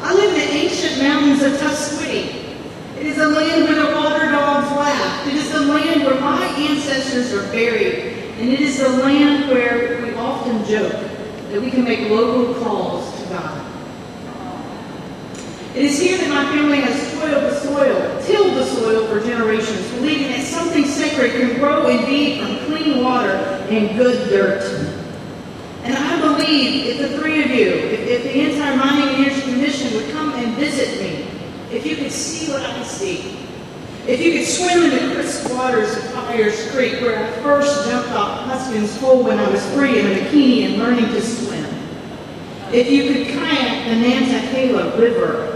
I live in the ancient mountains of Tuscany. It is a land where the water dogs laugh. It is the land where my ancestors are buried. And it is the land where we often joke that we can make local calls to God. It is here that my family has toiled the soil, tilled the soil for generations, believing that something sacred can grow indeed from clean water and good dirt. And I believe if the three of you, if the entire Mining and Energy Commission would come and visit me, if you could see what I see, if you could swim in the crisp waters of Fires Creek, where I first jumped off Huskin's Hole when I was 3 in a bikini and learning to swim, if you could kayak the Nantahala River,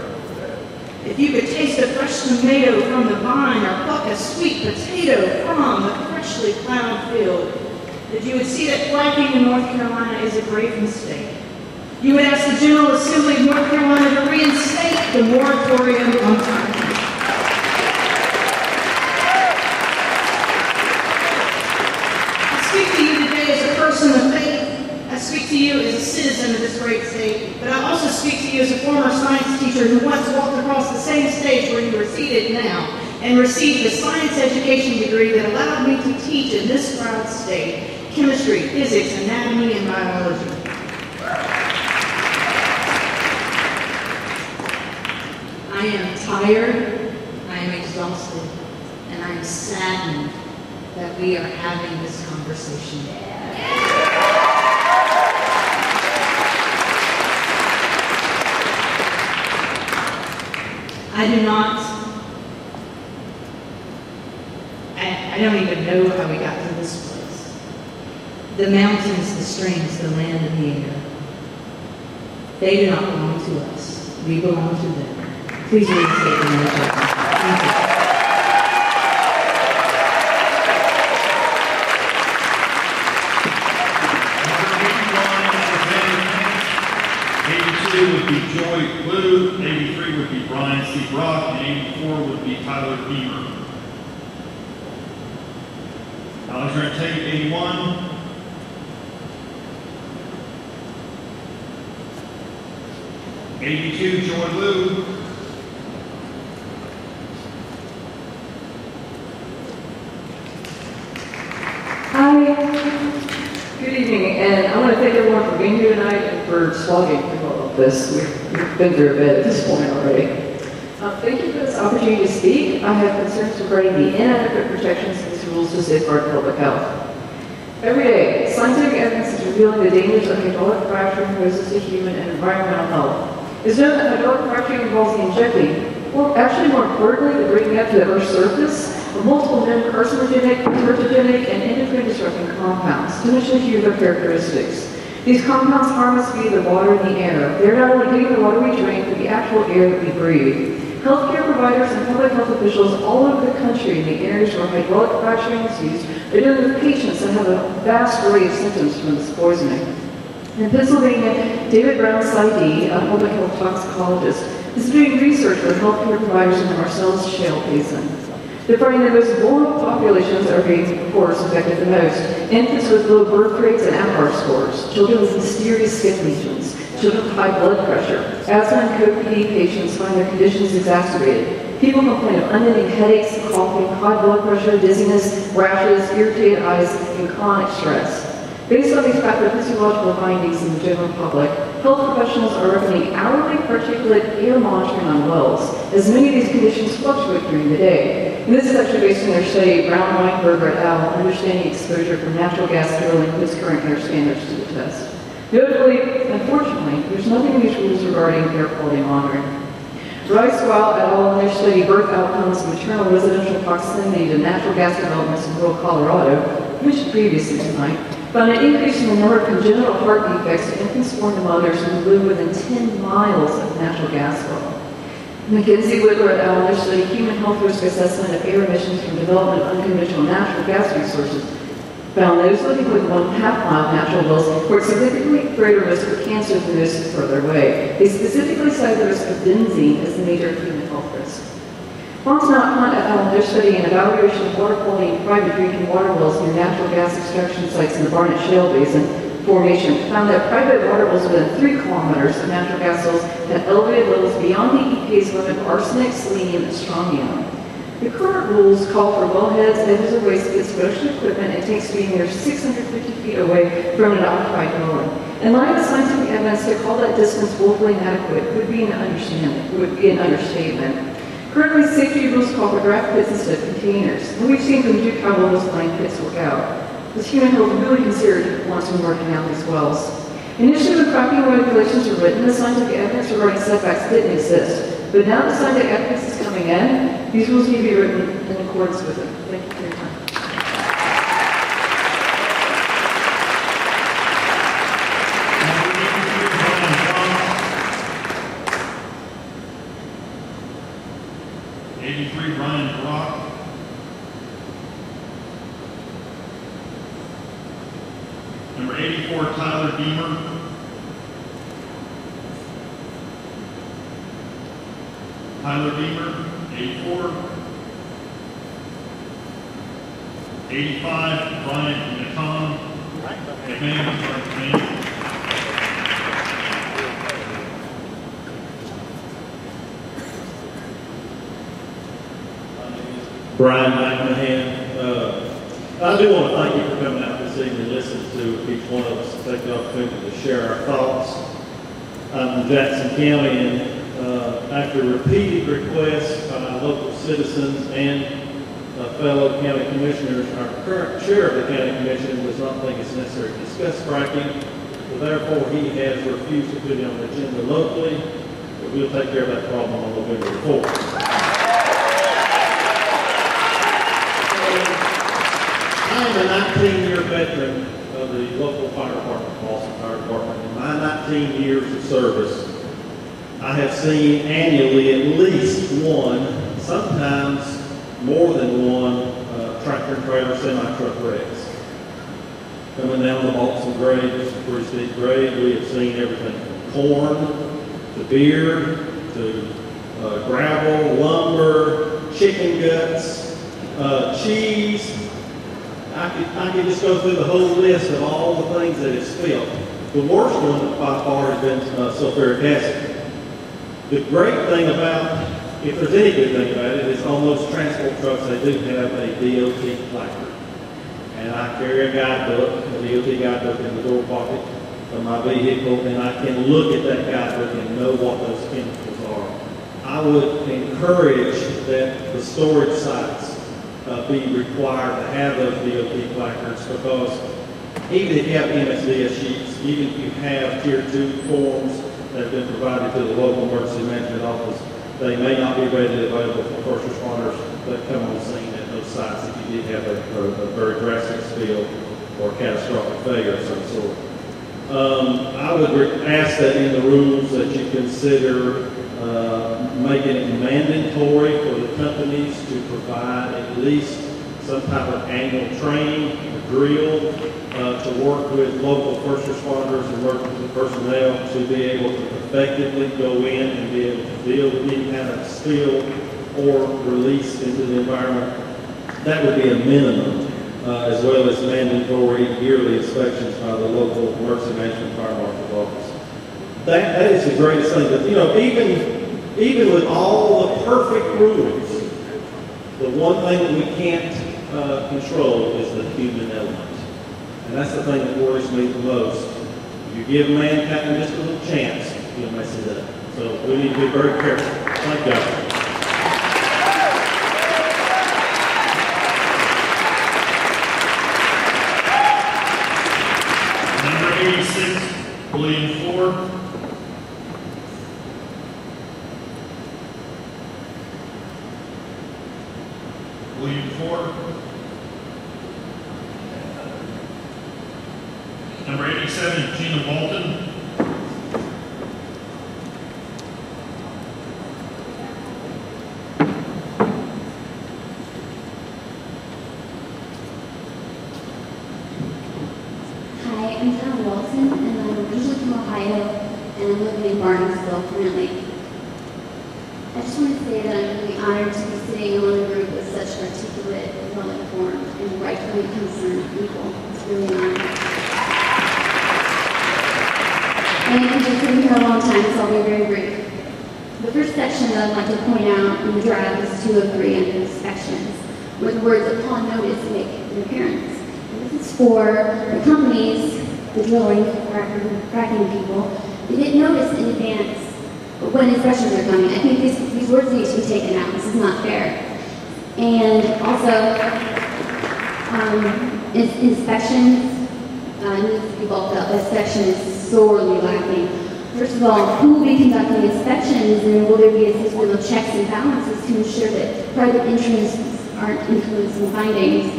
if you could taste a fresh tomato from the vine or pluck a sweet potato from the freshly plowed field, if you would see that fracking in North Carolina is a grave mistake, you would ask the General Assembly of North Carolina to reinstate the moratorium on fracking. I speak to you today as a person of faith. I speak to you as a citizen of this great state, but I also speak to you as a former science teacher who once walked across the same stage where you are seated now and received a science education degree that allowed me to teach in this proud state chemistry, physics, anatomy, and biology. I am tired, I am exhausted, and I am saddened that we are having this conversation. I don't even know how we got to this place. The mountains, the streams, the land, and the air. They do not belong to us. We belong to them. Please reinstate the moratorium. Thank you. Number 81 would be Joy Joey Blue, 83 would be Brian C. Brock, and 84 would be Tyler Beamer. Alexander Tate, 81. '82, Joy Lou. Hi. Good evening, and I want to thank everyone for being here tonight and for slogging through all of this. We've been through a bit at this point already. Thank you for this opportunity to speak. I have concerns regarding the inadequate protections of these rules to safeguard public health. Every day, scientific evidence is revealing the dangers of hydraulic fracturing poses to human and environmental health. It's known that hydraulic fracturing involves the injecting, or actually more importantly, the bringing up to the Earth's surface of multiple known carcinogenic, teratogen, and endocrine-disrupting compounds, to mention a few of their characteristics. These compounds harm us via the water and the air. They're not only getting the water we drink, but the actual air that we breathe. Healthcare providers and public health officials all over the country in the areas where hydraulic fracturing is used are dealing with patients that have a vast array of symptoms from this poisoning. In Pennsylvania, David Brown, PsyD, a public health toxicologist, is doing research with healthcare providers in the Marcellus Shale Basin. They're finding the most vulnerable populations are being, of course, affected the most. Infants with low birth rates and APGAR scores, children with mysterious skin lesions, children with high blood pressure, asthma and COPD patients find their conditions exacerbated. People complain of unending headaches, coughing, high blood pressure, dizziness, rashes, irritated eyes, and chronic stress. Based on these pathophysiological findings in the general public, health professionals are recommending hourly particulate air monitoring on wells, as many of these conditions fluctuate during the day. And this is actually based on their study, Brown-Weinberger et al., Understanding Exposure from Natural Gas Drilling Puts Current Air Standards to the Test. Notably, unfortunately, there's nothing in these rules regarding air quality monitoring. Rice-Weil et al. In their study, Birth Outcomes and Maternal Residential Proximity to Natural Gas Developments in Rural Colorado, mentioned previously tonight, found an increase in the number of congenital heart defects to infants born to mothers who live within 10 miles of natural gas well. Mackenzie Whitler et al. In their study, Human Health Risk Assessment of Air Emissions from Development of Unconventional Natural Gas Resources, found those living with 1.5 mile natural wells were at significantly greater risk for cancer than those further away. They specifically cite the risk of benzene as the major human health risk. Fontenot Hunt et al. In their study and evaluation of water quality in private drinking water wells near natural gas extraction sites in the Barnett Shale Basin formation found that private water wells within 3 kilometers of natural gas wells had elevated levels beyond the EPA's limit of arsenic, selenium, and strontium. The current rules call for wellheads, edges of waste pits, production equipment, and tanks to be near 650 feet away from an occupied dwelling. In light of the scientific evidence, to call that distance woefully inadequate would be an understatement. Currently, safety rules call for draft pits instead of containers, and we've seen from Duke how well those line pits work out. Was human health really considered once we were working out these wells? Initially, when fracking regulations were written, the scientific evidence regarding setbacks didn't exist. But now that scientific evidence is coming in, these rules need to be written in accordance with it. Thank you for your time. Brian Brock. Number 84, Tyler Beamer. Tyler Beamer, 84. 85, Brian McCon. Brian McMahon. I do want to thank you for coming out this evening and listening to each one of us and take the opportunity to share our thoughts. I'm from Jackson County, and after repeated requests by local citizens and fellow county commissioners, our current chair of the county commission does not think it's necessary to discuss fracking, so therefore he has refused to put it on the agenda locally, but we'll take care of that problem on November 4th. I am a 19-year veteran of the local fire department, Boston Fire Department. In my 19 years of service, I have seen annually at least one, sometimes more than one, tractor and trailer semi-truck wrecks. Coming down the Balsam grade, which is a pretty steep grade, we have seen everything from corn to beer, to gravel, lumber, chicken guts, cheese. I could just go through the whole list of all the things that it's spilled. The worst one by far has been sulfuric acid. The great thing about, if there's any good thing about it, is on those transport trucks they do have a DOT placard. And I carry a guidebook, a DOT guidebook in the door pocket of my vehicle, and I can look at that guidebook and know what those chemicals are. I would encourage that the storage sites be required to have those DOT placards, because even if you have MSDS sheets, even if you have Tier 2 forms that have been provided to the local emergency management office, they may not be readily available for first responders that come on scene at those sites if you did have a very drastic spill or catastrophic failure of some sort. I would ask that in the rules that you consider making it mandatory for the companies to provide at least some type of annual training or drill to work with local first responders and emergency personnel to be able to effectively go in and be able to deal with any kind of spill or release into the environment. That would be a minimum, as well as mandatory yearly inspections by the local emergency management fire marshal's office. That is the greatest thing. But, you know, even with all the perfect rules, the one thing that we can't control is the human element. And that's the thing that worries me the most. If you give mankind just a little chance, you'll mess it up. So we need to be very careful. Thank God. Number 86, William Ford. William Ford. Number 87, Gina Walton. Hi, I'm Jenna Wilson, and I'm originally from Ohio, and I'm living in Barnesville currently. I just want to say that I'm really honored to be sitting on a group of such articulate, well-informed, and rightfully concerned people. It's really an honor. And I've been sitting here a long time, so I'll be very brief. The first section that I'd like to point out in the draft is 203 under inspections, where the words "upon notice" make an appearance. And this is for the companies, the drilling, fracking people. They didn't notice in advance when inspections are coming. I think these words need to be taken out. This is not fair. And also, inspections needs to be bulked up. This section is sorely lacking. First of all, who will be conducting inspections, and will there be a system of checks and balances to ensure that private interests aren't influencing findings?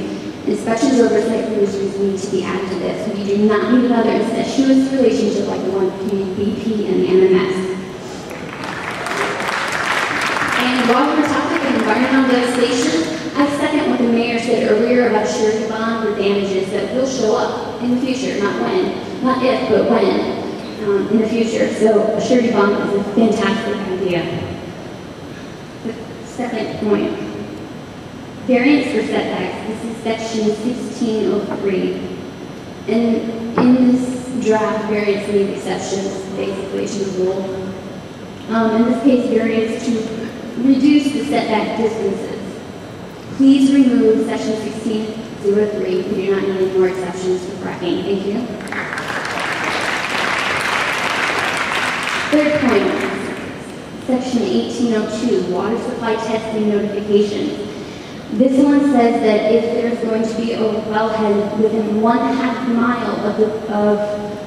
Inspections oversight provisions need to be added to this. We do not need another incestuous relationship like the one between BP and the MMS. And while we're talking about environmental devastation, I second what the mayor said earlier about surety bond or damages that will show up in the future, not when, not if, but when, in the future. So a surety bond is a fantastic idea. The second point, variance for setbacks. This is section 1603. And in this draft, variance needs exceptions, basically, to the rule. In this case, variance to reduce the setback distances. Please remove section 1603. We do not need any more exceptions for fracking. Thank you. Third point, section 1802, water supply testing notifications. This one says that if there's going to be a wellhead within 1/2 mile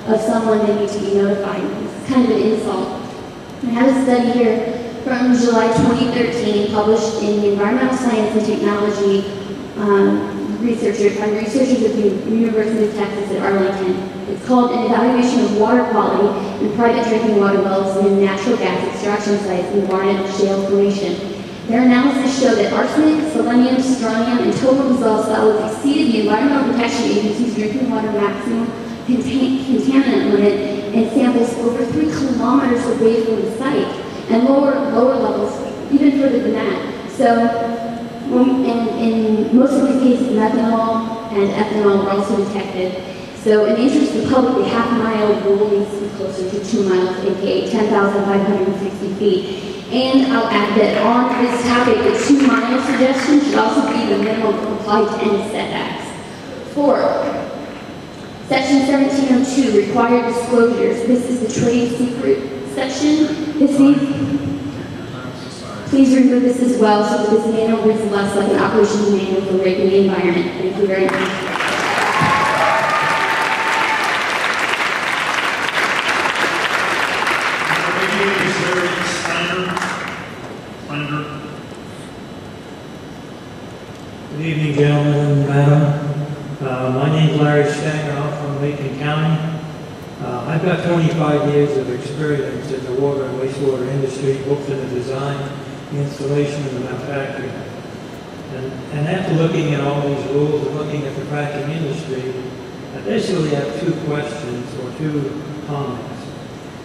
of someone, they need to be notified. It's kind of an insult. I have a study here from July 2013 published in the Environmental Science and Technology by researchers at the University of Texas at Arlington. It's called An Evaluation of Water Quality in Private Drinking Water Wells and Natural Gas Extraction Sites in the Barnett Shale Formation. Their analysis showed that arsenic, selenium, strontium, and total dissolved solids exceeded the Environmental Protection Agency's drinking water maximum contaminant limit and samples over 3 kilometers away from the site, and lower levels, even further than that. So, and in most of these cases, methanol and ethanol were also detected. So in the interest of the public, the half-mile rule needs to be closer to 2 miles, aka 10,560 feet. And I'll add that on this topic, the 2-mile suggestion should also be the minimum applied to any setbacks. 4, Section 1702, required disclosures. This is the trade secret section. This needs, please remove this as well so that this manual reads less like an operations manual for raping the environment. Thank you very much. Good evening, gentlemen and madam. My name is Larry Stanger. I'm from Macon County. I've got 25 years of experience in the water and wastewater industry, both in the design, the installation, and the manufacturing. And after looking at all these rules and looking at the fracking industry, I basically have 2 questions or 2 comments.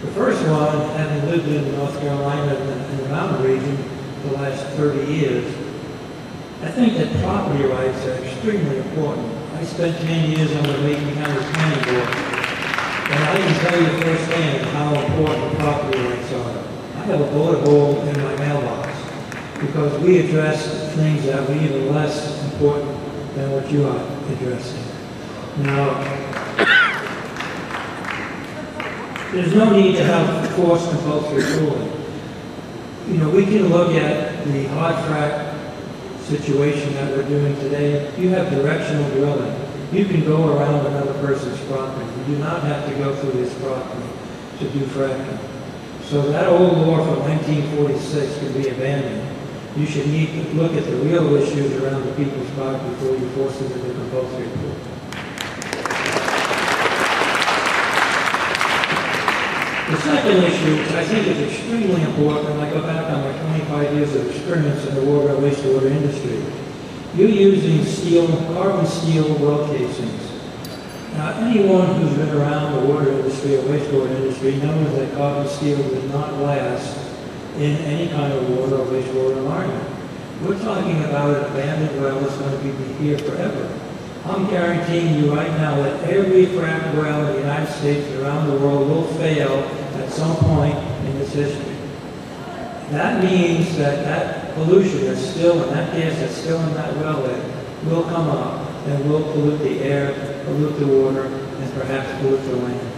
The first one, having lived in North Carolina in the mountain region for the last 30 years, I think that property rights are extremely important. I spent 10 years on the Macon County Planning Board, and I can tell you firsthand how important property rights are. I have a bullet hole in my mailbox because we address things that are even less important than what you are addressing. Now, there's no need to have forced compulsory cooling. You know, we can look at the hard frac situation that we're doing today. You have directional drilling. You can go around another person's property. You do not have to go through his property to do fracking. So that old law from 1946 can be abandoned. You should need to look at the real issues around the people's property before you force them into compulsory cooling. The second issue, which I think is extremely important, and I go back on my 25 years of experience in the water and wastewater industry, you're using steel, carbon steel well casings. Now, anyone who's been around the water industry or wastewater industry knows that carbon steel does not last in any kind of water or wastewater environment. We're talking about an abandoned well that's going to be here forever. I'm guaranteeing you right now that every frac well in the United States and around the world will fail at some point in its history. That means that that pollution that's still, and that gas that's still in that wellhead will come up and will pollute the air, pollute the water, and perhaps pollute the land.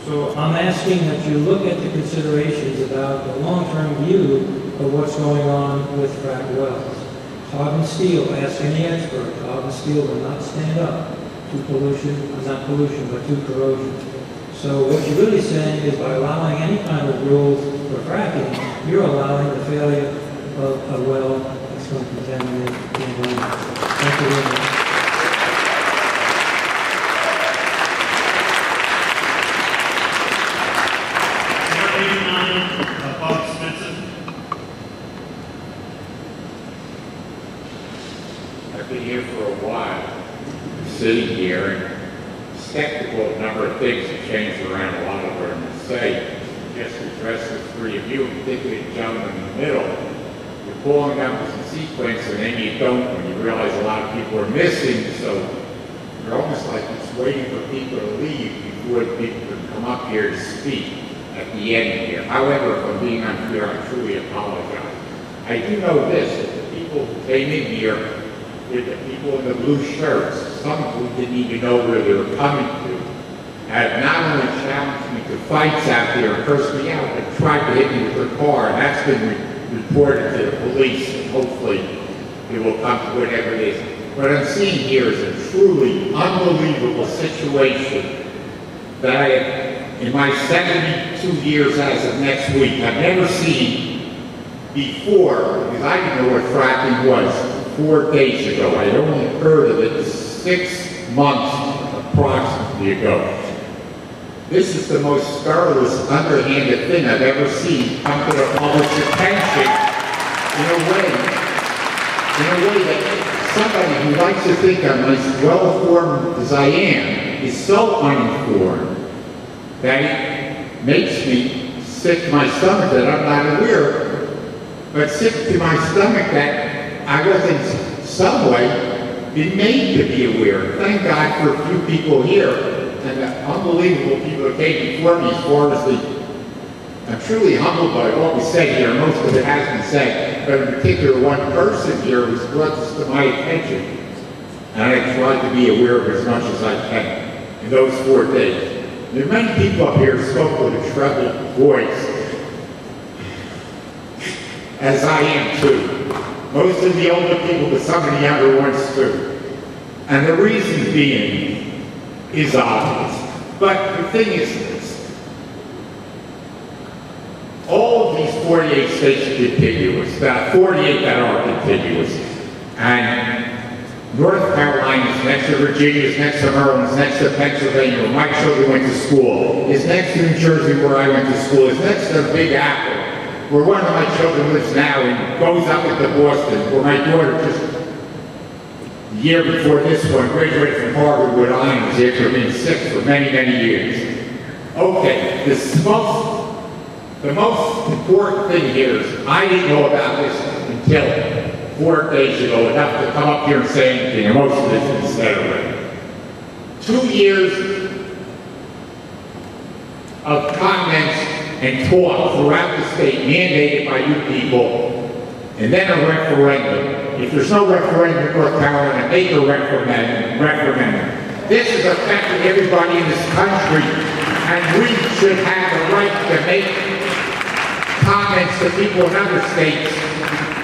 So I'm asking that you look at the considerations about the long-term view of what's going on with frac wells. Carbon steel, ask any expert, carbon steel will not stand up to pollution, not pollution, but to corrosion. So what you're really saying is by allowing any kind of rules for fracking, you're allowing the failure of a well that's going to contaminate the environment. Thank you very much. I've been here for a while, sitting here, and skeptical of a number of things that changed around a lot of what I'm going to say. Just to address the 3 of you, particularly the gentleman in the middle. You're pulling up as a sequence, and then you don't when you realize a lot of people are missing, so you're almost like just waiting for people to leave before the people can come up here to speak at the end here. However, if I'm being unclear, I truly apologize. I do know this, that the people who came in here, the people in the blue shirts, some of whom didn't even know where they were coming to, have not only challenged me to fights out there and cursed me out, but tried to hit me with their car, and that's been reported to the police, and hopefully it will come to whatever it is. What I'm seeing here is a truly unbelievable situation that I have, in my 72 years as of next week, I've never seen before, because I didn't know what fracking was 4 days ago. I had only heard of it 6 months approximately ago. This is the most scurrilous, underhanded thing I've ever seen come to the public's attention in a way that somebody who likes to think I'm as well-informed as I am is so uninformed that it makes me sick to my stomach that I'm not aware, but sick to my stomach that I was in some way been made to be aware. Thank God for a few people here and the unbelievable people that came before me as far as I'm truly humbled by what was said here. Most of it has been said, but in particular one person here who's brought this to my attention. And I tried to be aware of as much as I can in those 4 days. There are many people up here who spoke with a treble voice, as I am too. Most of the older people, but some of the younger ones too. And the reason being is obvious. But the thing is this. All of these 48 states are contiguous. There are 48 that are contiguous. And North Carolina is next to Virginia, is next to Maryland, is next to Pennsylvania, where my children went to school, is next to New Jersey, where I went to school, is next to the Big Apple, where one of my children lives now and goes up into Boston, where my daughter just the year before this one graduated from Harvard with honors after being sick for many, many years. Okay, the most important thing here is I didn't know about this until 4 days ago, enough to come up here and say anything, and most of it has been said already. 2 years of comments and talk throughout the state mandated by you people, and then a referendum. If there's no referendum in North Carolina, make a referendum. This is affecting everybody in this country, and we should have the right to make comments to people in other states.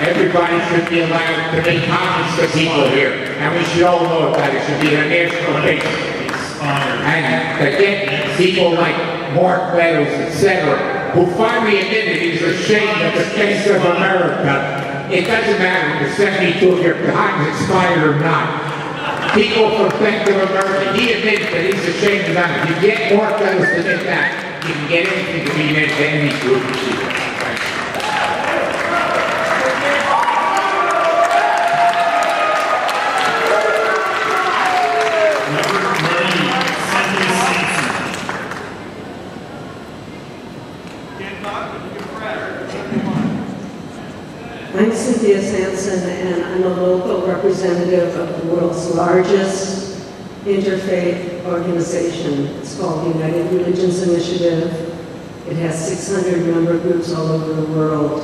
Everybody should be allowed to make comments to people here, and we should all know about it. It should be a national basis. And to get people like Mark Meadows, etc., who finally admitted he's ashamed of the face of America. It doesn't matter if you're 72, if your time is expired or not. People from Bank of America, he admitted that he's ashamed of that. If you get Mark Meadows to admit that, you can get anything to be admitted to any group of people. I'm Cynthia Sampson, and I'm a local representative of the world's largest interfaith organization. It's called the United Religions Initiative. It has 600 member groups all over the world.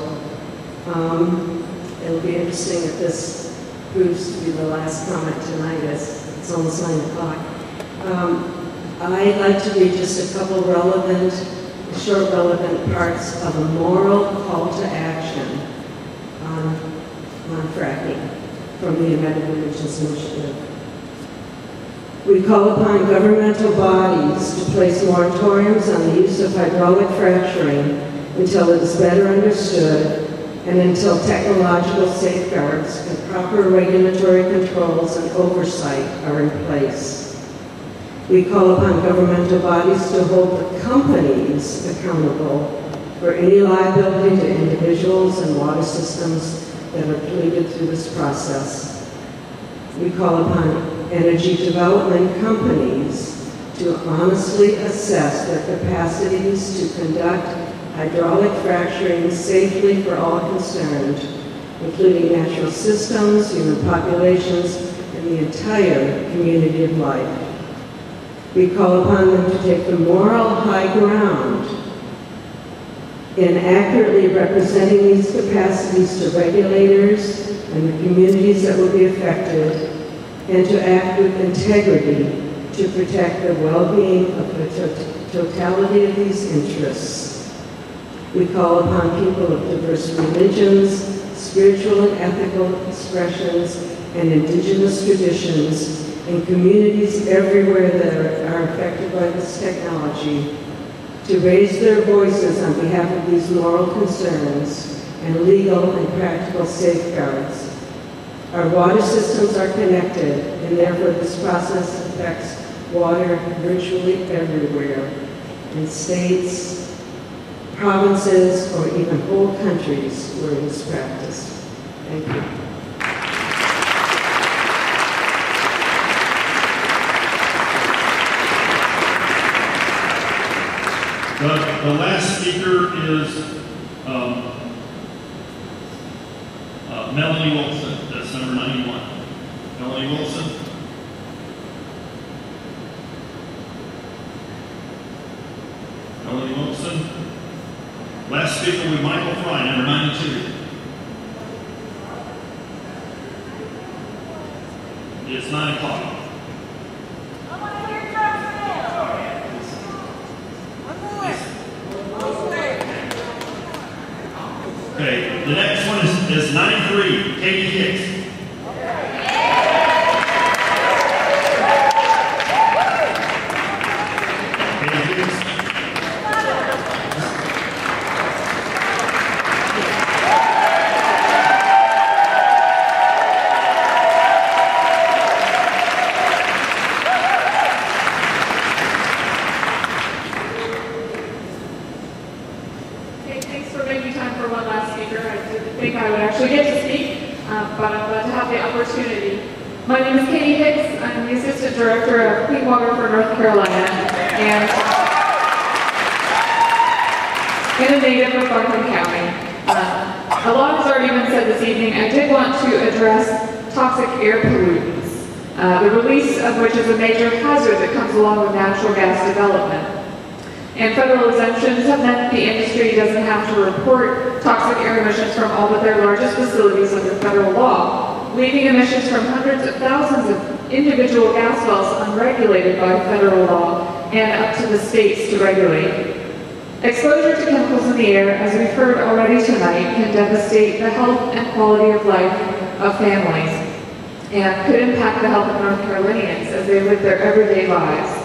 It'll be interesting if this proves to be the last comment tonight, as it's almost 9 o'clock. I'd like to read just a couple short relevant parts of a moral call to action on fracking from the United Religions Initiative. We call upon governmental bodies to place moratoriums on the use of hydraulic fracturing until it is better understood and until technological safeguards and proper regulatory controls and oversight are in place. We call upon governmental bodies to hold the companies accountable for any liability to individuals and water systems that are polluted through this process. We call upon energy development companies to honestly assess their capacities to conduct hydraulic fracturing safely for all concerned, including natural systems, human populations, and the entire community of life. We call upon them to take the moral high ground in accurately representing these capacities to regulators and the communities that will be affected, and to act with integrity to protect the well-being of the totality of these interests. We call upon people of diverse religions, spiritual and ethical expressions, and indigenous traditions in communities everywhere that are affected by this technology to raise their voices on behalf of these moral concerns and legal and practical safeguards. Our water systems are connected, and therefore this process affects water virtually everywhere, in states, provinces, or even whole countries where it is practiced. Thank you. The last speaker is Melanie Wilson. That's number 91. Melanie Wilson. Melanie Wilson. Last speaker with Michael Fry, number 92. It's 9 o'clock. Okay, the next one is 93, Katie Hicks. Katie Hicks. Okay, thanks for making time for one last speaker. I didn't think I would actually get to speak, but I'm glad to have the opportunity. My name is Katie Hicks. I'm the Assistant Director of Clean Water for North Carolina and a native of Buncombe County. A lot has already been said this evening. I did want to address toxic air pollutants, the release of which is a major hazard that comes along with natural gas development. And federal exemptions have meant the industry doesn't have to report toxic air emissions from all but their largest facilities under federal law, leaving emissions from hundreds of thousands of individual gas wells unregulated by federal law and up to the states to regulate. Exposure to chemicals in the air, as we've heard already tonight, can devastate the health and quality of life of families and could impact the health of North Carolinians as they live their everyday lives.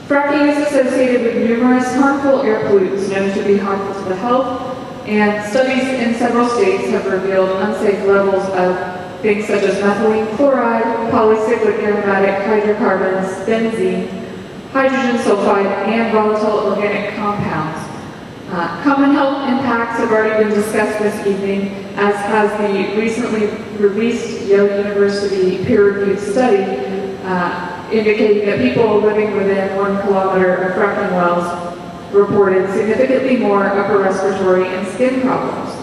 Fracking is associated with numerous harmful air pollutants known to be harmful to the health, and studies in several states have revealed unsafe levels of things such as methylene chloride, polycyclic aromatic hydrocarbons, benzene, hydrogen sulfide, and volatile organic compounds. Common health impacts have already been discussed this evening, as has the recently released Yale University peer-reviewed study indicating that people living within 1 kilometer of fracking wells reported significantly more upper respiratory and skin problems.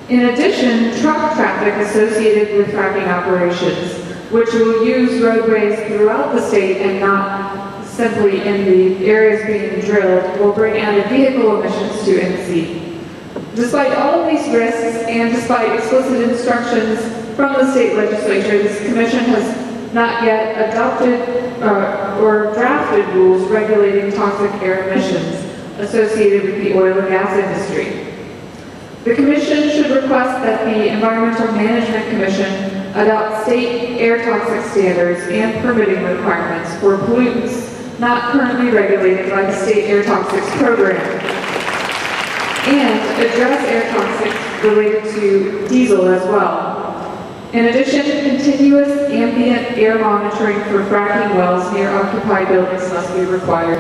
In addition, truck traffic associated with fracking operations, which will use roadways throughout the state and not simply in the areas being drilled, will bring added vehicle emissions to NC. Despite all of these risks and despite explicit instructions from the state legislature, this commission has not yet adopted or drafted rules regulating toxic air emissions associated with the oil and gas industry. The Commission should request that the Environmental Management Commission adopt state air toxic standards and permitting requirements for pollutants not currently regulated by the State Air Toxics Program, and address air toxics related to diesel as well. In addition, continuous ambient air monitoring for fracking wells near occupied buildings must be required.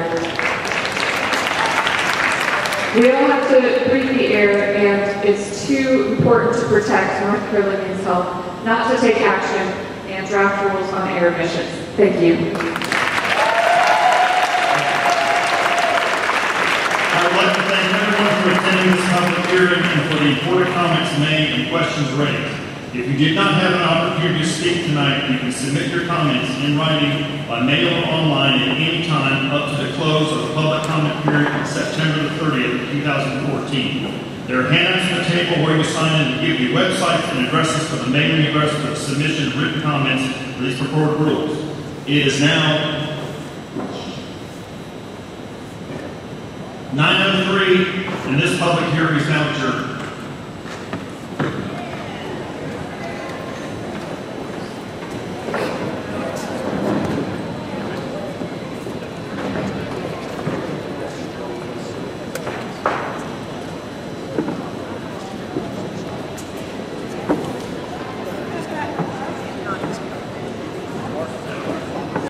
We all have to breathe the air, and it's too important to protect North Carolinians' health not to take action and draft rules on air emissions. Thank you. I would like to thank everyone for attending this public hearing and for the important comments made and questions raised. If you did not have an opportunity to speak tonight, you can submit your comments in writing by mail or online at any time up to the close of the public comment period on September the 30th, 2014. There are handouts at the table where you sign in to give you websites and addresses for the mailing address for the submission of written comments for these proposed rules. It is now 9:03, and this public hearing is now adjourned.